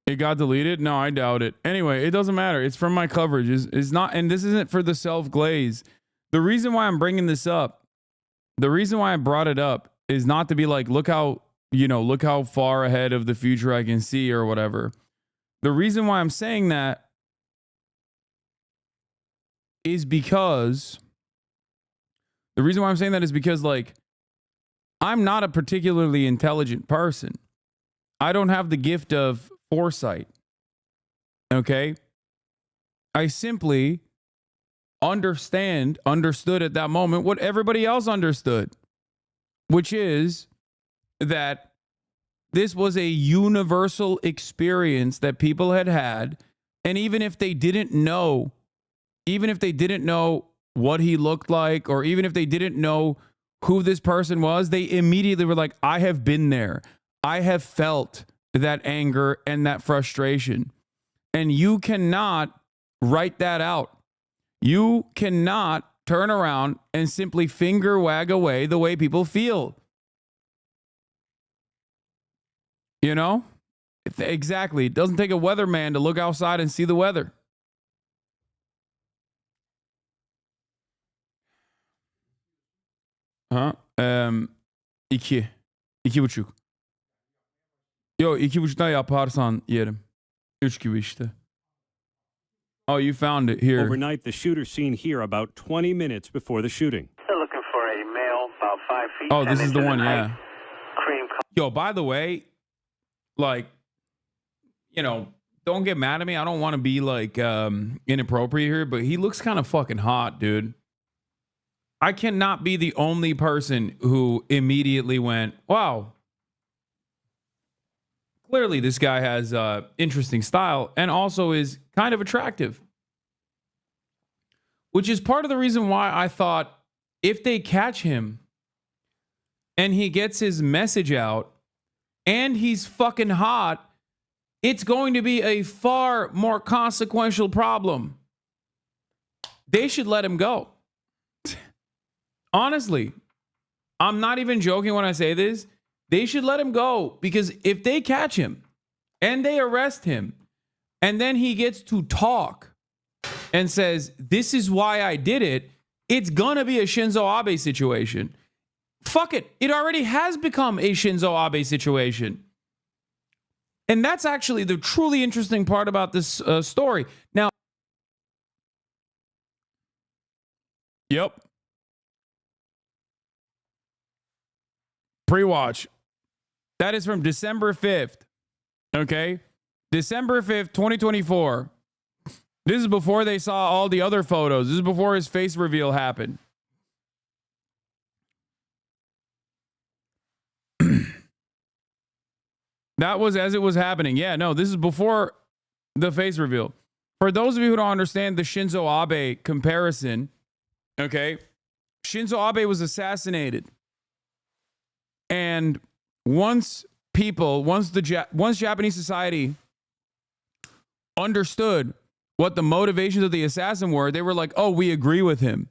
It got deleted? No, I doubt it. Anyway, it doesn't matter. It's from my coverage. It's not, and this isn't for the self-glaze. The reason why I'm bringing this up, the reason why I brought it up is not to be like, look how far ahead of the future I can see or whatever. The reason why I'm saying that is because like, I'm not a particularly intelligent person. I don't have the gift of foresight. Okay? I simply understood at that moment what everybody else understood, which is that this was a universal experience that people had, and even if they didn't know what he looked like, or even if they didn't know who this person was, they immediately were like, I have been there. I have felt that anger and that frustration. And you cannot write that out. You cannot turn around and simply finger wag away the way people feel. You know? Exactly. It doesn't take a weatherman to look outside and see the weather. Ha? 2.5. Yo, 2.5'dan yaparsan yerim. 3 gibi işte. Oh, you found it here. Overnight, the shooter seen here about 20 minutes before the shooting. They're looking for a male about 5 feet. Oh, this is the one, height, yeah. Cream color. Yo, by the way, like, don't get mad at me. I don't want to be like inappropriate here, but he looks kind of fucking hot, dude. I cannot be the only person who immediately went, wow. Clearly, this guy has interesting style and also is kind of attractive. Which is part of the reason why I thought if they catch him and he gets his message out and he's fucking hot, it's going to be a far more consequential problem. They should let him go. Honestly, I'm not even joking when I say this. They should let him go, because if they catch him and they arrest him and then he gets to talk and says, this is why I did it, it's going to be a Shinzo Abe situation. Fuck it. It already has become a Shinzo Abe situation. And that's actually the truly interesting part about this story. Now, yep. Pre-watch. That is from December 5th. Okay? December 5th, 2024. This is before they saw all the other photos. This is before his face reveal happened. That was as it was happening. Yeah, no, this is before the face reveal. For those of you who don't understand the Shinzo Abe comparison, okay? Shinzo Abe was assassinated. And once Japanese society understood what the motivations of the assassin were, they were like, oh, we agree with him.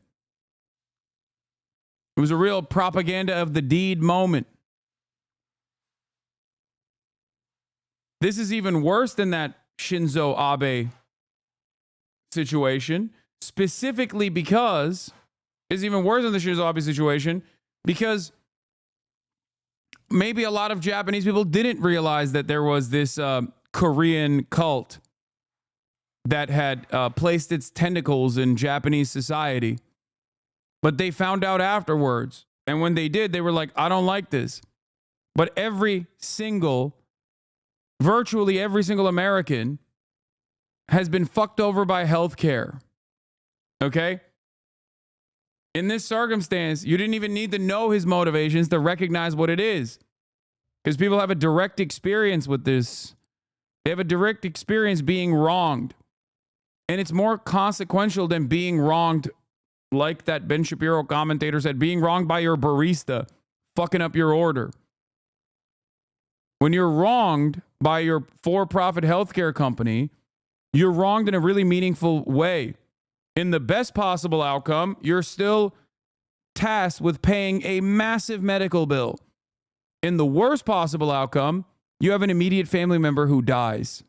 It was a real propaganda of the deed moment. This is even worse than that Shinzo Abe situation, specifically because it's even worse than the Shinzo Abe situation because maybe a lot of Japanese people didn't realize that there was this Korean cult that had placed its tentacles in Japanese society. But they found out afterwards. And when they did, they were like, I don't like this. But virtually every single American has been fucked over by healthcare. Okay? In this circumstance, you didn't even need to know his motivations to recognize what it is. Because people have a direct experience with this. They have a direct experience being wronged. And it's more consequential than being wronged, like that Ben Shapiro commentator said, being wronged by your barista, fucking up your order. When you're wronged by your for-profit healthcare company, you're wronged in a really meaningful way. In the best possible outcome, you're still tasked with paying a massive medical bill. In the worst possible outcome, you have an immediate family member who dies.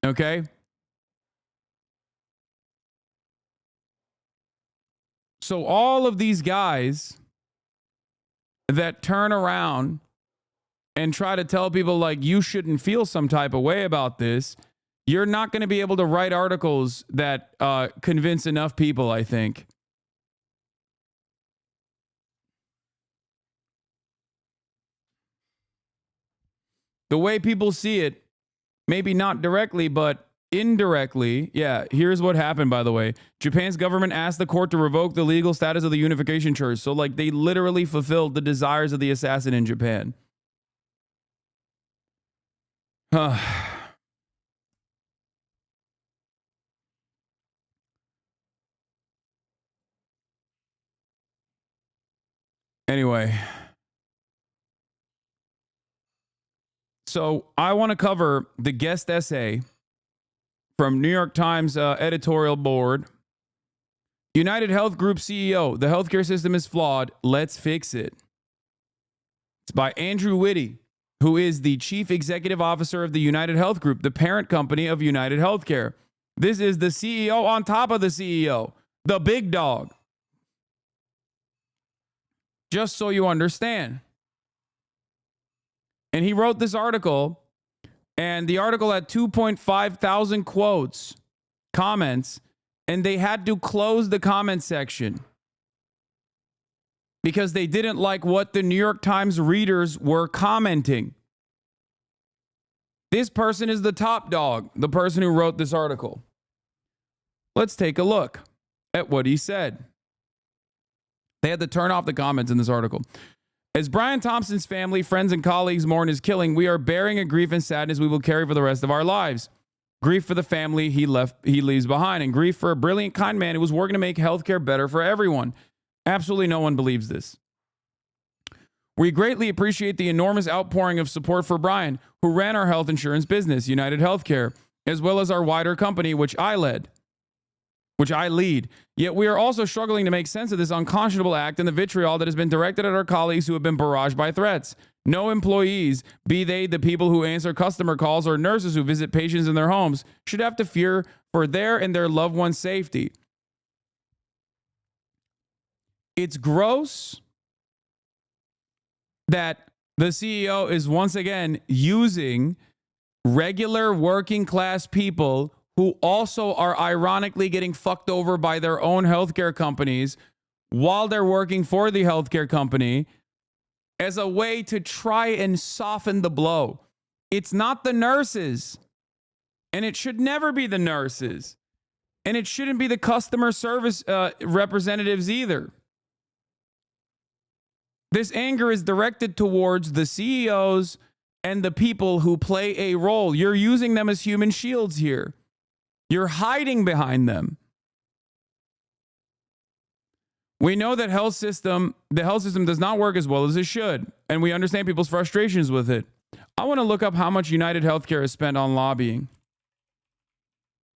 Okay? So all of these guys that turn around and try to tell people like you shouldn't feel some type of way about this, you're not going to be able to write articles that convince enough people, I think. The way people see it, maybe not directly, but indirectly. Yeah, here's what happened, by the way. Japan's government asked the court to revoke the legal status of the Unification Church. So, like, they literally fulfilled the desires of the assassin in Japan. Anyway. So I want to cover the guest essay from New York Times editorial board. UnitedHealth Group CEO, the healthcare system is flawed. Let's fix it. It's by Andrew Whitty, who is the chief executive officer of the UnitedHealth Group, the parent company of United Healthcare. This is the CEO on top of the CEO, the big dog. Just so you understand. And he wrote this article, and the article had 2.5 thousand quotes, comments, and they had to close the comment section because they didn't like what the New York Times readers were commenting. This person is the top dog, the person who wrote this article. Let's take a look at what he said. They had to turn off the comments in this article. As Brian Thompson's family, friends, and colleagues mourn his killing, we are bearing a grief and sadness we will carry for the rest of our lives. Grief for the family he leaves behind, and grief for a brilliant, kind man who was working to make healthcare better for everyone. Absolutely no one believes this. We greatly appreciate the enormous outpouring of support for Brian, who ran our health insurance business, UnitedHealth, as well as our wider company, which I lead. Yet we are also struggling to make sense of this unconscionable act and the vitriol that has been directed at our colleagues who have been barraged by threats. No employees, be they the people who answer customer calls or nurses who visit patients in their homes, should have to fear for their and their loved ones' safety. It's gross that the CEO is once again using regular working class people who also are ironically getting fucked over by their own healthcare companies while they're working for the healthcare company as a way to try and soften the blow. It's not the nurses, and it should never be the nurses, and it shouldn't be the customer service representatives either. This anger is directed towards the CEOs and the people who play a role. You're using them as human shields here. You're hiding behind them. We know that the health system does not work as well as it should, and we understand people's frustrations with it. I want to look up how much UnitedHealthcare has spent on lobbying.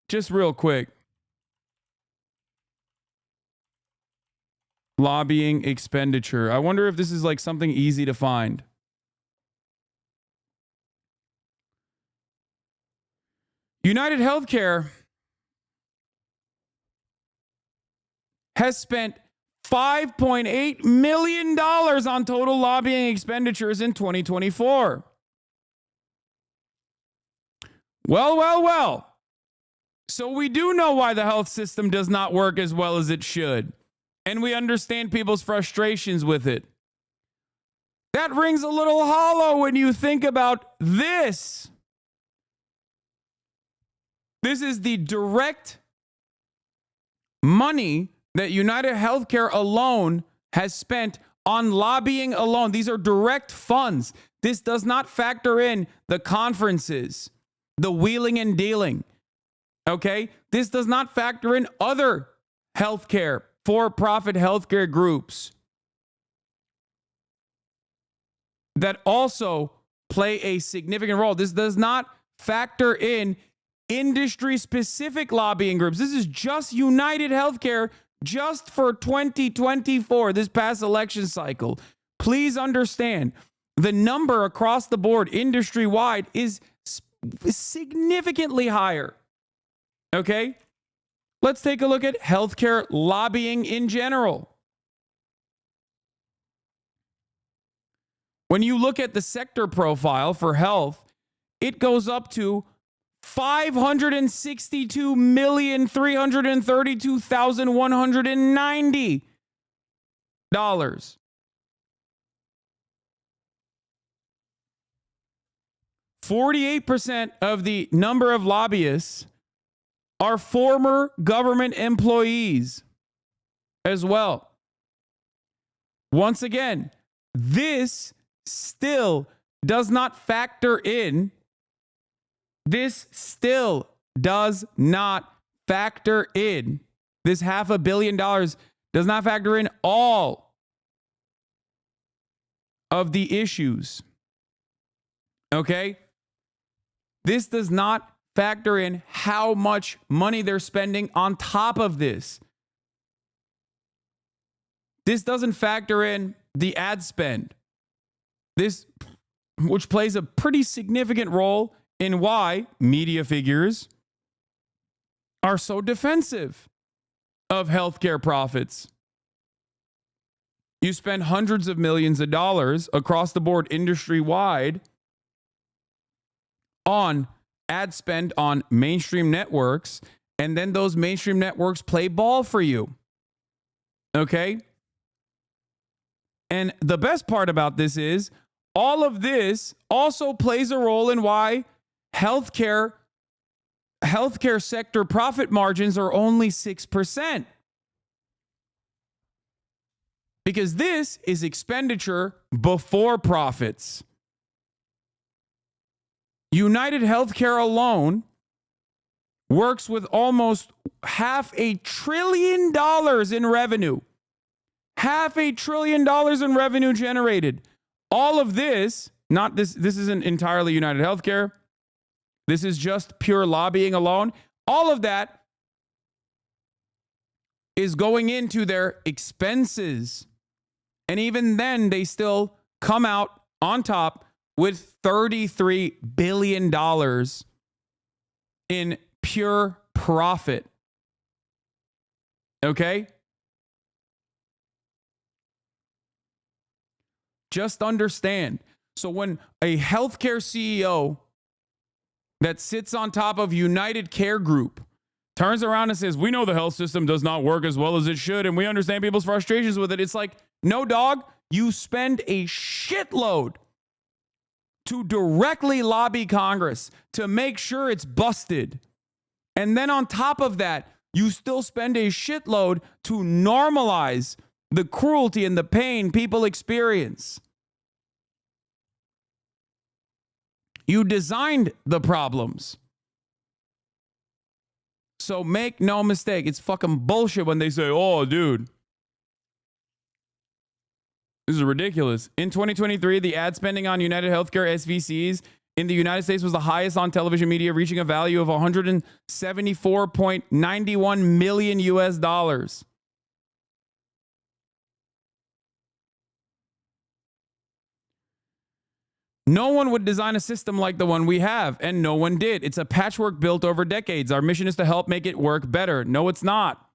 Just real quick. Lobbying expenditure. I wonder if this is like something easy to find. UnitedHealthcare has spent $5.8 million on total lobbying expenditures in 2024. Well. So we do know why the health system does not work as well as it should. And we understand people's frustrations with it. That rings a little hollow when you think about this. This is the direct money that UnitedHealthcare alone has spent on lobbying alone. These are direct funds. This does not factor in the conferences, the wheeling and dealing. Okay? This does not factor in other healthcare, for-profit healthcare groups that also play a significant role. This does not factor in industry-specific lobbying groups. This is just UnitedHealthcare just for 2024, this past election cycle. Please understand, the number across the board, industry-wide, is significantly higher. Okay? Let's take a look at healthcare lobbying in general. When you look at the sector profile for health, it goes up to $562,332,190. 48% of the number of lobbyists are former government employees as well. Once again, this still does not factor in. This still does not factor in. This $500 million does not factor in all of the issues. Okay? This does not factor in how much money they're spending on top of this. This doesn't factor in the ad spend. This, which plays a pretty significant role in why media figures are so defensive of healthcare profits. You spend hundreds of millions of dollars across the board industry-wide on ad spend on mainstream networks, and then those mainstream networks play ball for you. Okay? And the best part about this is all of this also plays a role in why healthcare sector profit margins are only 6%. Because this is expenditure before profits. UnitedHealthcare alone works with almost $500 billion in revenue. $500 billion in revenue generated. All of this, not this isn't entirely UnitedHealthcare. This is just pure lobbying alone. All of that is going into their expenses. And even then, they still come out on top with $33 billion in pure profit. Okay? Just understand. So when a healthcare CEO that sits on top of United Care Group turns around and says, we know the health system does not work as well as it should, and we understand people's frustrations with it. It's like, no, dog, you spend a shitload to directly lobby Congress to make sure it's busted. And then on top of that, you still spend a shitload to normalize the cruelty and the pain people experience. You designed the problems. So make no mistake, it's fucking bullshit when they say, oh, dude, this is ridiculous. In 2023, the ad spending on UnitedHealthcare SVCs in the United States was the highest on television media, reaching a value of $174.91 million US. No one would design a system like the one we have, and no one did. It's a patchwork built over decades. Our mission is to help make it work better. No, it's not.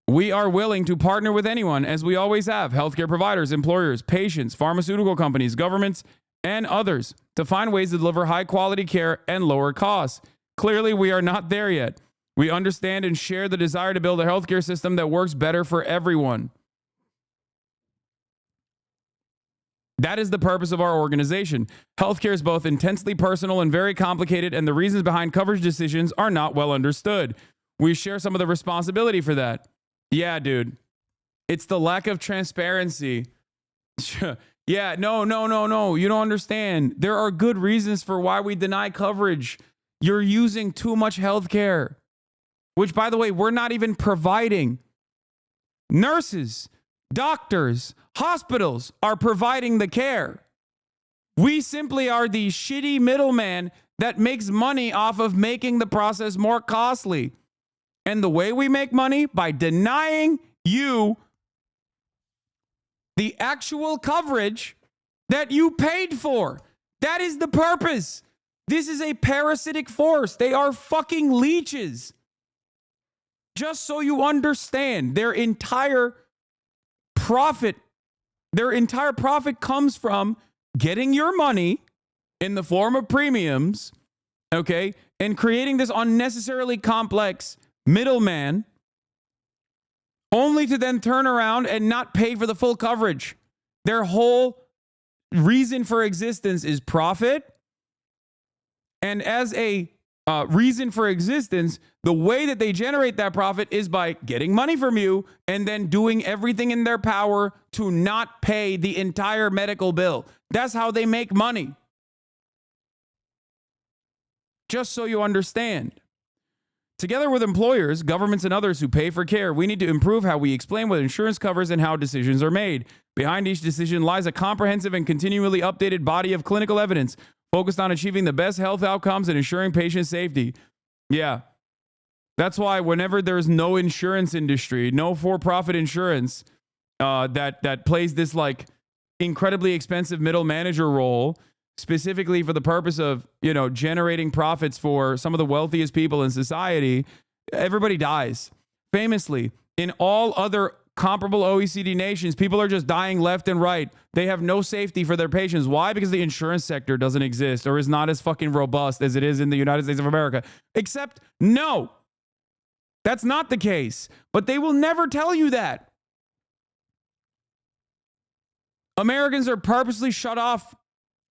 We are willing to partner with anyone, as we always have, healthcare providers, employers, patients, pharmaceutical companies, governments, and others, to find ways to deliver high-quality care and lower costs. Clearly, we are not there yet. We understand and share the desire to build a healthcare system that works better for everyone. That is the purpose of our organization. Healthcare is both intensely personal and very complicated, and the reasons behind coverage decisions are not well understood. We share some of the responsibility for that. Yeah, dude. It's the lack of transparency. Yeah, no. You don't understand. There are good reasons for why we deny coverage. You're using too much healthcare, which, by the way, we're not even providing. Nurses, doctors, hospitals are providing the care. We simply are the shitty middleman that makes money off of making the process more costly. And the way we make money, by denying you the actual coverage that you paid for. That is the purpose. This is a parasitic force. They are fucking leeches. Just so you understand, their entire profit comes from getting your money in the form of premiums, okay, and creating this unnecessarily complex middleman, only to then turn around and not pay for the full coverage. Their whole reason for existence is profit. And as a reason for existence, the way that they generate that profit is by getting money from you and then doing everything in their power to not pay the entire medical bill. That's how they make money. Just so you understand. Together with employers, governments, and others who pay for care, we need to improve how we explain what insurance covers and how decisions are made. Behind each decision lies a comprehensive and continually updated body of clinical evidence focused on achieving the best health outcomes and ensuring patient safety. Yeah. That's why whenever there's no insurance industry, no for-profit insurance that plays this like incredibly expensive middle manager role, specifically for the purpose of, generating profits for some of the wealthiest people in society, everybody dies. Famously, in all other comparable OECD nations, people are just dying left and right. They have no safety for their patients. Why? Because the insurance sector doesn't exist or is not as fucking robust as it is in the United States of America. Except, no, that's not the case. But they will never tell you that. Americans are purposely shut off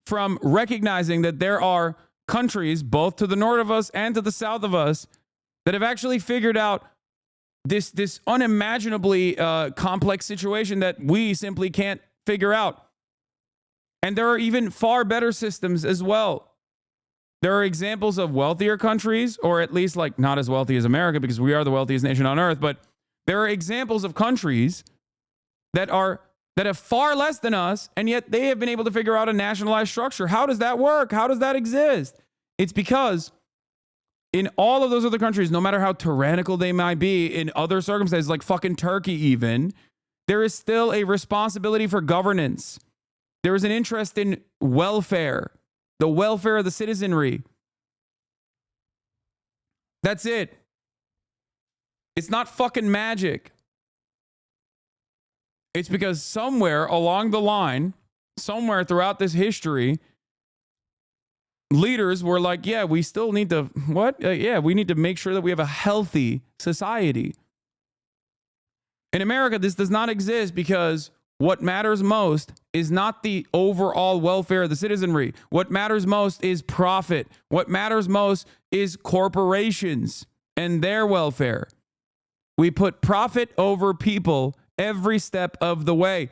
from recognizing that there are countries, both to the north of us and to the south of us, that have actually figured out this unimaginably complex situation that we simply can't figure out. And there are even far better systems as well. There are examples of wealthier countries, or at least like not as wealthy as America, because we are the wealthiest nation on earth, but there are examples of countries that have far less than us, and yet they have been able to figure out a nationalized structure. How does that work? How does that exist? It's because in all of those other countries, no matter how tyrannical they might be, in other circumstances, like fucking Turkey even, there is still a responsibility for governance. There is an interest in welfare, the welfare of the citizenry. That's it. It's not fucking magic. It's because somewhere along the line, somewhere throughout this history, leaders were like, yeah, we still need to, we need to make sure that we have a healthy society. In America, this does not exist because what matters most is not the overall welfare of the citizenry. What matters most is profit. What matters most is corporations and their welfare. We put profit over people every step of the way.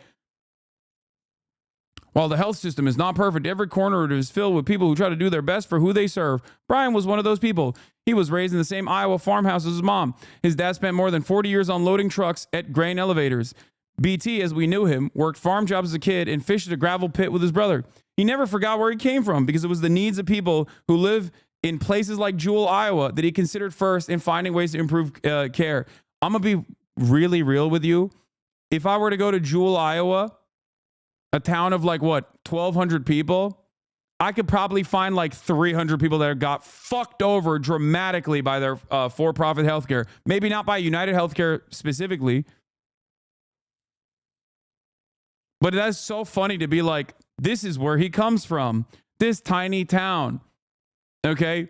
While the health system is not perfect, every corner is filled with people who try to do their best for who they serve. Brian was one of those people. He was raised in the same Iowa farmhouse as his mom. His dad spent more than 40 years unloading trucks at grain elevators. BT, as we knew him, worked farm jobs as a kid and fished at a gravel pit with his brother. He never forgot where he came from because it was the needs of people who live in places like Jewell, Iowa, that he considered first in finding ways to improve care. I'm going to be really real with you. If I were to go to Jewell, Iowa, a town of like, 1,200 people, I could probably find like 300 people that got fucked over dramatically by their for-profit healthcare. Maybe not by UnitedHealthcare specifically. But that's so funny to be like, this is where he comes from. This tiny town. Okay?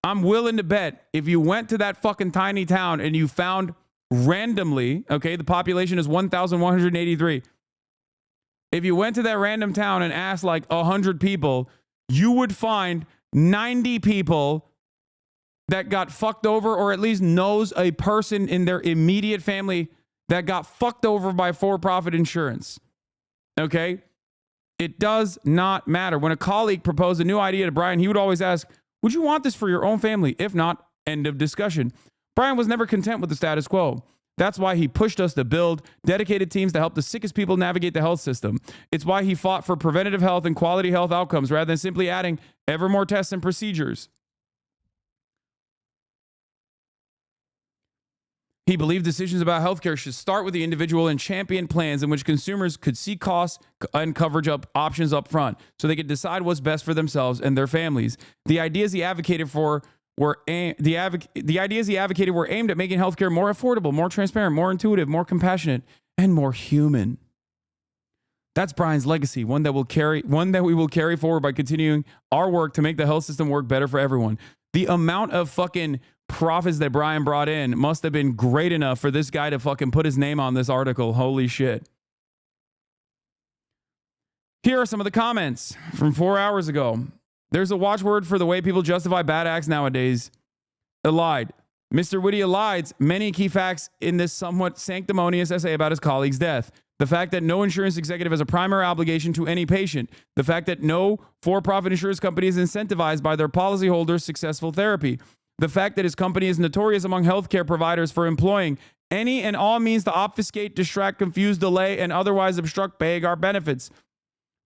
I'm willing to bet if you went to that fucking tiny town and you found randomly, okay, the population is 1,183. If you went to that random town and asked like 100 people, you would find 90 people that got fucked over, or at least knows a person in their immediate family that got fucked over by for-profit insurance. Okay? It does not matter. When a colleague proposed a new idea to Brian, he would always ask, would you want this for your own family? If not, end of discussion. Brian was never content with the status quo. That's why he pushed us to build dedicated teams to help the sickest people navigate the health system. It's why he fought for preventative health and quality health outcomes rather than simply adding ever more tests and procedures. He believed decisions about healthcare should start with the individual and champion plans in which consumers could see costs and coverage options up front so they could decide what's best for themselves and their families. The ideas he advocated for were aimed at making healthcare more affordable, more transparent, more intuitive, more compassionate, and more human. That's Brian's legacy, one that we will carry forward by continuing our work to make the health system work better for everyone. The amount of fucking profits that Brian brought in must have been great enough for this guy to fucking put his name on this article. Holy shit. Here are some of the comments from 4 hours ago. There's a watchword for the way people justify bad acts nowadays. Allied. Mr. Whitty elides many key facts in this somewhat sanctimonious essay about his colleague's death. The fact that no insurance executive has a primary obligation to any patient. The fact that no for-profit insurance company is incentivized by their policyholders' successful therapy. The fact that his company is notorious among healthcare providers for employing any and all means to obfuscate, distract, confuse, delay, and otherwise obstruct paying our benefits.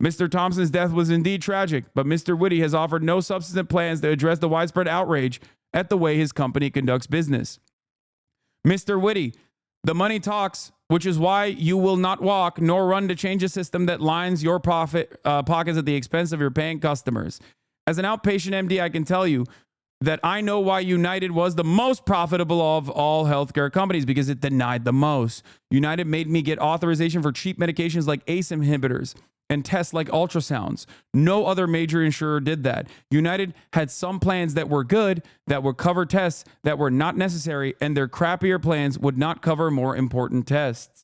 Mr. Thompson's death was indeed tragic, but Mr. Whitty has offered no substantive plans to address the widespread outrage at the way his company conducts business. Mr. Whitty, the money talks, which is why you will not walk nor run to change a system that lines your pockets at the expense of your paying customers. As an outpatient MD, I can tell you that I know why United was the most profitable of all healthcare companies, because it denied the most. United made me get authorization for cheap medications like ACE inhibitors and tests like ultrasounds. No other major insurer did that. United had some plans that were good, that would cover tests that were not necessary, and their crappier plans would not cover more important tests.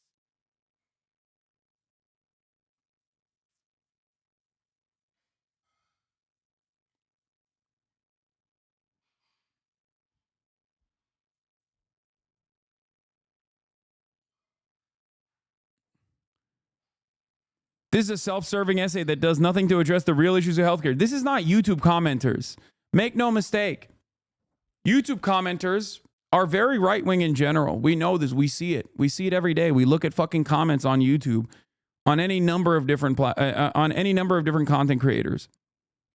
This is a self-serving essay that does nothing to address the real issues of healthcare. This is not YouTube commenters. Make no mistake. YouTube commenters are very right-wing in general. We know this. We see it. We see it every day. We look at fucking comments on YouTube on any number of different content creators.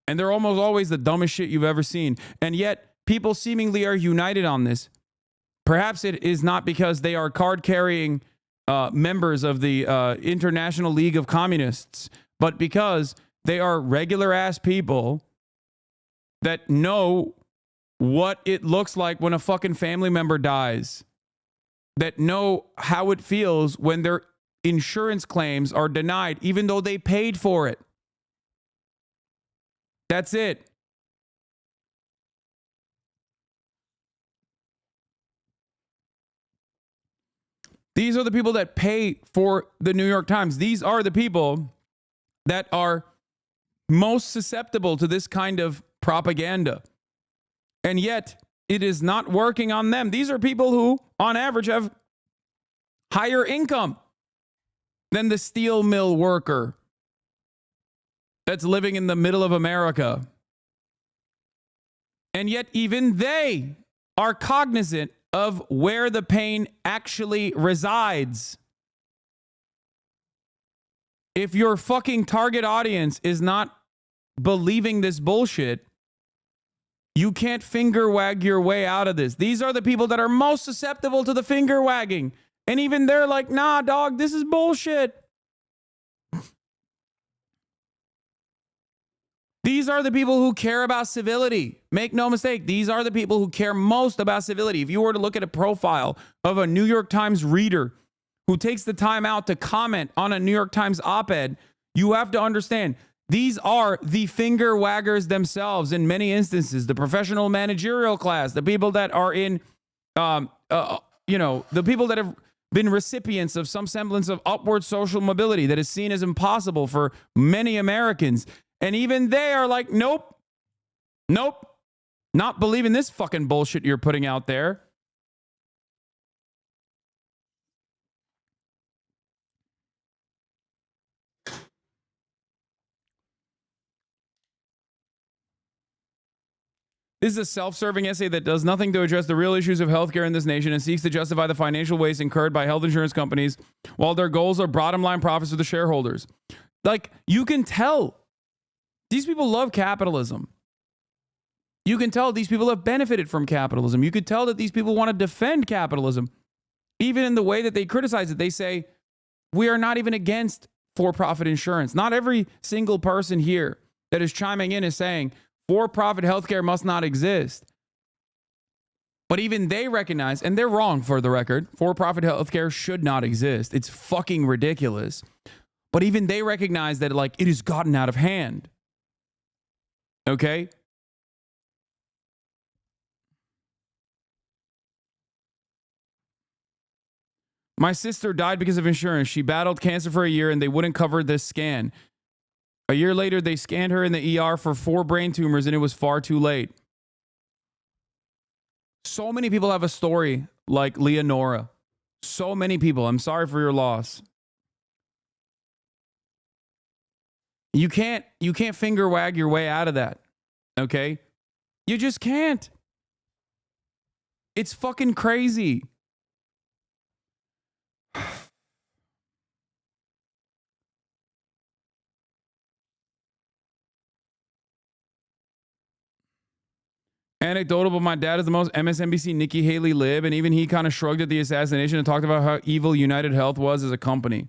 And they're almost always the dumbest shit you've ever seen. And yet people seemingly are united on this. Perhaps it is not because they are card-carrying members of the International League of Communists, but because they are regular-ass people that know what it looks like when a fucking family member dies, that know how it feels when their insurance claims are denied, even though they paid for it. That's it. These are the people that pay for the New York Times. These are the people that are most susceptible to this kind of propaganda. And yet, it is not working on them. These are people who, on average, have higher income than the steel mill worker that's living in the middle of America. And yet, even they are cognizant of where the pain actually resides. If your fucking target audience is not believing this bullshit, you can't finger wag your way out of this. These are the people that are most susceptible to the finger wagging. And even they're like, nah, dog, this is bullshit. These are the people who care about civility. Make no mistake, these are the people who care most about civility. If you were to look at a profile of a New York Times reader who takes the time out to comment on a New York Times op-ed, you have to understand, these are the finger waggers themselves in many instances, the professional managerial class, the people that are in, the people that have been recipients of some semblance of upward social mobility that is seen as impossible for many Americans. And even they are like, nope, not believing this fucking bullshit you're putting out there. This is a self-serving essay that does nothing to address the real issues of healthcare in this nation and seeks to justify the financial waste incurred by health insurance companies while their goals are bottom line profits for the shareholders. Like, you can tell these people love capitalism. You can tell these people have benefited from capitalism. You could tell that these people want to defend capitalism. Even in the way that they criticize it, they say, we are not even against for-profit insurance. Not every single person here that is chiming in is saying for-profit healthcare must not exist. But even they recognize, and they're wrong for the record, for-profit healthcare should not exist. It's fucking ridiculous. But even they recognize that, like, it has gotten out of hand. Okay? My sister died because of insurance. She battled cancer for a year and they wouldn't cover this scan. A year later, they scanned her in the ER for 4 brain tumors and it was far too late. So many people have a story like Leonora. So many people. I'm sorry for your loss. You can't finger wag your way out of that. Okay? You just can't. It's fucking crazy. Anecdotal, but my dad is the most MSNBC Nikki Haley lib, and even he kind of shrugged at the assassination and talked about how evil UnitedHealth was as a company.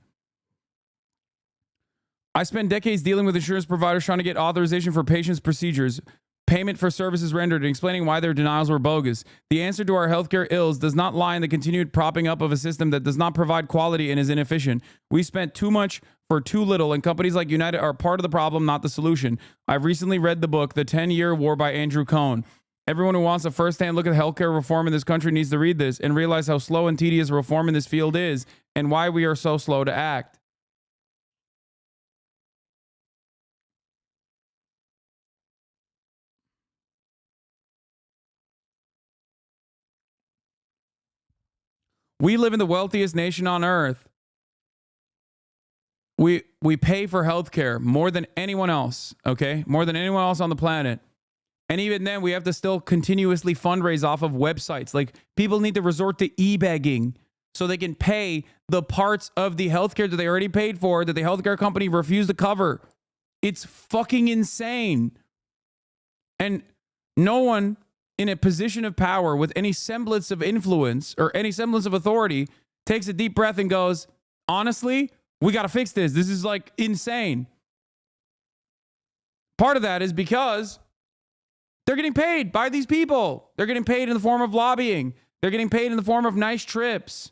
I spent decades dealing with insurance providers trying to get authorization for patients' procedures, payment for services rendered, and explaining why their denials were bogus. The answer to our healthcare ills does not lie in the continued propping up of a system that does not provide quality and is inefficient. We spent too much for too little, and companies like United are part of the problem, not the solution. I've recently read the book, The 10-Year War by Andrew Cohn. Everyone who wants a first-hand look at healthcare reform in this country needs to read this and realize how slow and tedious reform in this field is and why we are so slow to act. We live in the wealthiest nation on earth. we pay for healthcare more than anyone else, okay? More than anyone else on the planet. And even then, we have to still continuously fundraise off of websites. Like, people need to resort to e-begging so they can pay the parts of the healthcare that they already paid for that the healthcare company refused to cover. It's fucking insane. And no one in a position of power with any semblance of influence or any semblance of authority takes a deep breath and goes, honestly, we got to fix this. This is like insane. Part of that is because they're getting paid by these people. They're getting paid in the form of lobbying. They're getting paid in the form of nice trips.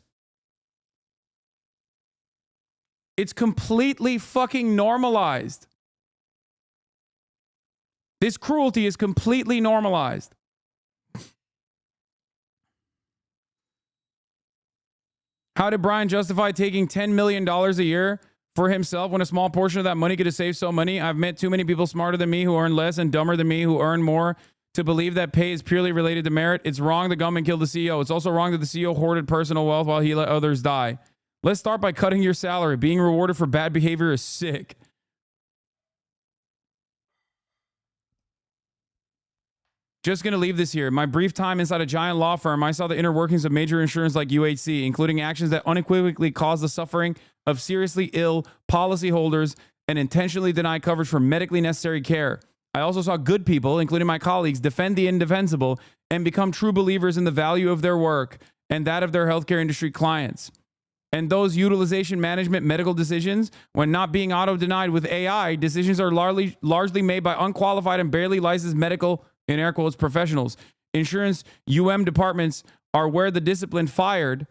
It's completely fucking normalized. This cruelty is completely normalized. How did Brian justify taking $10 million a year for himself when a small portion of that money could have saved so many? I've met too many people smarter than me who earn less and dumber than me who earn more to believe that pay is purely related to merit. It's wrong the government killed the CEO. It's also wrong that the CEO hoarded personal wealth while he let others die. Let's start by cutting your salary. Being rewarded for bad behavior is sick. Just going to leave this here. In my brief time inside a giant law firm, I saw the inner workings of major insurance like UHC, including actions that unequivocally cause the suffering of seriously ill policyholders and intentionally deny coverage for medically necessary care. I also saw good people, including my colleagues, defend the indefensible and become true believers in the value of their work and that of their healthcare industry clients. And those utilization management medical decisions, when not being auto-denied with AI, decisions are largely made by unqualified and barely licensed medical, in air quotes, professionals. Insurance departments are where the disciplined fired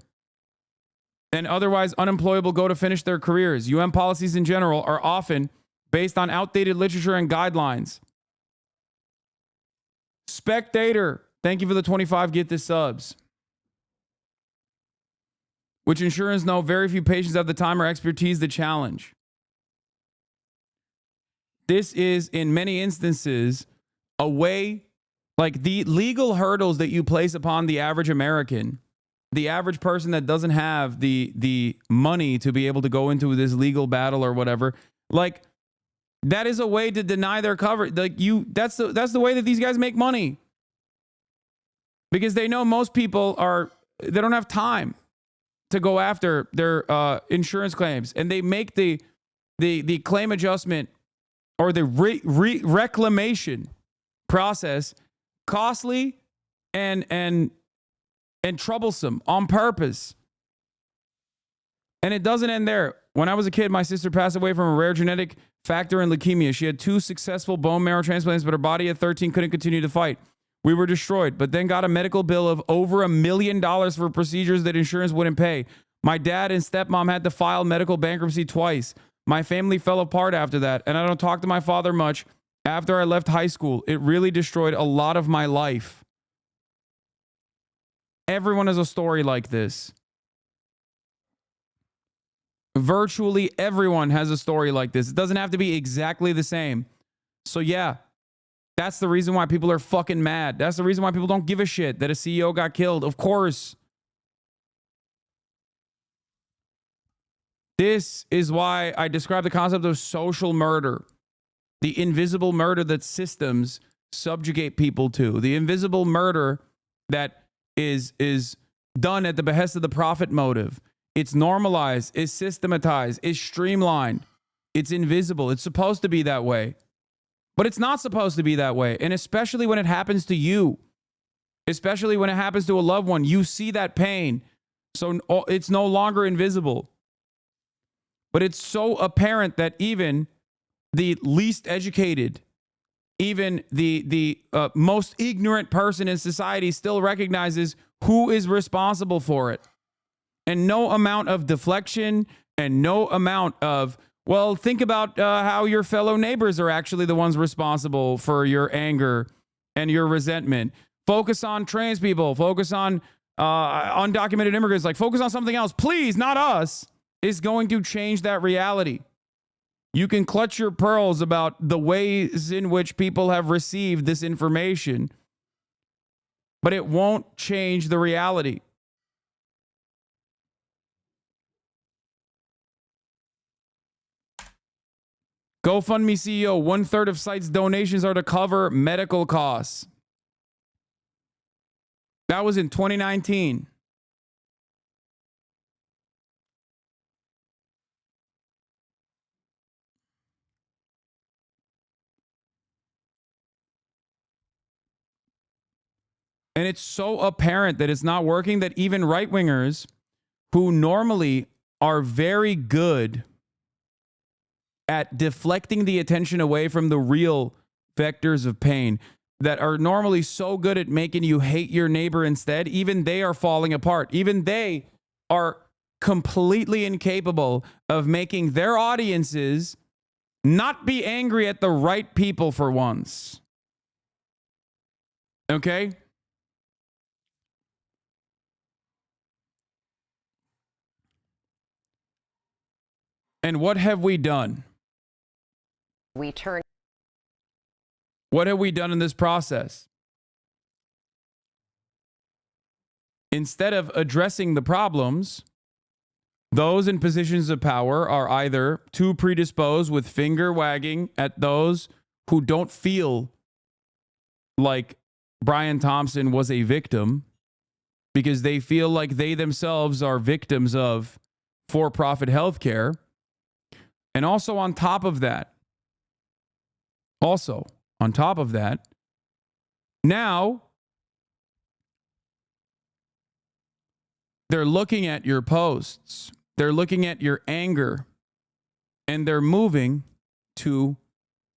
and otherwise unemployable go to finish their careers. policies in general are often based on outdated literature and guidelines. Spectator, thank you for the 25 get this subs. Which insurance know very few patients have the time or expertise to challenge. This is, in many instances, a way, like the legal hurdles that you place upon the average American, the average person that doesn't have the money to be able to go into this legal battle or whatever, like that is a way to deny their coverage. Like that's the way that these guys make money. Because they know most people they don't have time to go after their insurance claims, and they make the claim adjustment or the reclamation process costly and troublesome on purpose. And it doesn't end there. When I was a kid, my sister passed away from a rare genetic factor in leukemia. She had 2 successful bone marrow transplants, but her body at 13 couldn't continue to fight. We were destroyed, but then got a medical bill of over $1 million for procedures that insurance wouldn't pay. My dad and stepmom had to file medical bankruptcy twice. My family fell apart after that, and I don't talk to my father much after I left high school. It really destroyed a lot of my life. Everyone has a story like this. Virtually everyone has a story like this. It doesn't have to be exactly the same. So yeah, that's the reason why people are fucking mad. That's the reason why people don't give a shit that a CEO got killed. Of course. This is why I describe the concept of social murder. The invisible murder that systems subjugate people to. The invisible murder that is done at the behest of the profit motive. It's normalized, it's systematized, it's streamlined. It's invisible. It's supposed to be that way. But it's not supposed to be that way. And especially when it happens to you. Especially when it happens to a loved one. You see that pain. So it's no longer invisible. But it's so apparent that even the least educated, even the most ignorant person in society still recognizes who is responsible for it. And no amount of deflection and no amount of, well, think about how your fellow neighbors are actually the ones responsible for your anger and your resentment. Focus on trans people. Focus on undocumented immigrants. Like, focus on something else. Please, not us. Is going to change that reality. You can clutch your pearls about the ways in which people have received this information, but it won't change the reality. GoFundMe CEO, 1/3 of site's donations are to cover medical costs. That was in 2019. And it's so apparent that it's not working that even right-wingers who normally are very good at deflecting the attention away from the real vectors of pain, that are normally so good at making you hate your neighbor instead, even they are falling apart. Even they are completely incapable of making their audiences not be angry at the right people for once. Okay? And what have we done? What have we done in this process? Instead of addressing the problems, those in positions of power are either too predisposed with finger wagging at those who don't feel like Brian Thompson was a victim because they feel like they themselves are victims of for-profit healthcare. And also on top of that, now they're looking at your posts, they're looking at your anger, and they're moving to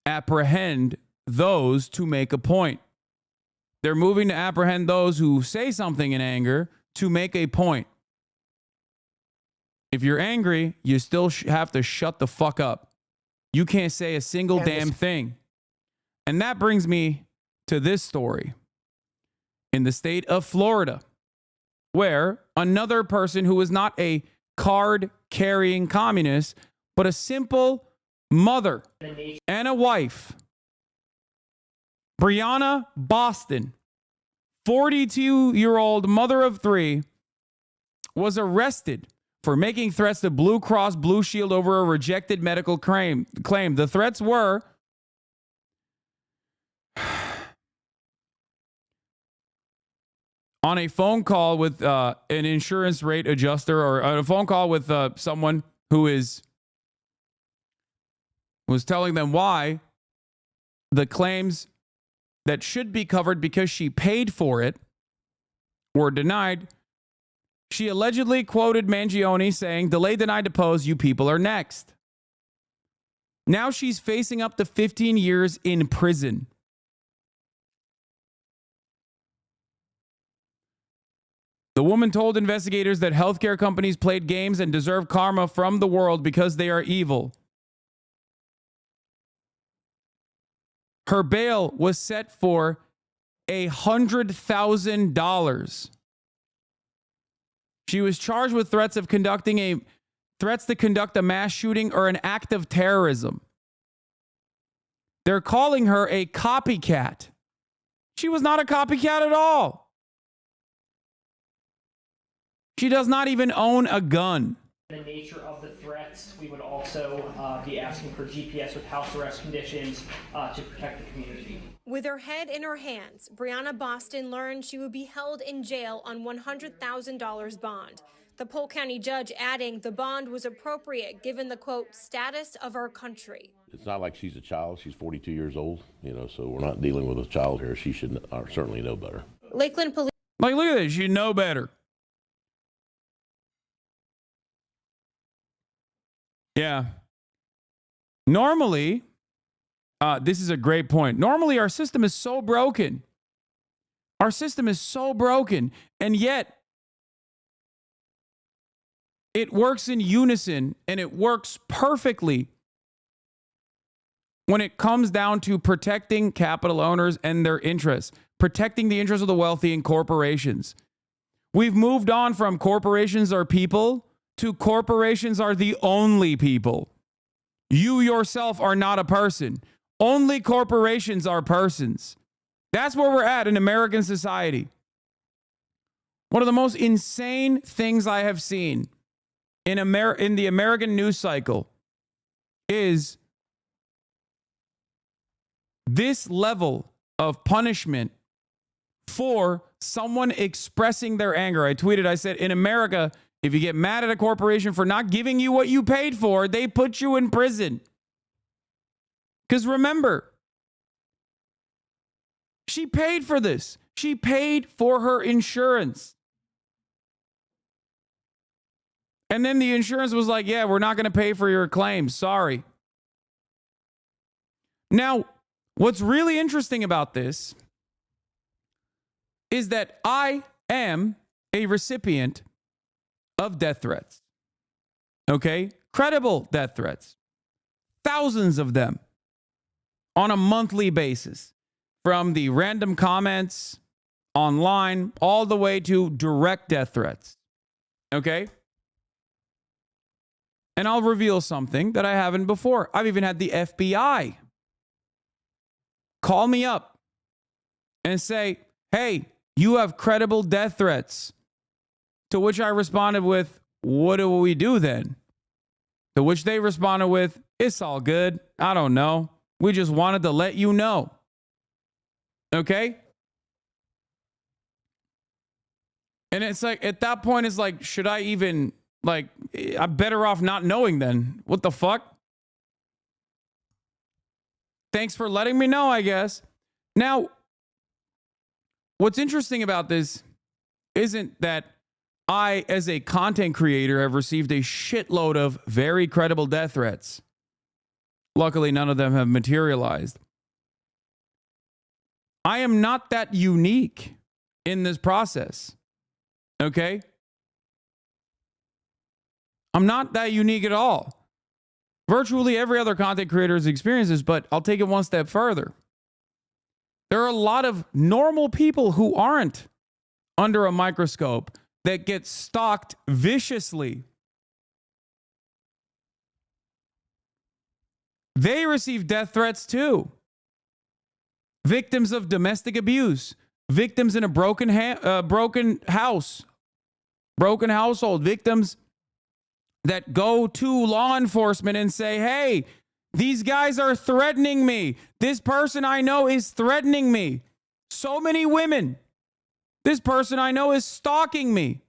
apprehend those to make a point. They're moving to apprehend those who say something in anger to make a point. If you're angry, you still have to shut the fuck up. You can't say a single damn thing. And that brings me to this story. In the state of Florida, where another person who is not a card-carrying communist, but a simple mother and a wife, Brianna Boston, 42-year-old mother of three, was arrested for making threats to Blue Cross Blue Shield over a rejected medical claim. The threats were on a phone call with an insurance rate adjuster, or on a phone call with someone who was telling them why the claims that should be covered because she paid for it were denied. She allegedly quoted Mangione saying, "Delay, deny, depose, you people are next." Now she's facing up to 15 years in prison. The woman told investigators that healthcare companies played games and deserve karma from the world because they are evil. Her bail was set for $100,000. She was charged with threats to conduct a mass shooting or an act of terrorism. They're calling her a copycat. She was not a copycat at all. She does not even own a gun. The nature of the threats, we would also be asking for GPS with house arrest conditions to protect the community. With her head in her hands, Brianna Boston learned she would be held in jail on $100,000 bond. The Polk County judge adding the bond was appropriate given the, quote, status of our country. It's not like she's a child. She's 42 years old, so we're not dealing with a child here. She should certainly know better. Lakeland police. Like, look at this. You know better. Yeah. Normally, this is a great point. Normally, our system is so broken. Our system is so broken, and yet it works in unison, and it works perfectly when it comes down to protecting capital owners and their interests, protecting the interests of the wealthy and corporations. We've moved on from corporations are people to corporations are the only people. You yourself are not a person. Only corporations are persons. That's where we're at in American society. One of the most insane things I have seen in the American news cycle is this level of punishment for someone expressing their anger. I tweeted, I said, in America, if you get mad at a corporation for not giving you what you paid for, they put you in prison. Because remember, she paid for this. She paid for her insurance. And then the insurance was like, yeah, we're not going to pay for your claims. Sorry. Now, what's really interesting about this is that I am a recipient of death threats. Okay? Credible death threats. Thousands of them on a monthly basis. From the random comments online all the way to direct death threats. Okay? And I'll reveal something that I haven't before. I've even had the FBI call me up and say, hey, you have credible death threats. To which I responded with, what do we do then? To which they responded with, it's all good. I don't know. We just wanted to let you know. Okay? And it's like, at that point, it's like, should I even, like, I'm better off not knowing then. What the fuck? Thanks for letting me know, I guess. Now, what's interesting about this isn't that I, as a content creator, have received a shitload of very credible death threats. Luckily, none of them have materialized. I am not that unique in this process. Okay? I'm not that unique at all. Virtually every other content creator has experienced this, but I'll take it one step further. There are a lot of normal people who aren't under a microscope that get stalked viciously. They receive death threats too. Victims of domestic abuse, victims in a broken house, broken household, victims that go to law enforcement and say, hey, these guys are threatening me. This person I know is threatening me. So many women. This person I know is stalking me.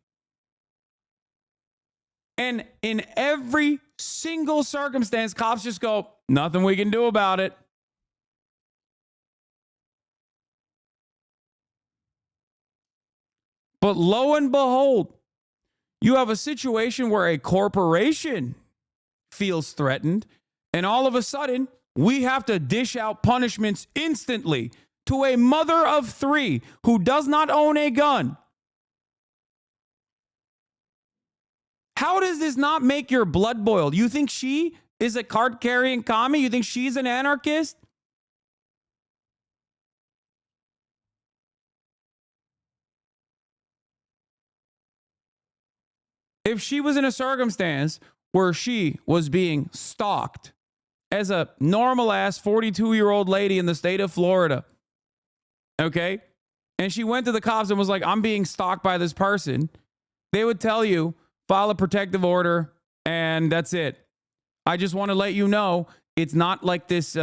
And in every single circumstance, cops just go, nothing we can do about it. But lo and behold, you have a situation where a corporation feels threatened, and all of a sudden, we have to dish out punishments instantly to a mother of 3 who does not own a gun. How does this not make your blood boil? You think she is a card-carrying commie? You think she's an anarchist? If she was in a circumstance where she was being stalked as a normal-ass 42-year-old lady in the state of Florida, okay, and she went to the cops and was like, I'm being stalked by this person, they would tell you, file a protective order, and that's it. I just want to let you know, it's not like this,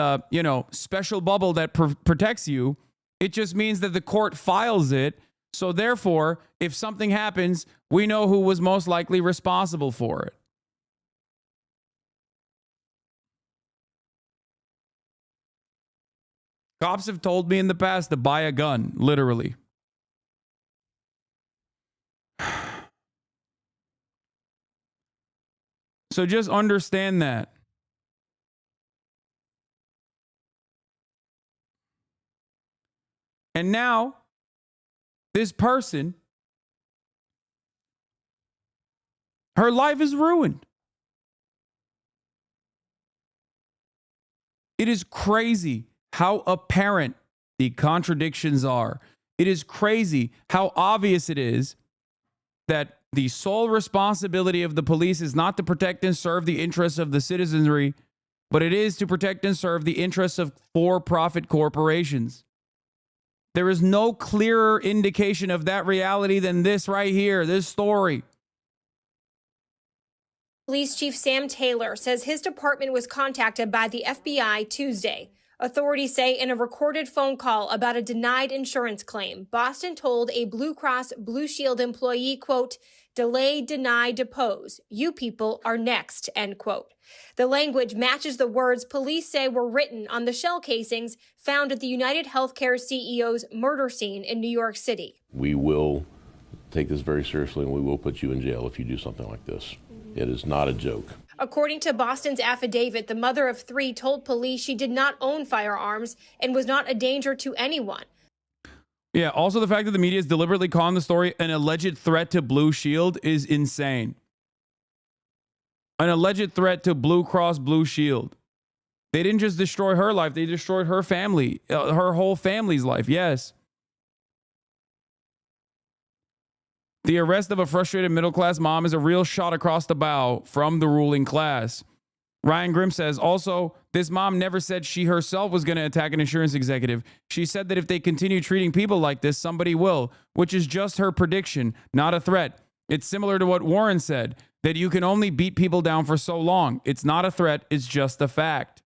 special bubble that protects you. It just means that the court files it. So therefore, if something happens, we know who was most likely responsible for it. Cops have told me in the past to buy a gun, literally. So just understand that. And now, this person, her life is ruined. It is crazy how apparent the contradictions are. It is crazy how obvious it is that the sole responsibility of the police is not to protect and serve the interests of the citizenry, but it is to protect and serve the interests of for-profit corporations. There is no clearer indication of that reality than this right here, this story. Police Chief Sam Taylor says his department was contacted by the FBI Tuesday. Authorities say in a recorded phone call about a denied insurance claim, Boston told a Blue Cross Blue Shield employee, quote, delay, deny, depose. You people are next, end quote. The language matches the words police say were written on the shell casings found at the UnitedHealth CEO's murder scene in New York City. We will take this very seriously and we will put you in jail if you do something like this. It is not a joke. According to Boston's affidavit, the mother of three told police she did not own firearms and was not a danger to anyone. Yeah, also the fact that the media is deliberately calling the story an alleged threat to Blue Shield is insane. An alleged threat to Blue Cross Blue Shield. They didn't just destroy her life, they destroyed her family, her whole family's life, yes. The arrest of a frustrated middle-class mom is a real shot across the bow from the ruling class. Ryan Grimm says, also, this mom never said she herself was going to attack an insurance executive. She said that if they continue treating people like this, somebody will, which is just her prediction, not a threat. It's similar to what Warren said, that you can only beat people down for so long. It's not a threat, it's just a fact.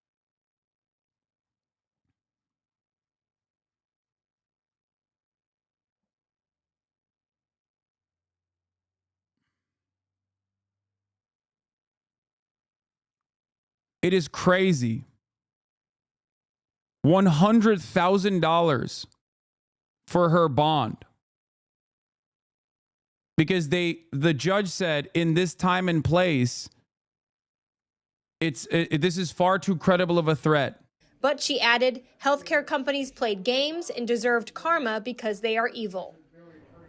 It is crazy. $100,000 for her bond. Because the judge said in this time and place, this is far too credible of a threat. But she added, healthcare companies played games and deserved karma because they are evil.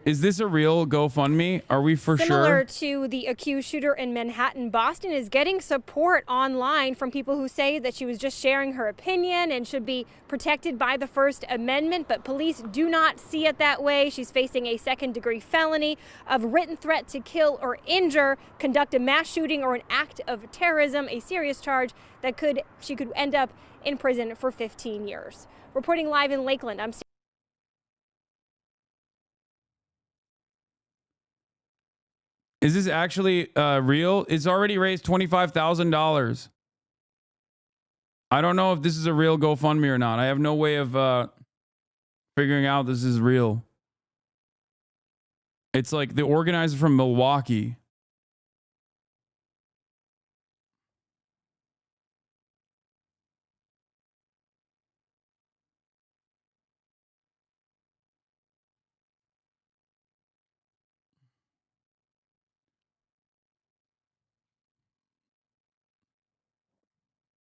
Is this a real GoFundMe? Are we for Similar sure? to the accused shooter in Manhattan, Boston is getting support online from people who say that she was just sharing her opinion and should be protected by the First Amendment, but police do not see it that way. She's facing a second-degree felony of written threat to kill or injure, conduct a mass shooting or an act of terrorism, a serious charge that she could end up in prison for 15 years. Reporting live in Lakeland, I'm Is this actually real? It's already raised $25,000. I don't know if this is a real GoFundMe or not. I have no way of figuring out this is real. It's like the organizer from Milwaukee.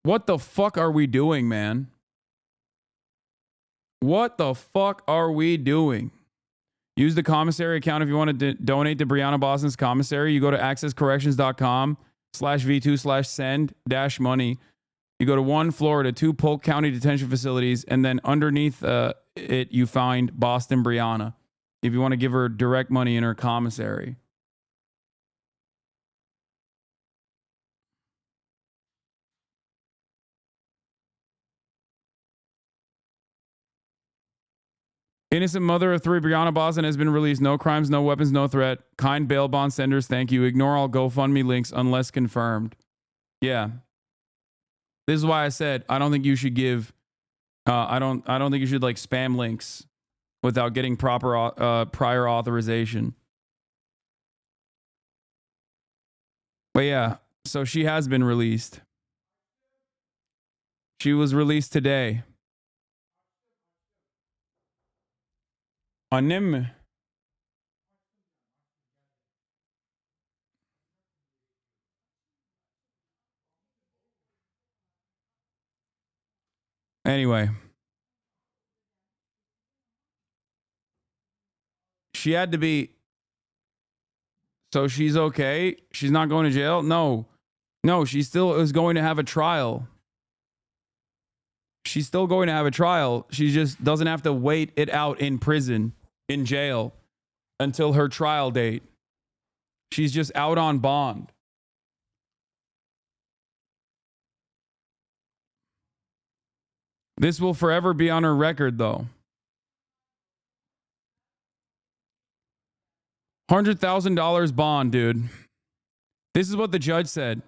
What the fuck are we doing, man? What the fuck are we doing? Use the commissary account if you want to donate to Breonna Boston's commissary. You go to accesscorrections.com/V2/send-money. You go to 1 Florida, 2 Polk County detention facilities, and then underneath it, you find Boston Breonna if you want to give her direct money in her commissary. Innocent mother of 3, Breonna Boston, has been released. No crimes, no weapons, no threat. Kind bail bond senders, thank you. Ignore all GoFundMe links unless confirmed. Yeah. This is why I said I don't think you should give. I don't think you should like spam links without getting proper prior authorization. But yeah, so she has been released. She was released today. Annem. Anyway. She had to be. So she's okay? She's not going to jail? No. No, she still is going to have a trial. She's still going to have a trial. She just doesn't have to wait it out in prison, in jail, until her trial date. She's just out on bond. This will forever be on her record, though. $100,000 bond, dude. This is what the judge said.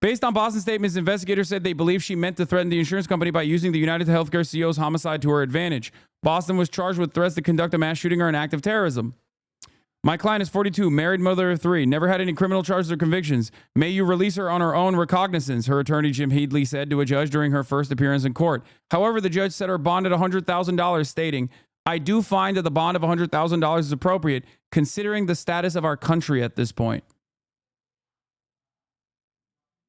Based on Boston statements, investigators said they believe she meant to threaten the insurance company by using the UnitedHealth CEO's homicide to her advantage. Boston was charged with threats to conduct a mass shooting or an act of terrorism. My client is 42, married, mother of 3, never had any criminal charges or convictions. May you release her on her own recognizance, her attorney Jim Headley said to a judge during her first appearance in court. However, the judge set her bond at $100,000, stating, I do find that the bond of $100,000 is appropriate, considering the status of our country at this point.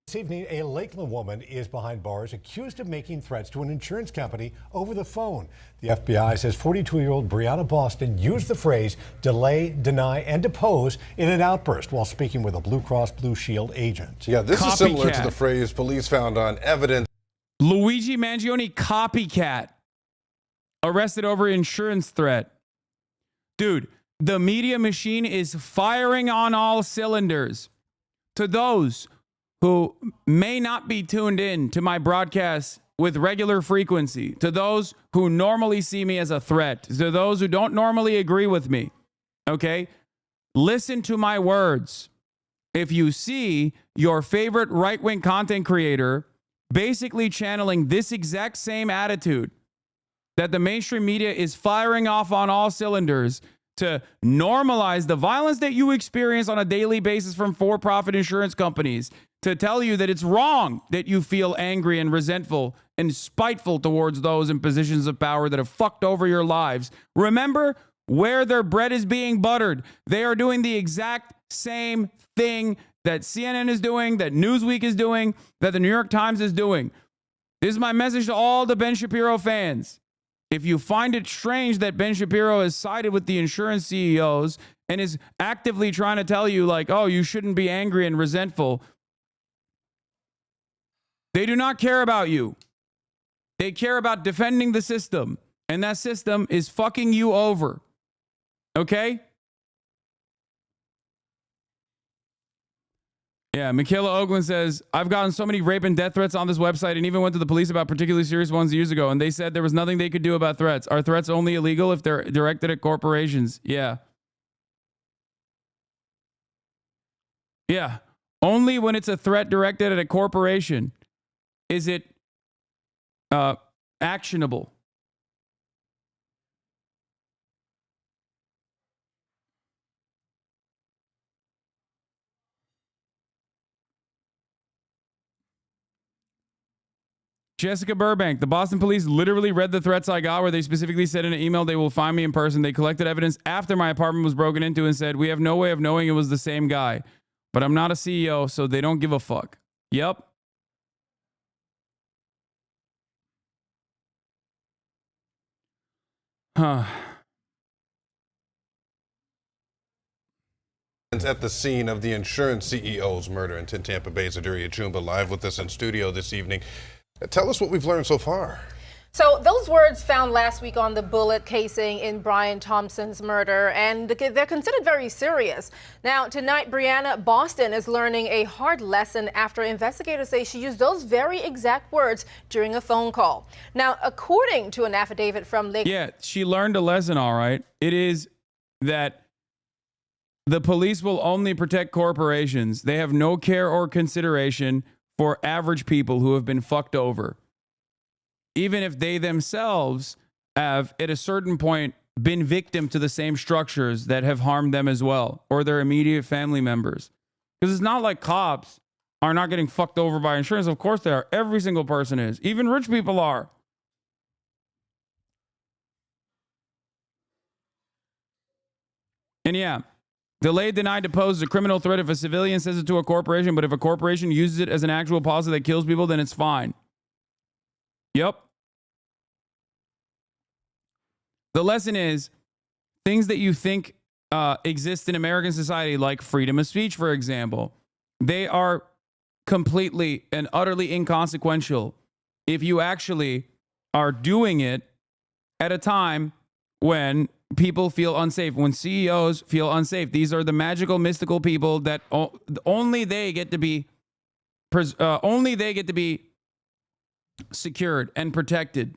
This evening, a Lakeland woman is behind bars accused of making threats to an insurance company over the phone. The FBI says 42-year-old Brianna Boston used the phrase delay, deny, and depose in an outburst while speaking with a Blue Cross Blue Shield agent. Yeah, this is similar to the phrase police found on evidence. Luigi Mangione, copycat, arrested over insurance threat. Dude, the media machine is firing on all cylinders. To those who may not be tuned in to my broadcasts with regular frequency, to those who normally see me as a threat, to those who don't normally agree with me, okay? Listen to my words. If you see your favorite right-wing content creator basically channeling this exact same attitude that the mainstream media is firing off on all cylinders to normalize the violence that you experience on a daily basis from for-profit insurance companies, to tell you that it's wrong that you feel angry and resentful and spiteful towards those in positions of power that have fucked over your lives. Remember where their bread is being buttered. They are doing the exact same thing that CNN is doing, that Newsweek is doing, that the New York Times is doing. This is my message to all the Ben Shapiro fans. If you find it strange that Ben Shapiro has sided with the insurance CEOs and is actively trying to tell you, like, oh, you shouldn't be angry and resentful, they do not care about you. They care about defending the system, and that system is fucking you over. Okay? Yeah, Michaela Oakland says, I've gotten so many rape and death threats on this website and even went to the police about particularly serious ones years ago, and they said there was nothing they could do about threats. Are threats only illegal if they're directed at corporations? Yeah. Yeah. Only when it's a threat directed at a corporation is it actionable. Jessica Burbank, the Boston police literally read the threats I got where they specifically said in an email they will find me in person. They collected evidence after my apartment was broken into and said, we have no way of knowing it was the same guy. But I'm not a CEO, so they don't give a fuck. Yep. Huh. At the scene of the insurance CEO's murder in Tampa Bay, Zaduri Achumba live with us in studio this evening. Tell us what we've learned so far. So those words found last week on the bullet casing in Brian Thompson's murder, and they're considered very serious. Now, tonight, Brianna Boston is learning a hard lesson after investigators say she used those very exact words during a phone call. Now, according to an affidavit from Lake... Yeah, she learned a lesson, all right. It is that the police will only protect corporations. They have no care or consideration for average people who have been fucked over. Even if they themselves have, at a certain point, been victim to the same structures that have harmed them as well, or their immediate family members. Because it's not like cops are not getting fucked over by insurance. Of course they are. Every single person is. Even rich people are. And yeah, delay, deny, depose is a criminal threat if a civilian says it to a corporation, but if a corporation uses it as an actual policy that kills people, then it's fine. Yep. The lesson is things that you think exist in American society, like freedom of speech, for example, they are completely and utterly inconsequential if you actually are doing it at a time when people feel unsafe, when CEOs feel unsafe. These are the magical, mystical people that only they get to be secured and protected.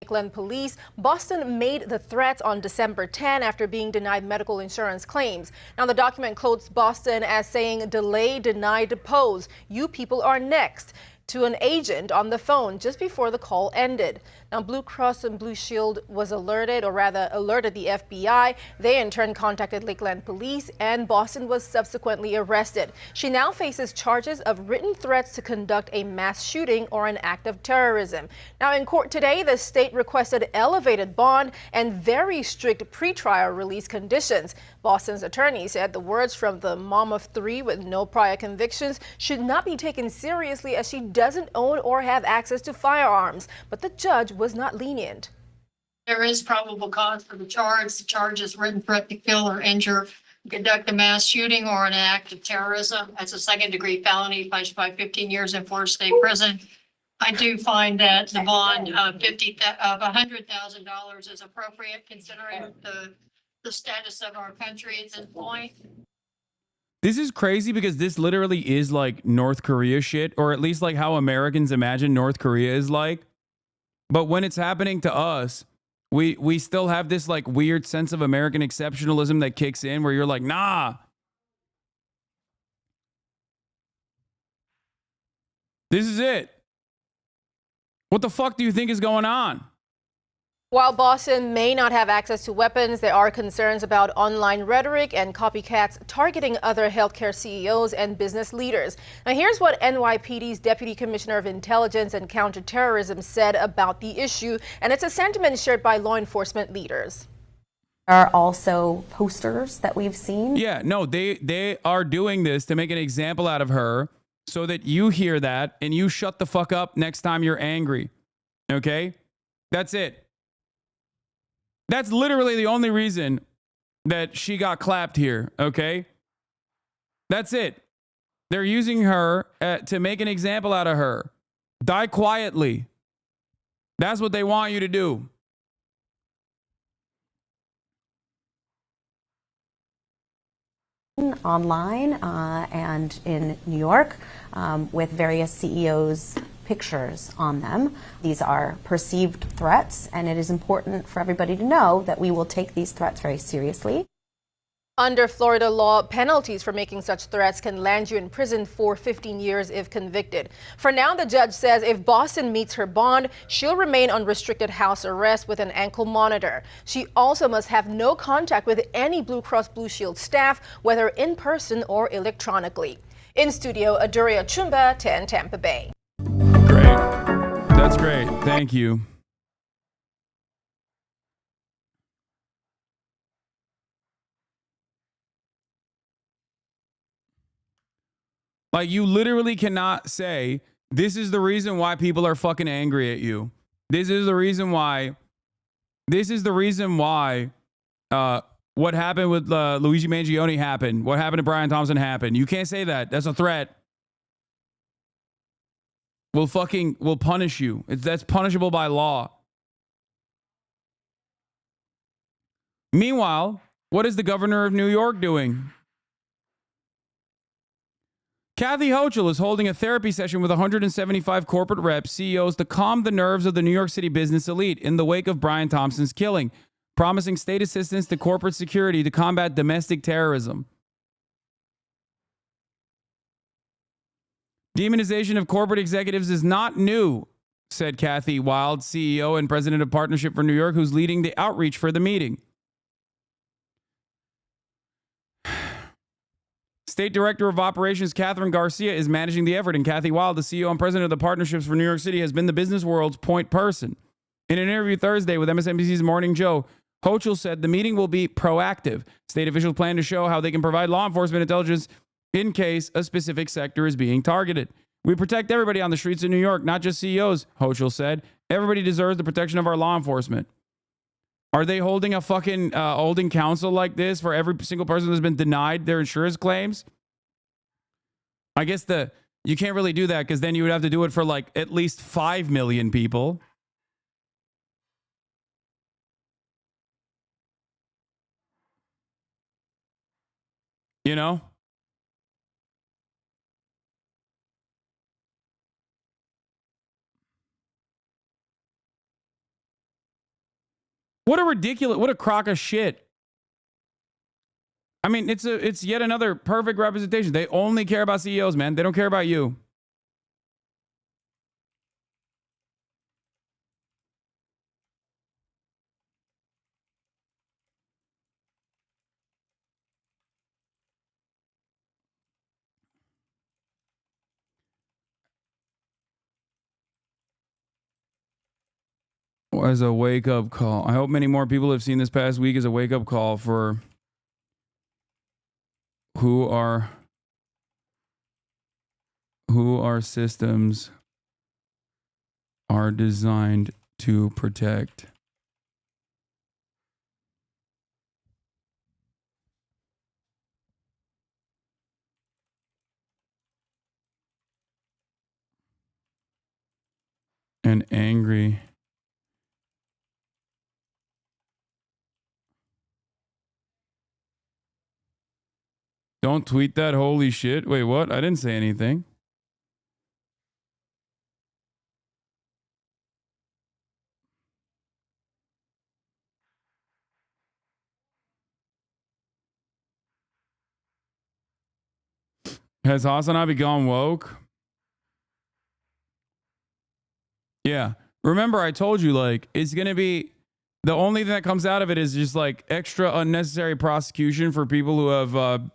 Lakeland police. Boston made the threats on December 10 after being denied medical insurance claims. Now, the document quotes Boston as saying, "Delay, deny, depose. You people are next," to an agent on the phone just before the call ended. Now, Blue Cross and Blue Shield was alerted, or rather alerted the FBI. They in turn contacted Lakeland police, and Boston was subsequently arrested. She now faces charges of written threats to conduct a mass shooting or an act of terrorism. Now, in court today, the state requested elevated bond and very strict pretrial release conditions. Boston's attorney said the words from the mom of three with no prior convictions should not be taken seriously, as she doesn't own or have access to firearms. But the judge was not lenient. There is probable cause for the charge. The charge is written threat to kill or injure, conduct a mass shooting, or an act of terrorism. That's a second-degree felony, punished by 15 years in Florida State Prison. I do find that the bond of $100,000 is appropriate, considering the status of our country at this point. This is crazy because this literally is like North Korea shit, or at least like how Americans imagine North Korea is like. But when it's happening to us, we still have this like weird sense of American exceptionalism that kicks in, where you're like, nah. This is it. What the fuck do you think is going on? While Boston may not have access to weapons, there are concerns about online rhetoric and copycats targeting other healthcare CEOs and business leaders. Now, here's what NYPD's Deputy Commissioner of Intelligence and Counterterrorism said about the issue, and it's a sentiment shared by law enforcement leaders. There are also posters that we've seen. Yeah, no, they are doing this to make an example out of her so that you hear that and you shut the fuck up next time you're angry. Okay? That's it. That's literally the only reason that she got clapped here, okay? That's it. They're using her to make an example out of her. Die quietly. That's what they want you to do. Online and in New York with various CEOs' pictures on them. These are perceived threats, and it is important for everybody to know that we will take these threats very seriously. Under Florida law, penalties for making such threats can land you in prison for 15 years if convicted. For now, the judge says if Boston meets her bond, she'll remain on restricted house arrest with an ankle monitor. She also must have no contact with any Blue Cross Blue Shield staff, whether in person or electronically. In studio, Aduria Chumba, 10 Tampa Bay. Great. That's great. Thank you. Like, you literally cannot say, this is the reason why people are fucking angry at you. This is the reason why. What happened with Luigi Mangione happened. What happened to Brian Thompson happened. You can't say that. That's a threat. We'll punish you. That's punishable by law. Meanwhile, what is the governor of New York doing? Kathy Hochul is holding a therapy session with 175 corporate reps, CEOs, to calm the nerves of the New York City business elite in the wake of Brian Thompson's killing, promising state assistance to corporate security to combat domestic terrorism. Demonization of corporate executives is not new, said Kathy Wild, CEO and president of Partnership for New York, who's leading the outreach for the meeting. State Director of Operations Catherine Garcia is managing the effort, and Kathy Wild, the CEO and president of the Partnerships for New York City, has been the business world's point person. In an interview Thursday with MSNBC's Morning Joe, Hochul said the meeting will be proactive. State officials plan to show how they can provide law enforcement intelligence in case a specific sector is being targeted. We protect everybody on the streets of New York, not just CEOs, Hochul said. Everybody deserves the protection of our law enforcement. Are they holding a fucking holding council like this for every single person that's been denied their insurance claims? I guess you can't really do that, because then you would have to do it for like at least 5 million people. You know? What a crock of shit. I mean, it's yet another perfect representation. They only care about CEOs, man. They don't care about you. As a wake-up call. I hope many more people have seen this past week as a wake-up call for who our systems are designed to protect. And angry. Don't tweet that. Holy shit. Wait, what? I didn't say anything. Has HasanAbi gone woke? Yeah. Remember, I told you, like, it's going to be the only thing that comes out of it is just like extra unnecessary prosecution for people who have,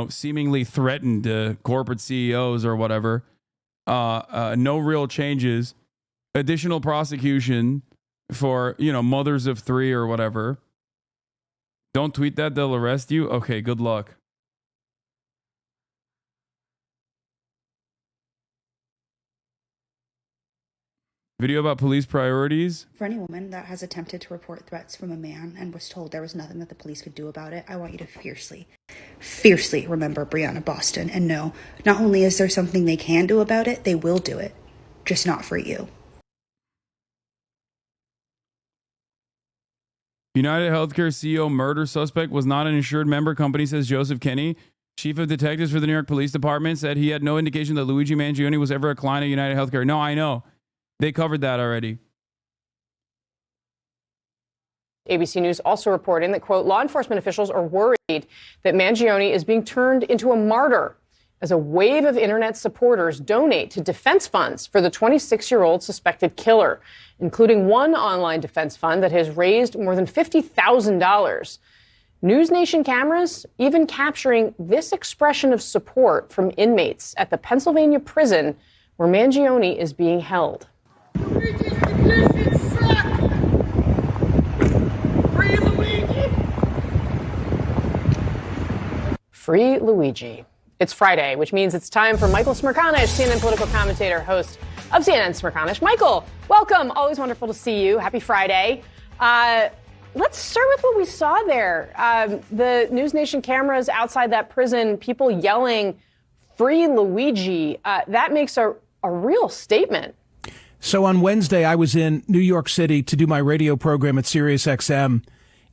seemingly threatened corporate CEOs or whatever. No real changes. Additional prosecution for, mothers of 3 or whatever. Don't tweet that. They'll arrest you. Okay, good luck. Video about police priorities. For any woman that has attempted to report threats from a man and was told there was nothing that the police could do about it, I want you to fiercely remember Breonna Boston and know not only is there something they can do about it, they will do it, just not for you. UnitedHealthcare CEO murder suspect was not an insured member, company says Joseph Kenney. Chief of detectives for the New York Police Department said he had no indication that Luigi Mangione was ever a client of UnitedHealthcare. No, I know. They covered that already. ABC News also reporting that, quote, law enforcement officials are worried that Mangione is being turned into a martyr as a wave of internet supporters donate to defense funds for the 26-year-old suspected killer, including one online defense fund that has raised more than $50,000. News Nation cameras even capturing this expression of support from inmates at the Pennsylvania prison where Mangione is being held. Free Luigi. It's Friday, which means it's time for Michael Smerconish, CNN political commentator, host of CNN Smerconish. Michael, welcome. Always wonderful to see you. Happy Friday. Let's start with what we saw there. The News Nation cameras outside that prison, people yelling, "Free Luigi." That makes a real statement. So on Wednesday, I was in New York City to do my radio program at SiriusXM.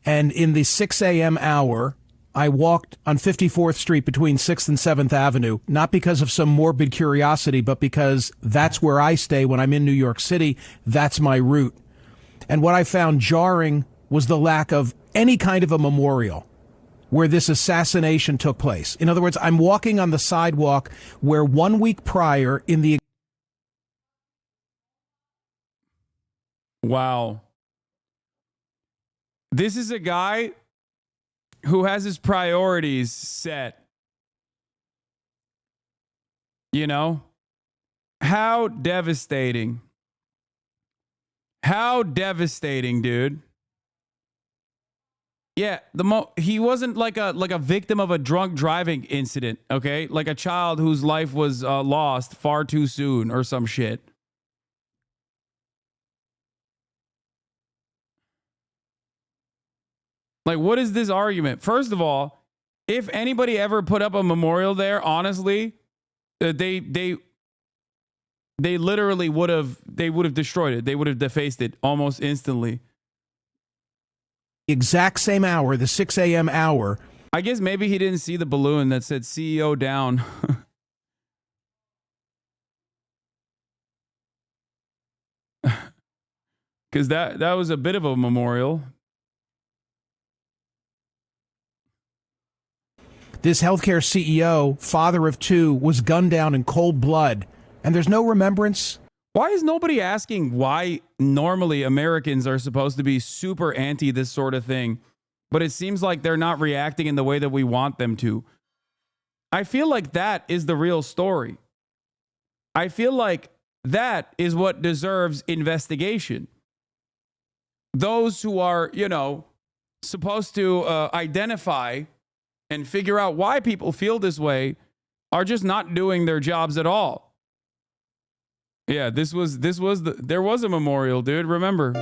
And in the 6 a.m. hour, I walked on 54th Street between 6th and 7th Avenue, not because of some morbid curiosity, but because that's where I stay when I'm in New York City. That's my route. And what I found jarring was the lack of any kind of a memorial where this assassination took place. In other words, I'm walking on the sidewalk where 1 week prior in the... Wow. This is a guy who has his priorities set. You know? How devastating. How devastating, dude. Yeah, he wasn't like a victim of a drunk driving incident, okay? Like a child whose life was lost far too soon or some shit. Like, what is this argument? First of all, if anybody ever put up a memorial there, honestly, they literally would have destroyed it. They would have defaced it almost instantly. Exact same hour, the 6 a.m. hour. I guess maybe he didn't see the balloon that said CEO down. because that was a bit of a memorial. This healthcare CEO, father of two, was gunned down in cold blood, and there's no remembrance. Why is nobody asking why normally Americans are supposed to be super anti this sort of thing, but it seems like they're not reacting in the way that we want them to? I feel like that is the real story. I feel like that is what deserves investigation. Those who are, supposed to identify and figure out why people feel this way are just not doing their jobs at all. Yeah, there was a memorial, dude. Remember.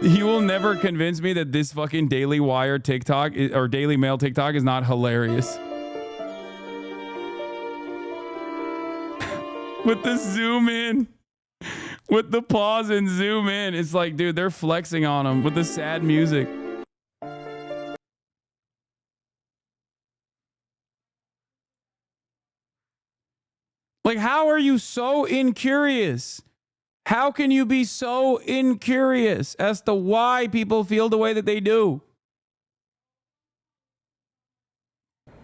You will never convince me that this fucking Daily Wire TikTok or Daily Mail TikTok is not hilarious. With the zoom in. With the pause and zoom in. It's like, dude, they're flexing on them with the sad music. Like, how are you so incurious? How can you be so incurious as to why people feel the way that they do?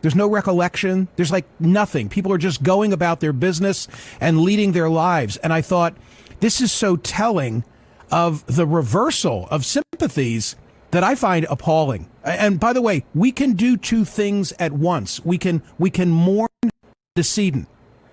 There's no recollection. There's like nothing. People are just going about their business and leading their lives. And I thought, this is so telling of the reversal of sympathies that I find appalling. And by the way, we can do two things at once. We can mourn the decedent,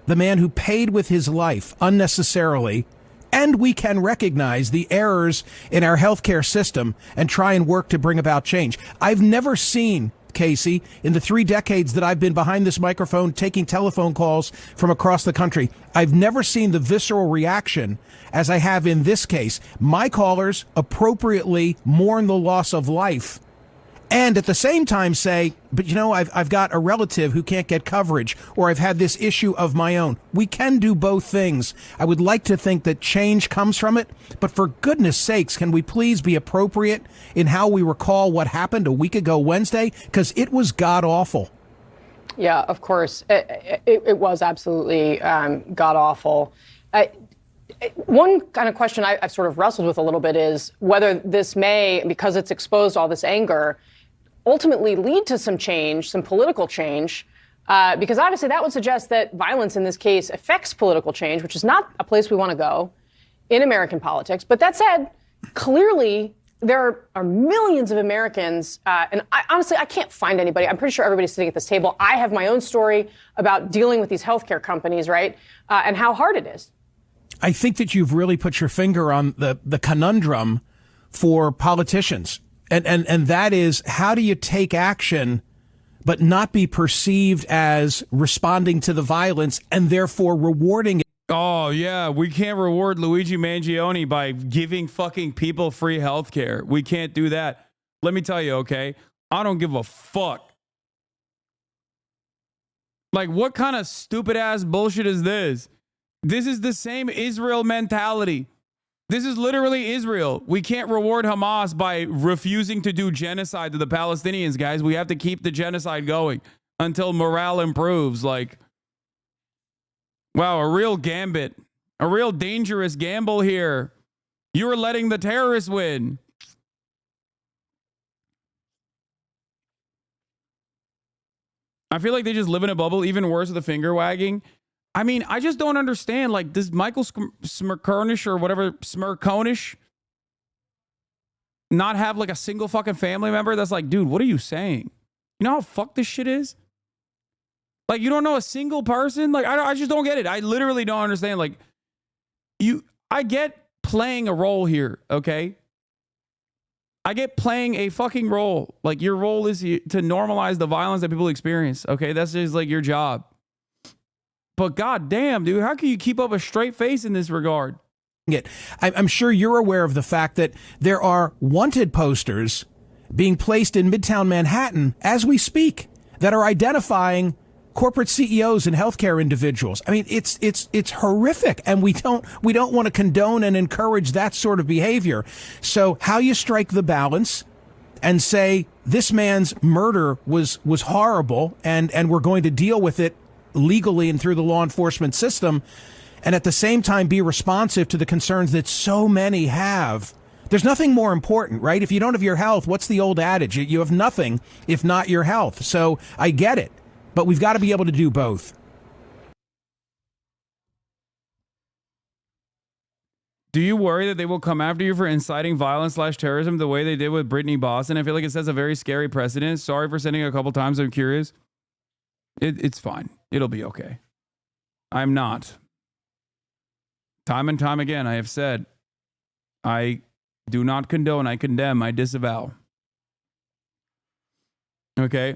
the man who paid with his life unnecessarily, and we can recognize the errors in our healthcare system and try and work to bring about change. I've never seen, Casey, in the 3 decades that I've been behind this microphone taking telephone calls from across the country, I've never seen the visceral reaction as I have in this case. My callers appropriately mourn the loss of life and at the same time say, but I've got a relative who can't get coverage, or I've had this issue of my own. We can do both things. I would like to think that change comes from it, but for goodness sakes, can we please be appropriate in how we recall what happened a week ago Wednesday? Because it was god-awful. Yeah, of course. It was absolutely god-awful. One kind of question I've sort of wrestled with a little bit is whether this may, because it's exposed all this anger, ultimately lead to some change, some political change, because obviously that would suggest that violence in this case affects political change, which is not a place we want to go in American politics. But that said, clearly there are millions of Americans, and honestly, I can't find anybody. I'm pretty sure everybody's sitting at this table. I have my own story about dealing with these healthcare companies, right, and how hard it is. I think that you've really put your finger on the conundrum for politicians. And that is, how do you take action but not be perceived as responding to the violence and therefore rewarding it? Oh, yeah. We can't reward Luigi Mangione by giving fucking people free health care. We can't do that. Let me tell you, okay? I don't give a fuck. Like, what kind of stupid ass bullshit is this? This is the same Israel mentality. This is literally Israel. We can't reward Hamas by refusing to do genocide to the Palestinians, guys. We have to keep the genocide going until morale improves. Like, wow, a real gambit, a real dangerous gamble here. You are letting the terrorists win. I feel like they just live in a bubble, even worse with the finger wagging. I mean, I just don't understand. Like, does Michael Smirkonish or whatever, Smirkonish, not have like a single fucking family member that's like, dude, what are you saying? You know how fucked this shit is? Like, you don't know a single person? Like, I just don't get it. I literally don't understand. Like, I get playing a role here, okay? I get playing a fucking role. Like, your role is to normalize the violence that people experience, okay? That's just like your job. But goddamn, dude, how can you keep up a straight face in this regard? I'm sure you're aware of the fact that there are wanted posters being placed in Midtown Manhattan as we speak that are identifying corporate CEOs and healthcare individuals. I mean, it's horrific, and we don't want to condone and encourage that sort of behavior. So how you strike the balance and say this man's murder was horrible, and we're going to deal with it legally and through the law enforcement system, and at the same time be responsive to the concerns that so many have. There's nothing more important, right? If you don't have your health, what's the old adage? You have nothing if not your health. So I get it, but we've got to be able to do both. Do you worry that they will come after you for inciting violence/terrorism the way they did with Brittany Boston? I feel like it sets a very scary precedent. Sorry for sending it a couple times. I'm curious. It's fine. It'll be okay. I'm not. Time and time again, I have said, I do not condone, I condemn, I disavow. Okay?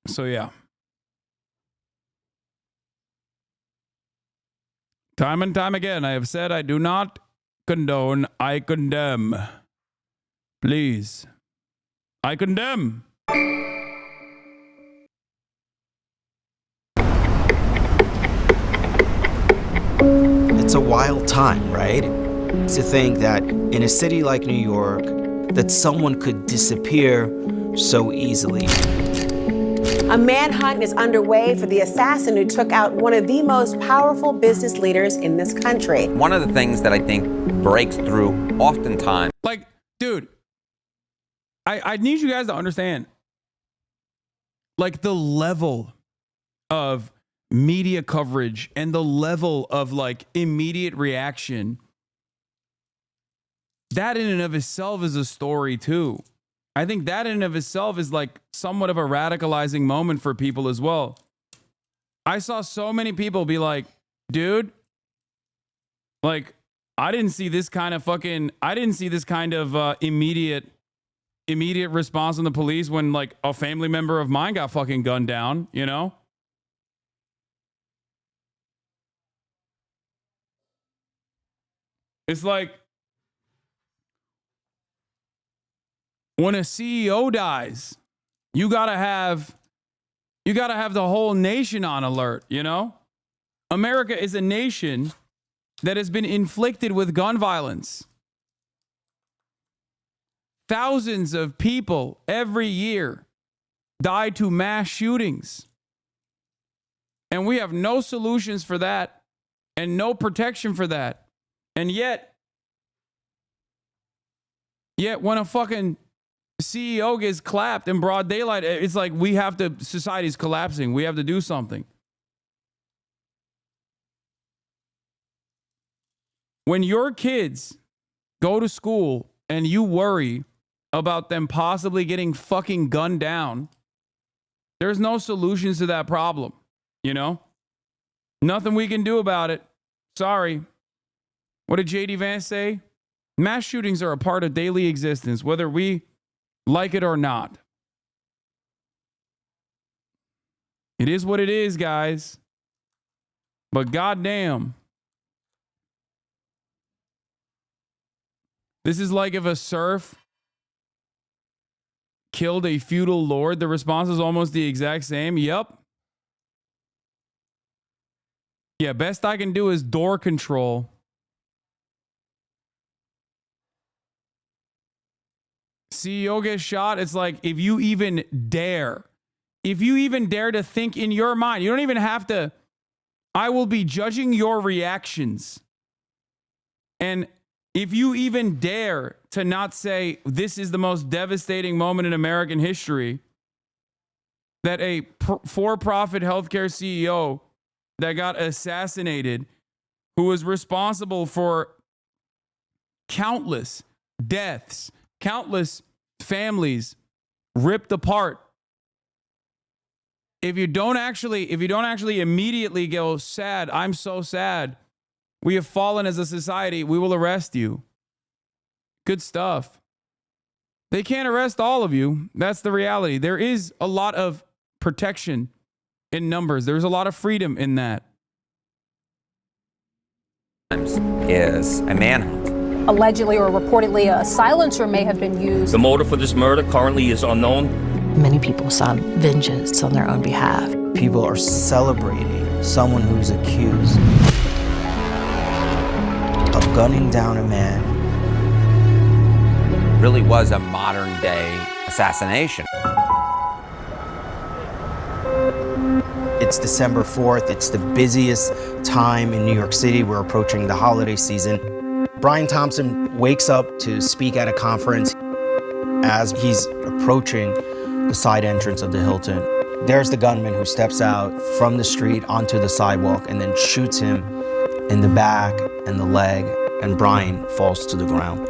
So yeah. Time and time again, I have said I do not condone, I condemn. Please. I condemn. It's a wild time, right? To think that in a city like New York, that someone could disappear so easily. A manhunt is underway for the assassin who took out one of the most powerful business leaders in this country. One of the things that I think breaks through oftentimes. Like, dude, I need you guys to understand, like, the level of media coverage and the level of, like, immediate reaction. That in and of itself is a story, too. I think that in and of itself is like somewhat of a radicalizing moment for people as well. I saw so many people be like, dude, like, I didn't see this kind of immediate response from the police when, like, a family member of mine got fucking gunned down, you know? It's like, when a CEO dies, you gotta have the whole nation on alert, you know? America is a nation that has been inflicted with gun violence. Thousands of people every year die to mass shootings. And we have no solutions for that and no protection for that. And yet when a fucking CEO gets clapped in broad daylight, it's like society's collapsing. We have to do something. When your kids go to school and you worry about them possibly getting fucking gunned down, there's no solutions to that problem, you know? Nothing we can do about it. Sorry. What did J.D. Vance say? Mass shootings are a part of daily existence, whether we like it or not. It is what it is, guys. But goddamn, this is like if a serf killed a feudal lord. The response is almost the exact same. Yep. Yeah, best I can do is door control. CEO gets shot. It's like, if you even dare to think in your mind, you don't even have to, I will be judging your reactions. And if you even dare to not say, this is the most devastating moment in American history, that a for-profit healthcare CEO that got assassinated, who was responsible for countless deaths, countless families ripped apart. If you don't actually immediately go, sad, I'm so sad, we have fallen as a society, we will arrest you. Good stuff. They can't arrest all of you. That's the reality. There is a lot of protection in numbers. There's a lot of freedom in that. Is a manhunt. Allegedly or reportedly, a silencer may have been used. The motive for this murder currently is unknown. Many people sought vengeance on their own behalf. People are celebrating someone who's accused of gunning down a man. Really was a modern day assassination. It's December 4th. It's the busiest time in New York City. We're approaching the holiday season. Brian Thompson wakes up to speak at a conference. As he's approaching the side entrance of the Hilton, there's the gunman who steps out from the street onto the sidewalk and then shoots him in the back and the leg, and Brian falls to the ground.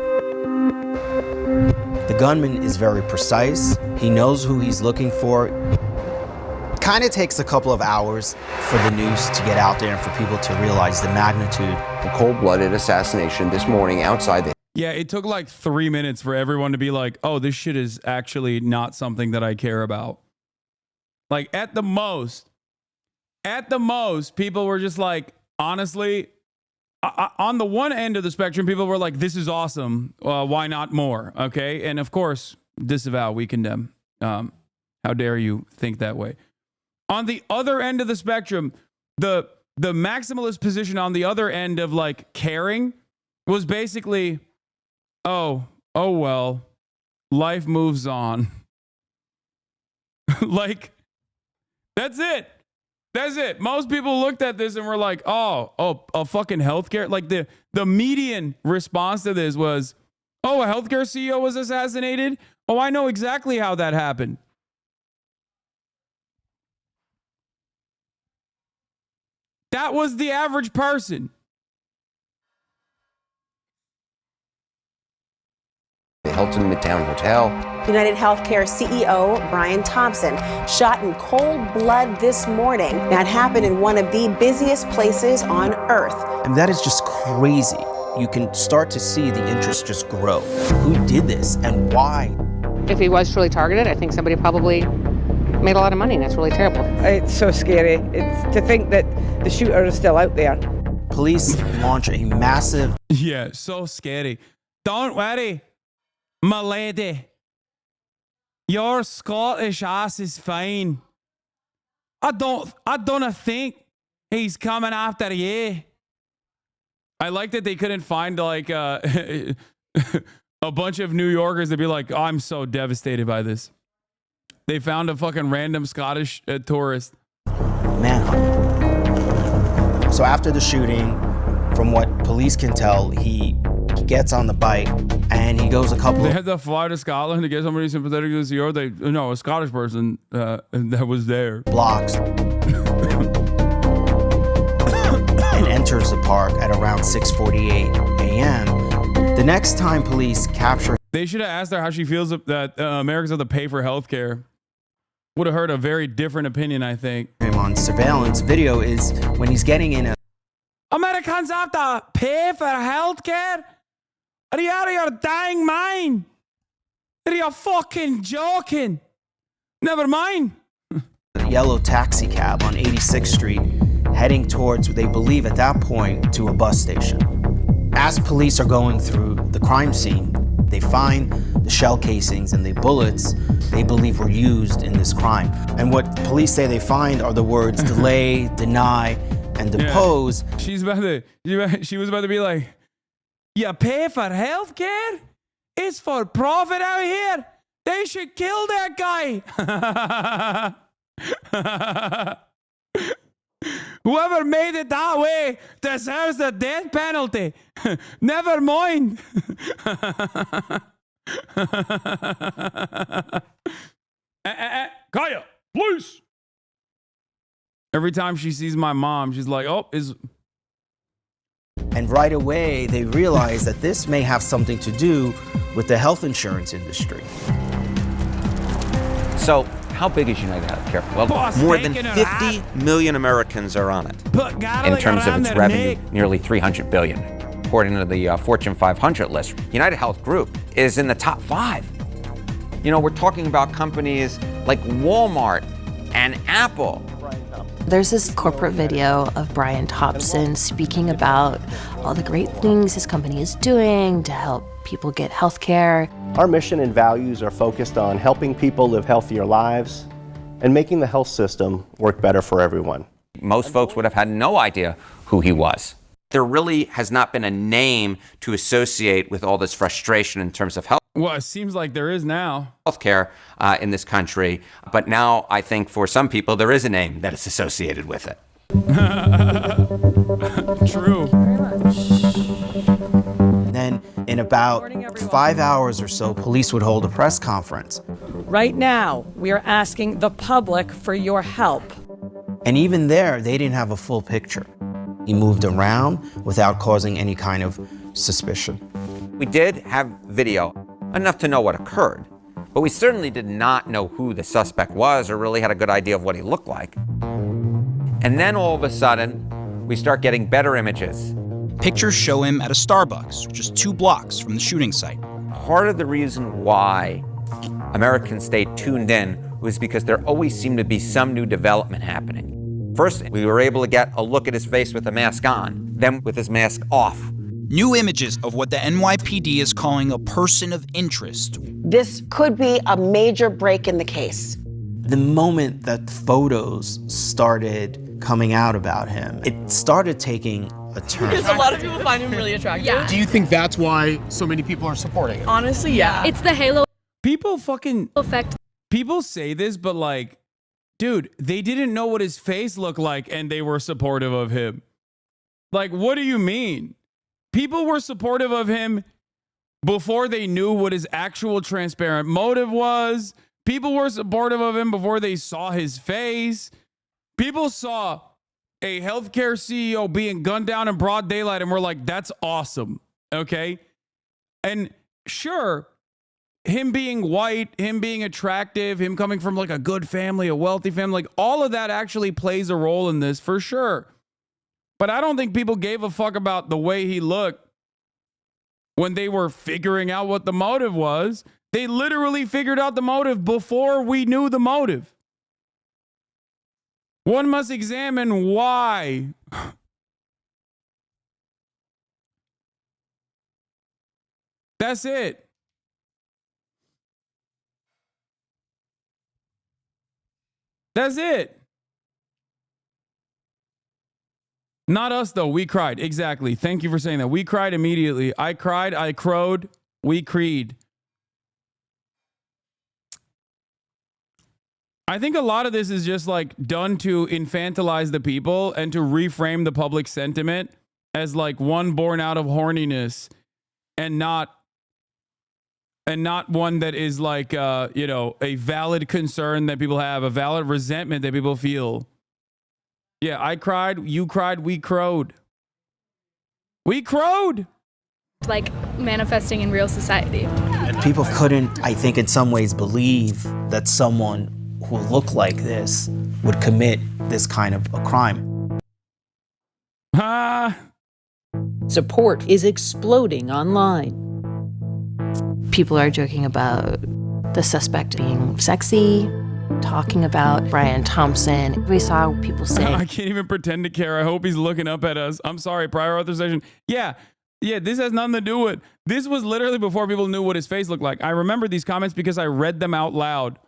The gunman is very precise. He knows who he's looking for. It kind of takes a couple of hours for the news to get out there and for people to realize the magnitude. A cold-blooded assassination this morning outside the... Yeah, it took like 3 minutes for everyone to be like, oh, this shit is actually not something that I care about. Like at the most, people were just like, honestly, on the one end of the spectrum, people were like, this is awesome. Why not more? Okay. And of course, disavow, we condemn. How dare you think that way? On the other end of the spectrum, the maximalist position on the other end of like caring was basically, oh well, life moves on. Like, that's it. That's it. Most people looked at this and were like, oh, a fucking healthcare. Like the median response to this was, oh, a healthcare CEO was assassinated. Oh, I know exactly how that happened. That was the average person. The Hilton Midtown Hotel. UnitedHealth CEO Brian Thompson shot in cold blood this morning. That happened in one of the busiest places on earth. And that is just crazy. You can start to see the interest just grow. Who did this and why? If he was truly targeted, I think somebody probably made a lot of money, and that's really terrible. It's so scary. It's to think that the shooter is still out there. Police launch a massive... Yeah, so scary. Don't worry, my lady. Your Scottish ass is fine. I don't think he's coming after you. I like that they couldn't find like a bunch of New Yorkers to be like, oh, I'm so devastated by this. They found a fucking random Scottish tourist. Manhunt. So after the shooting, from what police can tell, he gets on the bike and he goes a couple. They had to fly to Scotland to get somebody sympathetic to the CEO. A Scottish person that was there. Blocks. And enters the park at around 6:48 a.m. The next time police capture... They should have asked her how she feels that Americans have to pay for health care. Would have heard a very different opinion, I think. Him on surveillance video is when he's getting in a... Americans have to pay for health care? Are you out of your dang mind? Are you fucking joking? Never mind. A yellow taxi cab on 86th Street, heading towards, they believe at that point, to a bus station. As police are going through the crime scene, they find the shell casings and the bullets they believe were used in this crime. And what police say they find are the words delay, deny, and depose. Yeah. She was about to be like, you pay for health care? It's for profit out here. They should kill that guy. Whoever made it that way deserves the death penalty. Never mind. Kaya, please. Every time she sees my mom, she's like, oh, is... And right away, they realize that this may have something to do with the health insurance industry. So, how big is UnitedHealth Care? Well, more than 50 million Americans are on it. In terms of its revenue, nearly $300 billion. According to the Fortune 500 list, UnitedHealth Group is in the top 5. You know, we're talking about companies like Walmart and Apple. There's this corporate video of Brian Thompson speaking about all the great things his company is doing to help people get health care. Our mission and values are focused on helping people live healthier lives and making the health system work better for everyone. Most folks would have had no idea who he was. There really has not been a name to associate with all this frustration in terms of health. Well, it seems like there is now. Healthcare in this country, but now I think for some people there is a name that is associated with it. True. Then, in about 5 hours or so, police would hold a press conference. Right now, we are asking the public for your help. And even there, they didn't have a full picture. He moved around without causing any kind of suspicion. We did have video, enough to know what occurred, but we certainly did not know who the suspect was or really had a good idea of what he looked like. And then all of a sudden, we start getting better images. Pictures show him at a Starbucks, just 2 blocks from the shooting site. Part of the reason why Americans stayed tuned in was because there always seemed to be some new development happening. First, we were able to get a look at his face with the mask on, then with his mask off. New images of what the NYPD is calling a person of interest. This could be a major break in the case. The moment that photos started coming out about him, it started taking a turn. Because a lot of people find him really attractive. Yeah. Do you think that's why so many people are supporting him? Honestly, yeah. It's the halo People fucking effect. People say this, but like, dude, they didn't know what his face looked like and they were supportive of him. Like, what do you mean? People were supportive of him before they knew what his actual transparent motive was. People were supportive of him before they saw his face. People saw a healthcare CEO being gunned down in broad daylight and were like, that's awesome. Okay. And sure, him being white, him being attractive, him coming from like a good family, a wealthy family, like all of that actually plays a role in this for sure. But I don't think people gave a fuck about the way he looked when they were figuring out what the motive was. They literally figured out the motive before we knew the motive. One must examine why. That's it. That's it. Not us, though. We cried. Exactly. Thank you for saying that. We cried immediately. I cried. I crowed. We creed. I think a lot of this is just like done to infantilize the people and to reframe the public sentiment as like one born out of horniness and not one that is like, a valid concern that people have, a valid resentment that people feel. Yeah, I cried, you cried, we crowed. We crowed! Like manifesting in real society. People couldn't, I think, in some ways believe that someone who looked like this would commit this kind of a crime. Support is exploding online. People are joking about the suspect being sexy, talking about Brian Thompson. We saw people say, I can't even pretend to care. I hope he's looking up at us. I'm sorry, prior authorization. Yeah, this has nothing to do with, this was literally before people knew what his face looked like. I remember these comments because I read them out loud.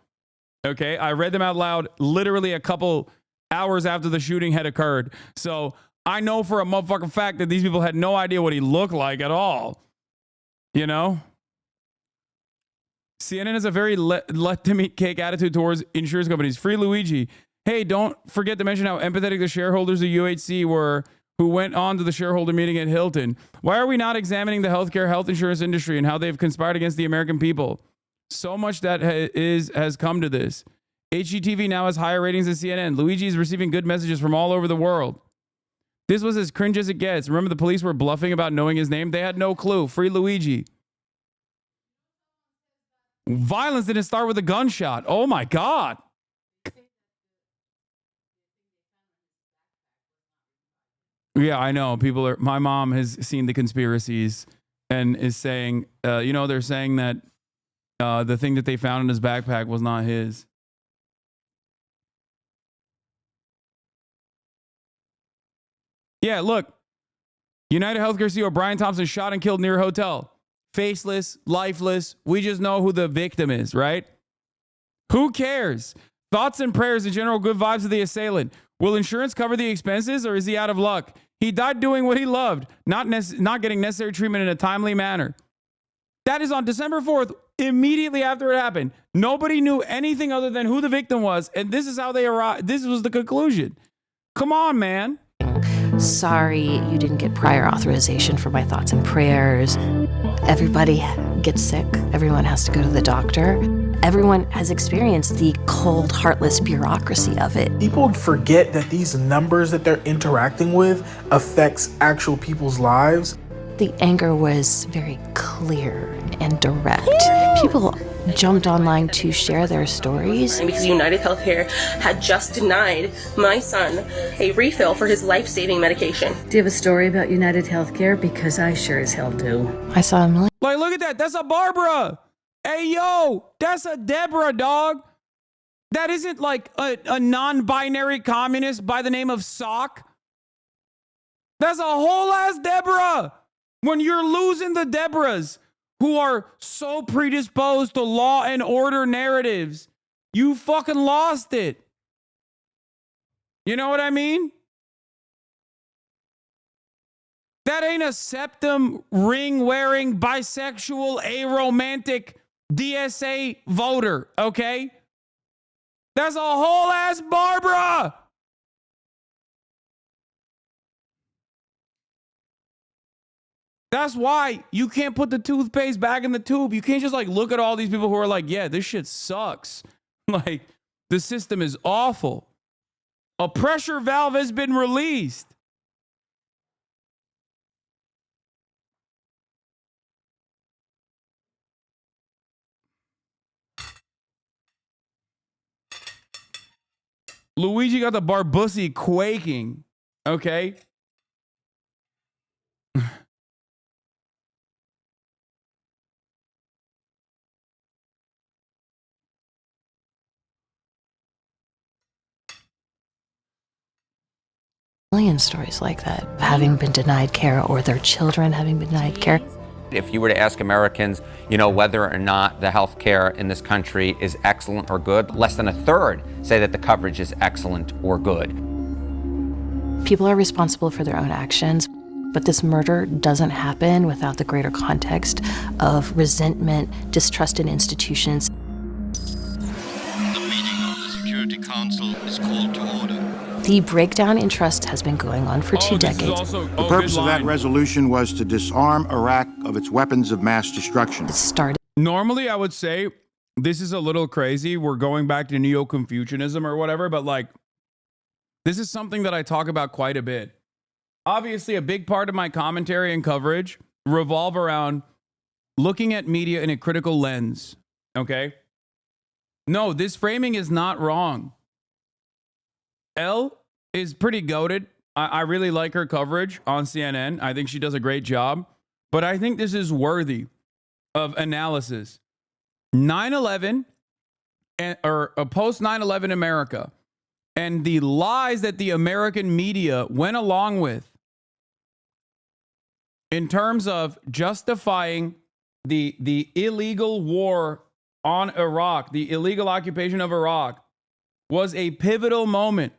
Okay, I read them out loud literally a couple hours after the shooting had occurred. So I know for a motherfucking fact that these people had no idea what he looked like at all. You know? CNN has a very let them eat cake attitude towards insurance companies. Free Luigi. Hey, don't forget to mention how empathetic the shareholders of UHC were who went on to the shareholder meeting at Hilton. Why are we not examining the health insurance industry and how they've conspired against the American people? So much that has come to this. HGTV now has higher ratings than CNN. Luigi is receiving good messages from all over the world. This was as cringe as it gets. Remember the police were bluffing about knowing his name? They had no clue. Free Luigi. Violence didn't start with a gunshot. Oh my God. Yeah, I know. My mom has seen the conspiracies and is saying, they're saying that the thing that they found in his backpack was not his. Yeah, look. UnitedHealthcare CEO Brian Thompson shot and killed near a hotel. Faceless, lifeless. We just know who the victim is, right? Who cares? Thoughts and prayers and general good vibes of the assailant. Will insurance cover the expenses or is he out of luck? He died doing what he loved, not getting necessary treatment in a timely manner. That is on December 4th, immediately after it happened. Nobody knew anything other than who the victim was, and this is how they arrived. This was the conclusion. Come on, man. Sorry, you didn't get prior authorization for my thoughts and prayers. Everybody gets sick. Everyone has to go to the doctor. Everyone has experienced the cold, heartless bureaucracy of it. People forget that these numbers that they're interacting with affects actual people's lives. The anger was very clear and direct. People jumped online to share their stories. Because UnitedHealth had just denied my son a refill for his life-saving medication. Do you have a story about UnitedHealthcare? Because I sure as hell do. I saw a million. Like, look at that. That's a Barbara. Hey, yo, that's a Deborah, dog. That isn't like a non-binary communist by the name of Sock. That's a whole ass Deborah. When you're losing the Deborahs who are so predisposed to law and order narratives, you fucking lost it. You know what I mean? That ain't a septum ring wearing bisexual aromantic DSA voter, okay? That's a whole ass Barbara. That's why you can't put the toothpaste back in the tube. You can't just like look at all these people who are like, yeah, this shit sucks. Like, the system is awful. A pressure valve has been released. Luigi got the Barbussy quaking. Okay. Million stories like that, having been denied care or their children having been denied care. If you were to ask Americans, whether or not the health care in this country is excellent or good, less than a third say that the coverage is excellent or good. People are responsible for their own actions, but this murder doesn't happen without the greater context of resentment, distrust in institutions. The meeting of the Security Council is called to order. The breakdown in trust has been going on for 2 decades. The purpose of that resolution was to disarm Iraq of its weapons of mass destruction. It started. Normally, I would say this is a little crazy. We're going back to Neo-Confucianism or whatever, but like, this is something that I talk about quite a bit. Obviously, a big part of my commentary and coverage revolve around looking at media in a critical lens. Okay? No, this framing is not wrong. Elle is pretty goated. I really like her coverage on CNN. I think she does a great job. But I think this is worthy of analysis. 9/11 or a post 9/11 America and the lies that the American media went along with in terms of justifying the illegal war on Iraq, the illegal occupation of Iraq, was a pivotal moment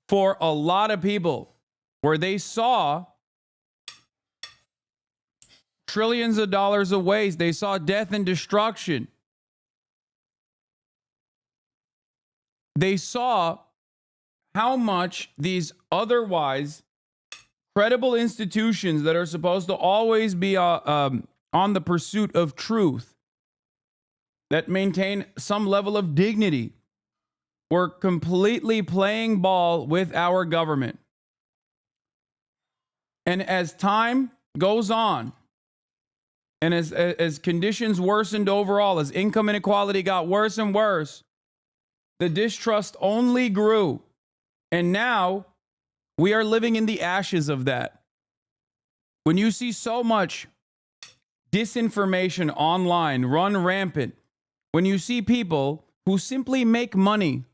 for a lot of people where they saw trillions of dollars of waste. They saw death and destruction. They saw how much these otherwise credible institutions that are supposed to always be on the pursuit of truth, that maintain some level of dignity, were completely playing ball with our government. And as time goes on, and as conditions worsened overall, as income inequality got worse and worse, the distrust only grew. And now we are living in the ashes of that. When you see so much disinformation online run rampant, when you see people who simply make money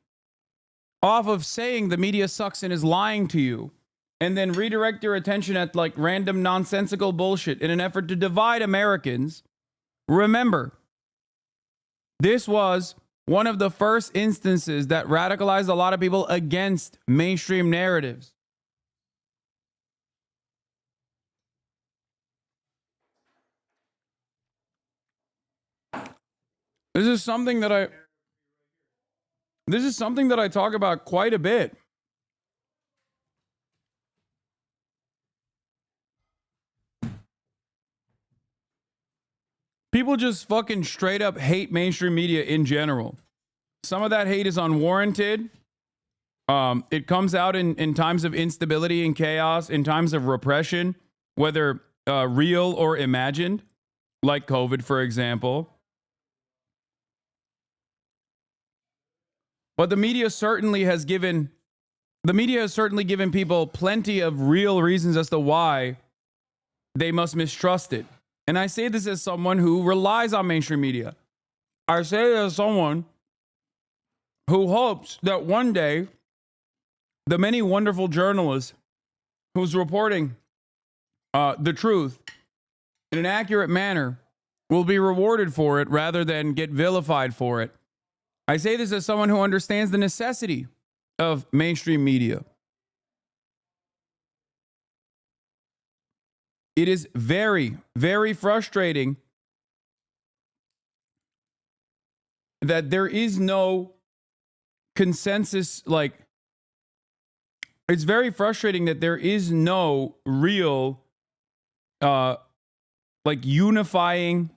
off of saying the media sucks and is lying to you, and then redirect your attention at like random nonsensical bullshit in an effort to divide Americans, remember, this was one of the first instances that radicalized a lot of people against mainstream narratives. This is something that I talk about quite a bit. People just fucking straight up hate mainstream media in general. Some of that hate is unwarranted. It comes out in times of instability and chaos, in times of repression, whether real or imagined, like COVID, for example. But the media has certainly given people plenty of real reasons as to why they must mistrust it. And I say this as someone who relies on mainstream media. I say it as someone who hopes that one day the many wonderful journalists who's reporting the truth in an accurate manner will be rewarded for it rather than get vilified for it. I say this as someone who understands the necessity of mainstream media. It is very, very frustrating that there is no consensus. It's very frustrating that there is no real, unifying,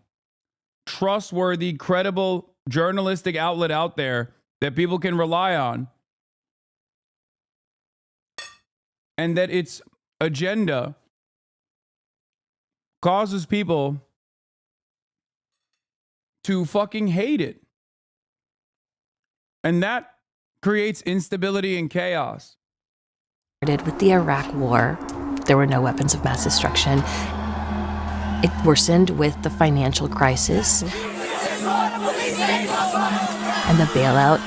trustworthy, credible journalistic outlet out there that people can rely on. And that its agenda causes people to fucking hate it. And that creates instability and chaos. With the Iraq War, there were no weapons of mass destruction. It worsened with the financial crisis and the bailout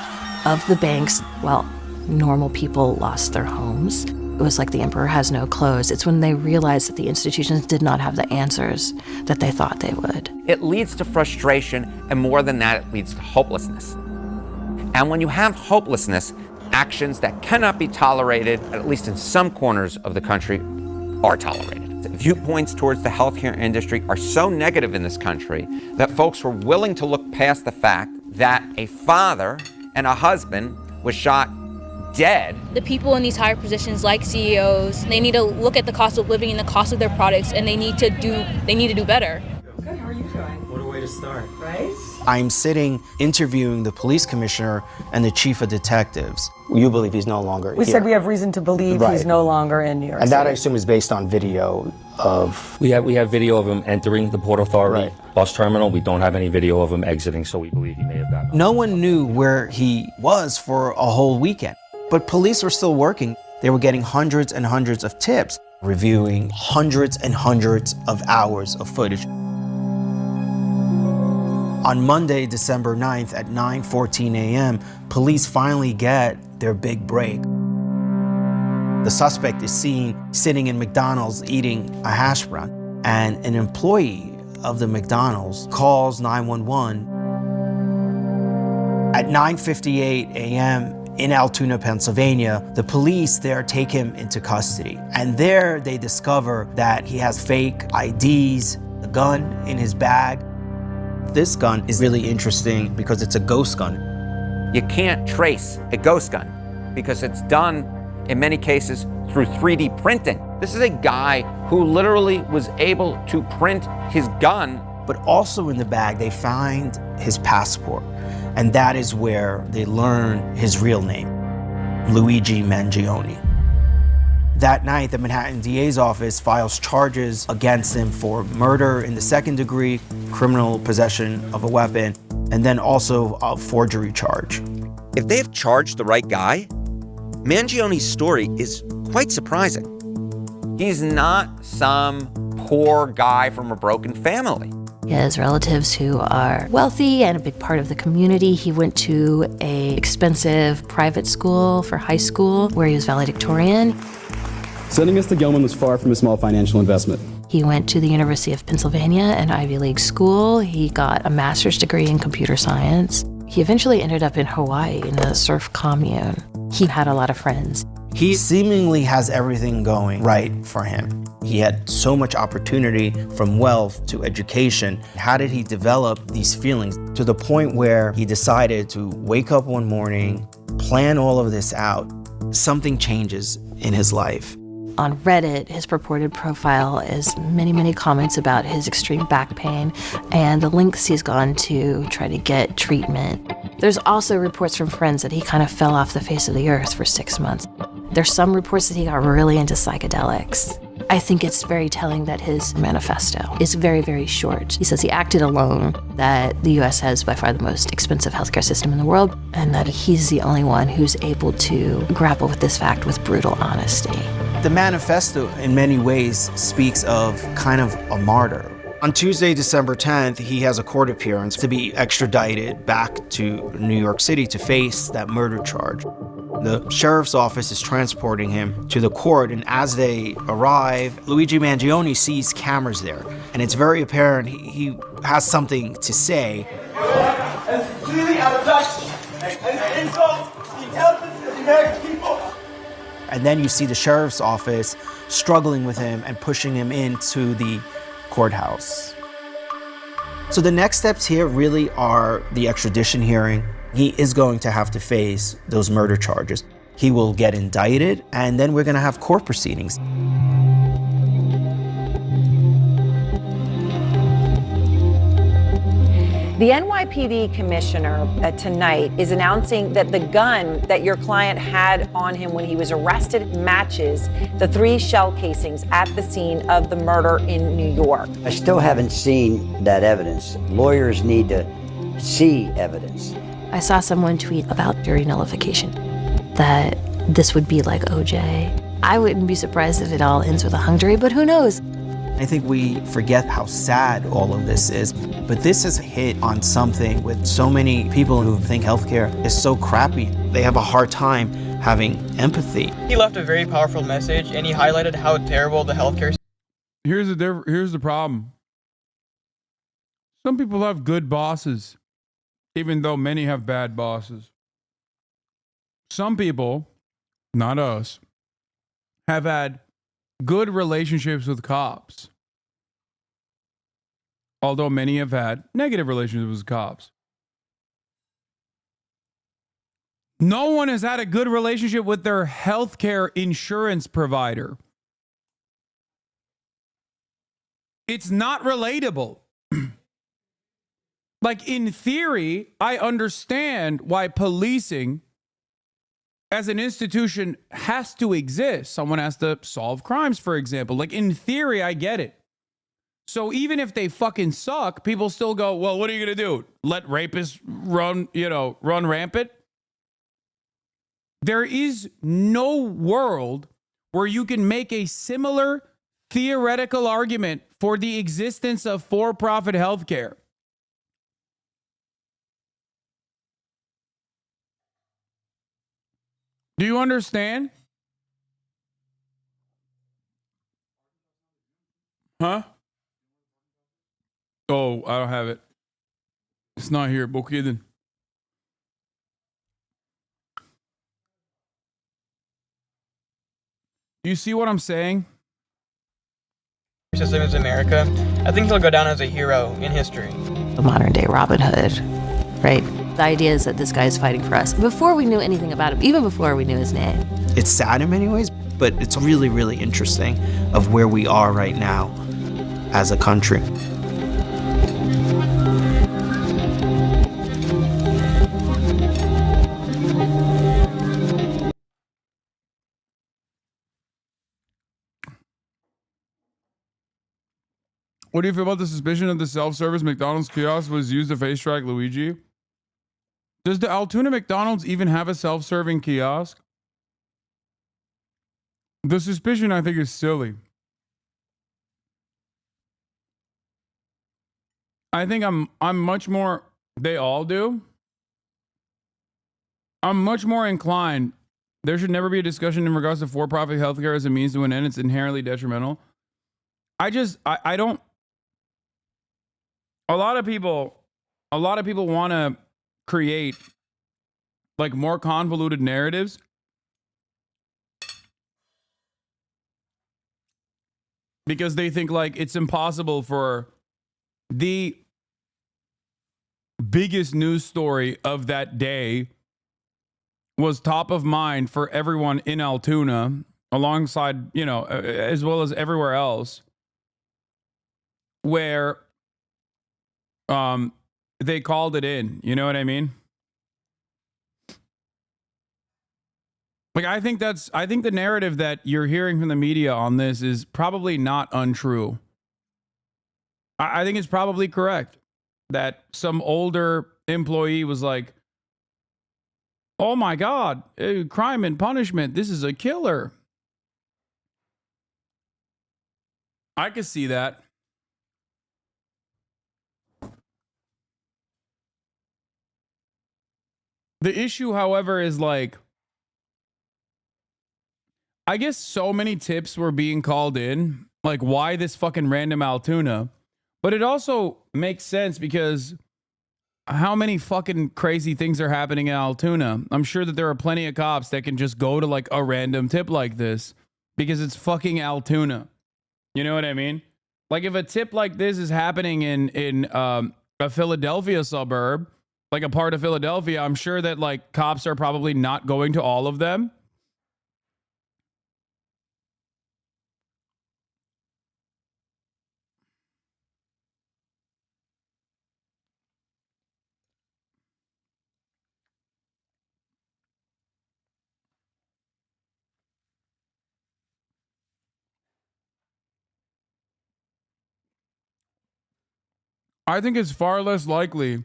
of the banks. Well, normal people lost their homes. It was like the emperor has no clothes. It's when they realized that the institutions did not have the answers that they thought they would. It leads to frustration, and more than that, it leads to hopelessness. And when you have hopelessness, actions that cannot be tolerated, at least in some corners of the country, are tolerated. Viewpoints towards the healthcare industry are so negative in this country that folks were willing to look past the fact that a father and a husband was shot dead. The people in these higher positions, like CEOs, they need to look at the cost of living and the cost of their products, and they need to do better. Good, how are you doing? What a way to start. Right? I'm sitting interviewing the police commissioner and the chief of detectives. You believe he's no longer We here. said we have reason to believe he's no longer in New York And City. that, I assume, is based on video of... We have video of him entering the Port Authority bus terminal. We don't have any video of him exiting, so we believe he may have gotten... No one knew where he was for a whole weekend, but police were still working. They were getting hundreds and hundreds of tips, reviewing hundreds and hundreds of hours of footage. On Monday, December 9th at 9:14 a.m., police finally get their big break. The suspect is seen sitting in McDonald's eating a hash brown, and an employee of the McDonald's calls 911. At 9:58 a.m. in Altoona, Pennsylvania, the police there take him into custody. And there they discover that he has fake IDs, a gun in his bag. This gun is really interesting because it's a ghost gun. You can't trace a ghost gun because it's done, in many cases, through 3D printing. This is a guy who literally was able to print his gun. But also in the bag, they find his passport. And that is where they learn his real name, Luigi Mangione. That night, the Manhattan DA's office files charges against him for murder in the second degree, criminal possession of a weapon, and then also a forgery charge. If they've charged the right guy, Mangione's story is quite surprising. He's not some poor guy from a broken family. He has relatives who are wealthy and a big part of the community. He went to an expensive private school for high school where he was valedictorian. Sending us to Gelman was far from a small financial investment. He went to the University of Pennsylvania, an Ivy League school. He got a master's degree in computer science. He eventually ended up in Hawaii in a surf commune. He had a lot of friends. He seemingly has everything going right for him. He had so much opportunity, from wealth to education. How did he develop these feelings to the point where he decided to wake up one morning, plan all of this out? Something changes in his life. On Reddit, his purported profile is many, many comments about his extreme back pain and the lengths he's gone to try to get treatment. There's also reports from friends that he kind of fell off the face of the earth for 6 months. There's some reports that he got really into psychedelics. I think it's very telling that his manifesto is very, very short. He says he acted alone, that the US has by far the most expensive healthcare system in the world, and that he's the only one who's able to grapple with this fact with brutal honesty. The manifesto, in many ways, speaks of kind of a martyr. On Tuesday, December 10th, he has a court appearance to be extradited back to New York City to face that murder charge. The sheriff's office is transporting him to the court, and as they arrive, Luigi Mangione sees cameras there, and it's very apparent he has something to say. And completely out of touch and insult the intelligence of the American people. And then you see the sheriff's office struggling with him and pushing him into the courthouse. So the next steps here really are the extradition hearing. He is going to have to face those murder charges. He will get indicted, and then we're going to have court proceedings. The NYPD commissioner tonight is announcing that the gun that your client had on him when he was arrested matches the 3 shell casings at the scene of the murder in New York. I still haven't seen that evidence. Lawyers need to see evidence. I saw someone tweet about jury nullification, that this would be like OJ. I wouldn't be surprised if it all ends with a hung jury, but who knows? I think we forget how sad all of this is, but this is a hit on something with so many people who think healthcare is so crappy. They have a hard time having empathy. He left a very powerful message, and he highlighted how terrible the healthcare. Here's the problem. Some people have good bosses, even though many have bad bosses. Some people, not us, have had good relationships with cops, although many have had negative relationships with cops. No one has had a good relationship with their healthcare insurance provider. It's not relatable. Like, in theory, I understand why policing as an institution has to exist. Someone has to solve crimes, for example. Like, in theory, I get it. So even if they fucking suck, people still go, well, what are you going to do? Let rapists run rampant? There is no world where you can make a similar theoretical argument for the existence of for-profit healthcare. Do you understand? Huh? Oh, I don't have it. It's not here. Okay, then. Do you see what I'm saying? System is America. I think he'll go down as a hero in history. The modern day Robin Hood, right? The idea is that this guy is fighting for us before we knew anything about him, even before we knew his name. It's sad in many ways, but it's really, really interesting of where we are right now as a country. What do you feel about the suspicion of the self-service McDonald's kiosk was used to face track Luigi? Does the Altoona McDonald's even have a self-serving kiosk? The suspicion, I think, is silly. I think I'm much more, they all do. I'm much more inclined. There should never be a discussion in regards to for-profit healthcare as a means to an end. It's inherently detrimental. I don't. A lot of people want to create like more convoluted narratives. because they think like it's impossible for the biggest news story of that day was top of mind for everyone in Altoona, alongside, you know, as well as everywhere else, where they called it in. You know what I mean? Like, I think the narrative that you're hearing from the media on this is probably not untrue. I think it's probably correct that some older employee was like, oh my God, crime and punishment, this is a killer. I could see that. The issue, however, is like, I guess so many tips were being called in, like why this fucking random Altoona? But it also makes sense because how many fucking crazy things are happening in Altoona? I'm sure that there are plenty of cops that can just go to like a random tip like this because it's fucking Altoona. You know what I mean? Like if a tip like this is happening in a Philadelphia suburb, like a part of Philadelphia, I'm sure that like cops are probably not going to all of them. I think it's far less likely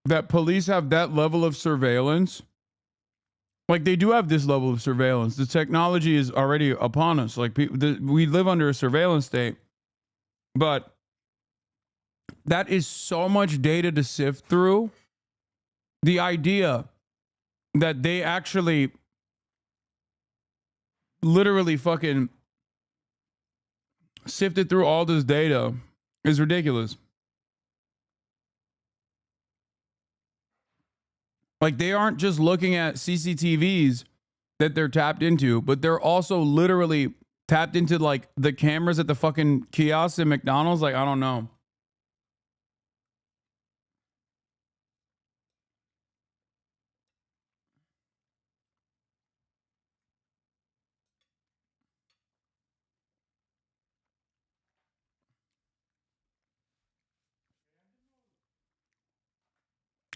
that police have that level of surveillance. Like they do have this level of surveillance. The technology is already upon us. Like we live under a surveillance state, but that is so much data to sift through. The idea that they actually literally fucking sifted through all this data is ridiculous. Like they aren't just looking at CCTVs that they're tapped into, but they're also literally tapped into like the cameras at the fucking kiosks at McDonald's. Like, I don't know.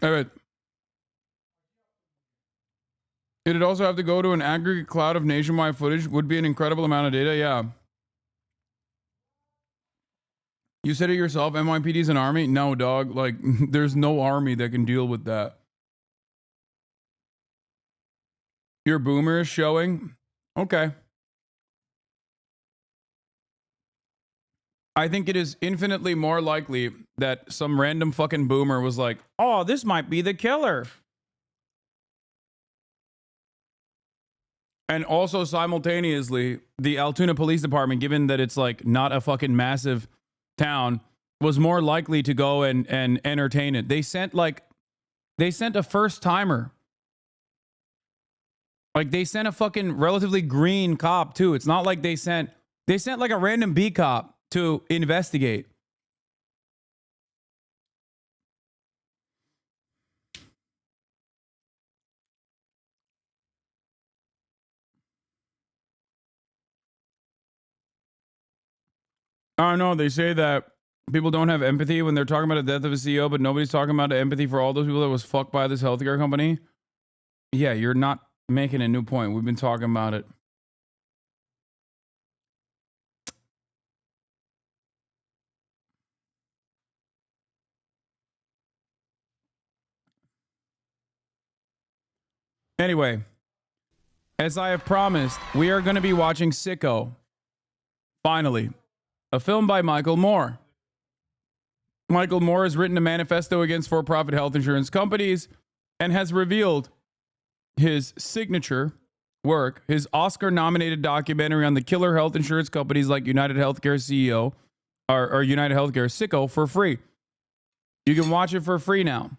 All right. It'd also have to go to an aggregate cloud of nationwide footage. Would be an incredible amount of data. Yeah. You said it yourself. NYPD's an army? No, dog. Like, there's no army that can deal with that. Your boomer is showing? Okay. I think it is infinitely more likely that some random fucking boomer was like, oh, this might be the killer. And also simultaneously, the Altoona Police Department, given that it's like not a fucking massive town, was more likely to go and entertain it. They sent a first timer. Like they sent a fucking relatively green cop too. It's not like they sent like a random B cop to investigate. I don't know. They say that people don't have empathy when they're talking about the death of a CEO, but nobody's talking about the empathy for all those people that was fucked by this healthcare company. Yeah, you're not making a new point. We've been talking about it. Anyway, as I have promised, we are going to be watching Sicko. Finally, a film by Michael Moore. Michael Moore has written a manifesto against for-profit health insurance companies and has revealed his signature work, his Oscar-nominated documentary on the killer health insurance companies like UnitedHealth CEO or UnitedHealthcare Sicko for free. You can watch it for free now.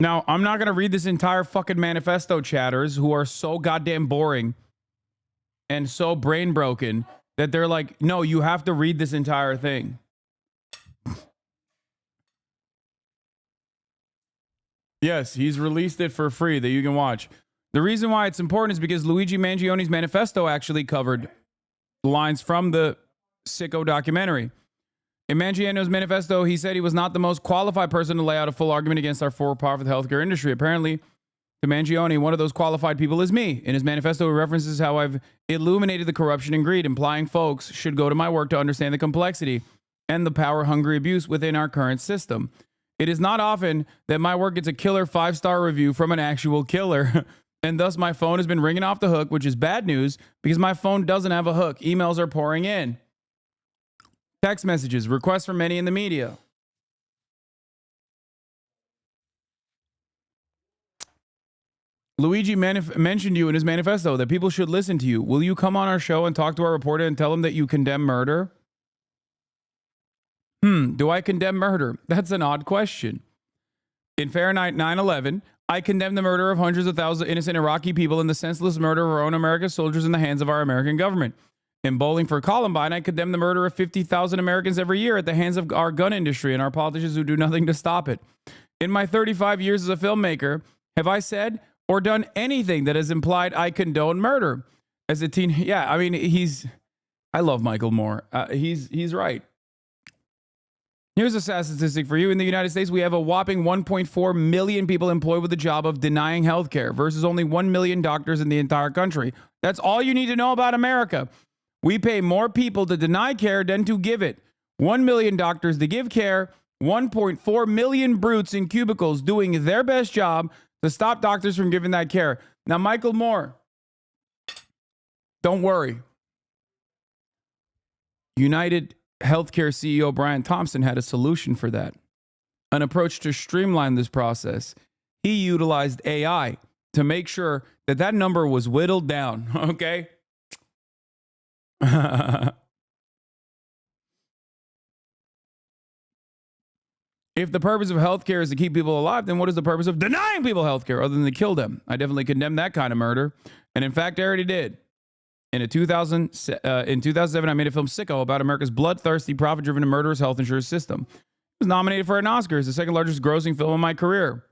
Now, I'm not going to read this entire fucking manifesto, chatters, who are so goddamn boring. and so brain broken that they're like, no, you have to read this entire thing. Yes, he's released it for free that you can watch. The reason why it's important is because Luigi Mangione's manifesto actually covered lines from the SICKO documentary. In Mangione's manifesto, he said he was not the most qualified person to lay out a full argument against our for-profit healthcare industry. Apparently, to Mangione, one of those qualified people is me. In his manifesto, he references how I've illuminated the corruption and greed, implying folks should go to my work to understand the complexity and the power-hungry abuse within our current system. It is not often that my work gets a killer 5-star review from an actual killer, and thus my phone has been ringing off the hook, which is bad news because my phone doesn't have a hook. Emails are pouring in. Text messages, requests from many in the media. Luigi mentioned you in his manifesto that people should listen to you. Will you come on our show and talk to our reporter and tell him that you condemn murder? Do I condemn murder? That's an odd question. In Fahrenheit 9/11, I condemn the murder of hundreds of thousands of innocent Iraqi people and the senseless murder of our own American soldiers in the hands of our American government. In Bowling for Columbine, I condemn the murder of 50,000 Americans every year at the hands of our gun industry and our politicians who do nothing to stop it. In my 35 years as a filmmaker, have I said or done anything that has implied I condone murder? As a teen, yeah, I mean, I love Michael Moore. He's right. Here's a sad statistic for you. In the United States, we have a whopping 1.4 million people employed with the job of denying health care versus only 1 million doctors in the entire country. That's all you need to know about America. We pay more people to deny care than to give it. 1 million doctors to give care, 1.4 million brutes in cubicles doing their best job to stop doctors from giving that care. Now, Michael Moore, don't worry. UnitedHealth CEO Brian Thompson had a solution for that, an approach to streamline this process. He utilized AI to make sure that that number was whittled down, okay? If the purpose of healthcare is to keep people alive, then what is the purpose of denying people healthcare other than to kill them? I definitely condemn that kind of murder. And in fact, I already did. In 2007, I made a film, Sicko, about America's bloodthirsty, profit-driven, and murderous health insurance system. It was nominated for an Oscar. It's the second largest grossing film of my career.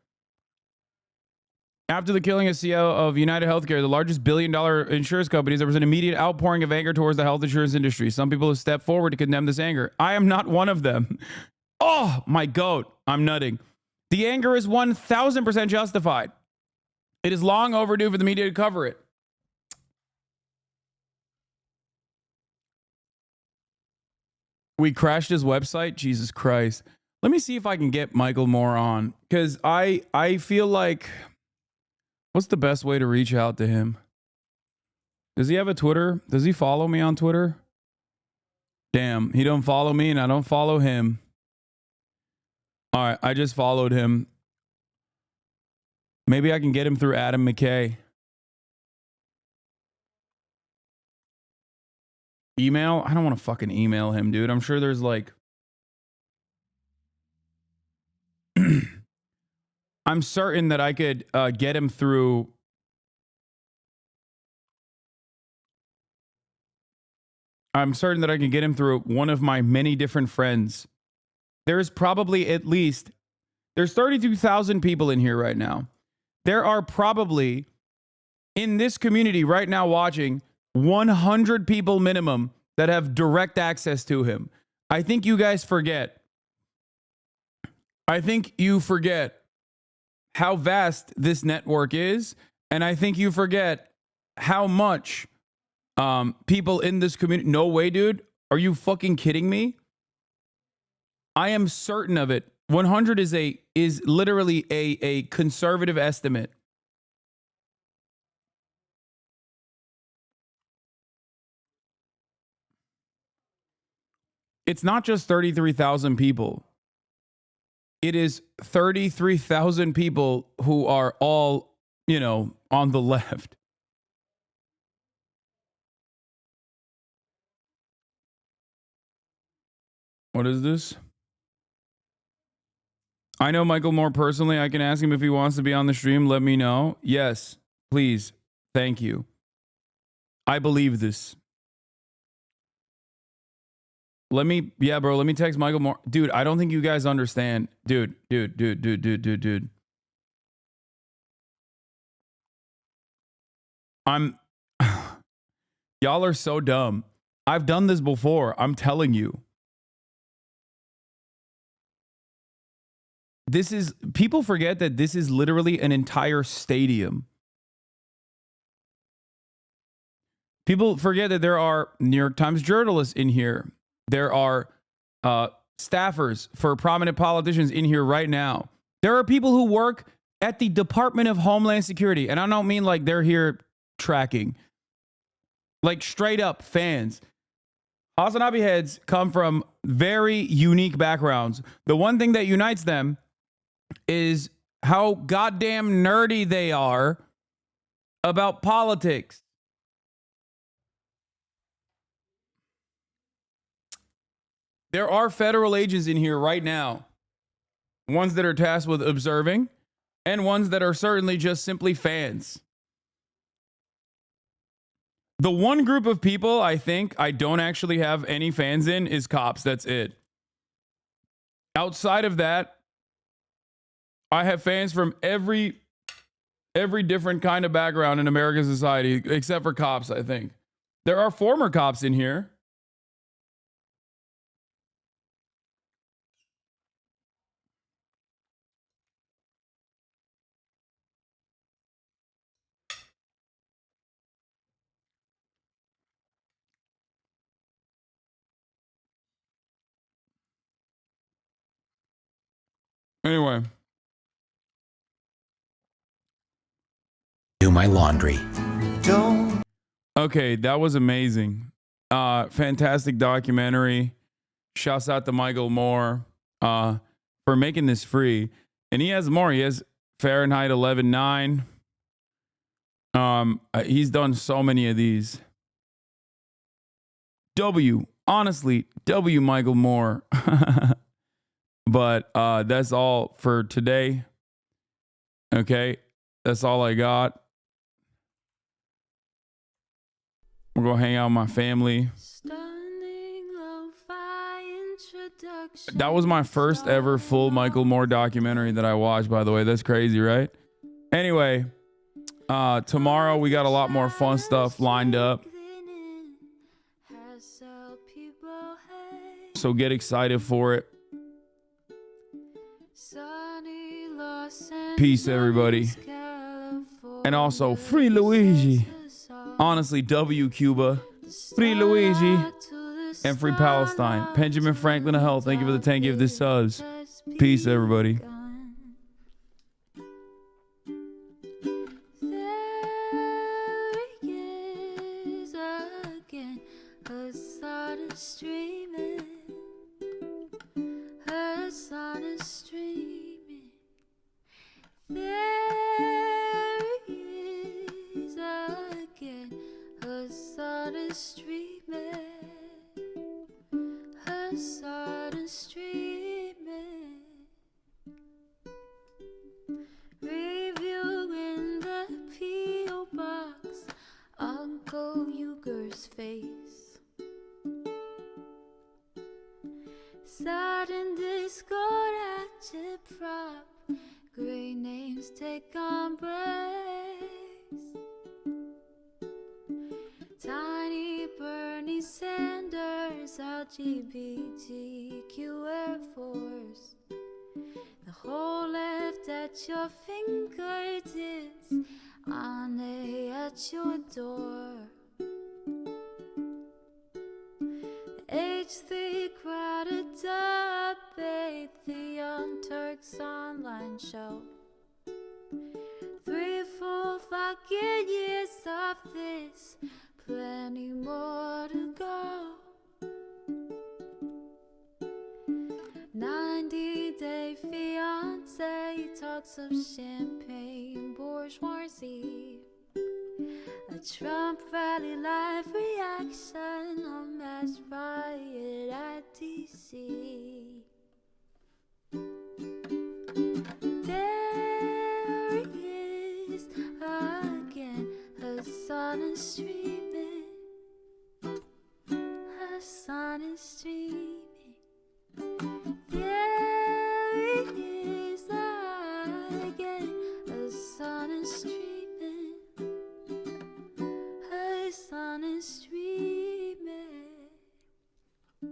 After the killing of CEO of UnitedHealthcare, the largest billion-dollar insurance companies, there was an immediate outpouring of anger towards the health insurance industry. Some people have stepped forward to condemn this anger. I am not one of them. Oh, my goat. I'm nutting. The anger is 1,000% justified. It is long overdue for the media to cover it. We crashed his website? Jesus Christ. Let me see if I can get Michael Moore on, because I feel like, what's the best way to reach out to him? Does he have a Twitter? Does he follow me on Twitter? Damn, he don't follow me and I don't follow him. All right, I just followed him. Maybe I can get him through Adam McKay. Email? I don't want to fucking email him, dude. I'm sure there's like... I'm certain that I could get him through... I'm certain that I can get him through one of my many different friends. There's probably at least... There's 32,000 people in here right now. There are probably, in this community right now watching, 100 people minimum that have direct access to him. I think you guys forget. I think you forget how vast this network is. And I think you forget how much people in this community... No way, dude. Are you fucking kidding me? I am certain of it. 100 is literally a conservative estimate. It's not just 33,000 people. It is 33,000 people who are all, you know, on the left. What is this? I know Michael Moore personally. I can ask him if he wants to be on the stream. Let me know. Yes, please. Thank you. I believe this. Let me text Michael Moore. Dude, I don't think you guys understand. Dude. Y'all are so dumb. I've done this before. I'm telling you. People forget that this is literally an entire stadium. People forget that there are New York Times journalists in here. There are staffers for prominent politicians in here right now. There are people who work at the Department of Homeland Security. And I don't mean like they're here tracking. Like straight up fans. HasanAbi heads come from very unique backgrounds. The one thing that unites them is how goddamn nerdy they are about politics. There are federal agents in here right now, ones that are tasked with observing and ones that are certainly just simply fans. The one group of people I think I don't actually have any fans in is cops. That's it. Outside of that, I have fans from every different kind of background in American society, except for cops, I think. There are former cops in here. Anyway. Do my laundry. Okay, that was amazing. Fantastic documentary. Shouts out to Michael Moore for making this free. And he has more. He has Fahrenheit 11.9. He's done so many of these. Honestly, Michael Moore. But that's all for today. Okay, that's all I got. We're going to hang out with my family. That was my first ever full Michael Moore documentary that I watched, by the way. That's crazy, right? Anyway, tomorrow we got a lot more fun stuff lined up. So get excited for it. Peace, everybody. And also, free Luigi. Honestly, W Cuba. Free Luigi. And free Palestine. Benjamin Franklin of Health. Thank you for the 10 gift this subs. Peace, everybody. Hasan is streaming. There he is again. Hasan is streaming. Hasan is streaming. Review in the P.O. box. Uncle Uger's face. Sudden Discord agitprop. Great names take embrace. Tiny Bernie Sanders, LGBTQ Air Force. The whole left at your fingertips, on at your door. H3 crowded debate, the Young Turks online show. 3 full fucking years of this, plenty more to go. 90-day fiance, talks of champagne bourgeoisie. A Trump rally live reaction, a mass riot at DC. There he is again, Hasan is streaming. sun is streaming. There he is again. The sun is streaming. The sun is streaming.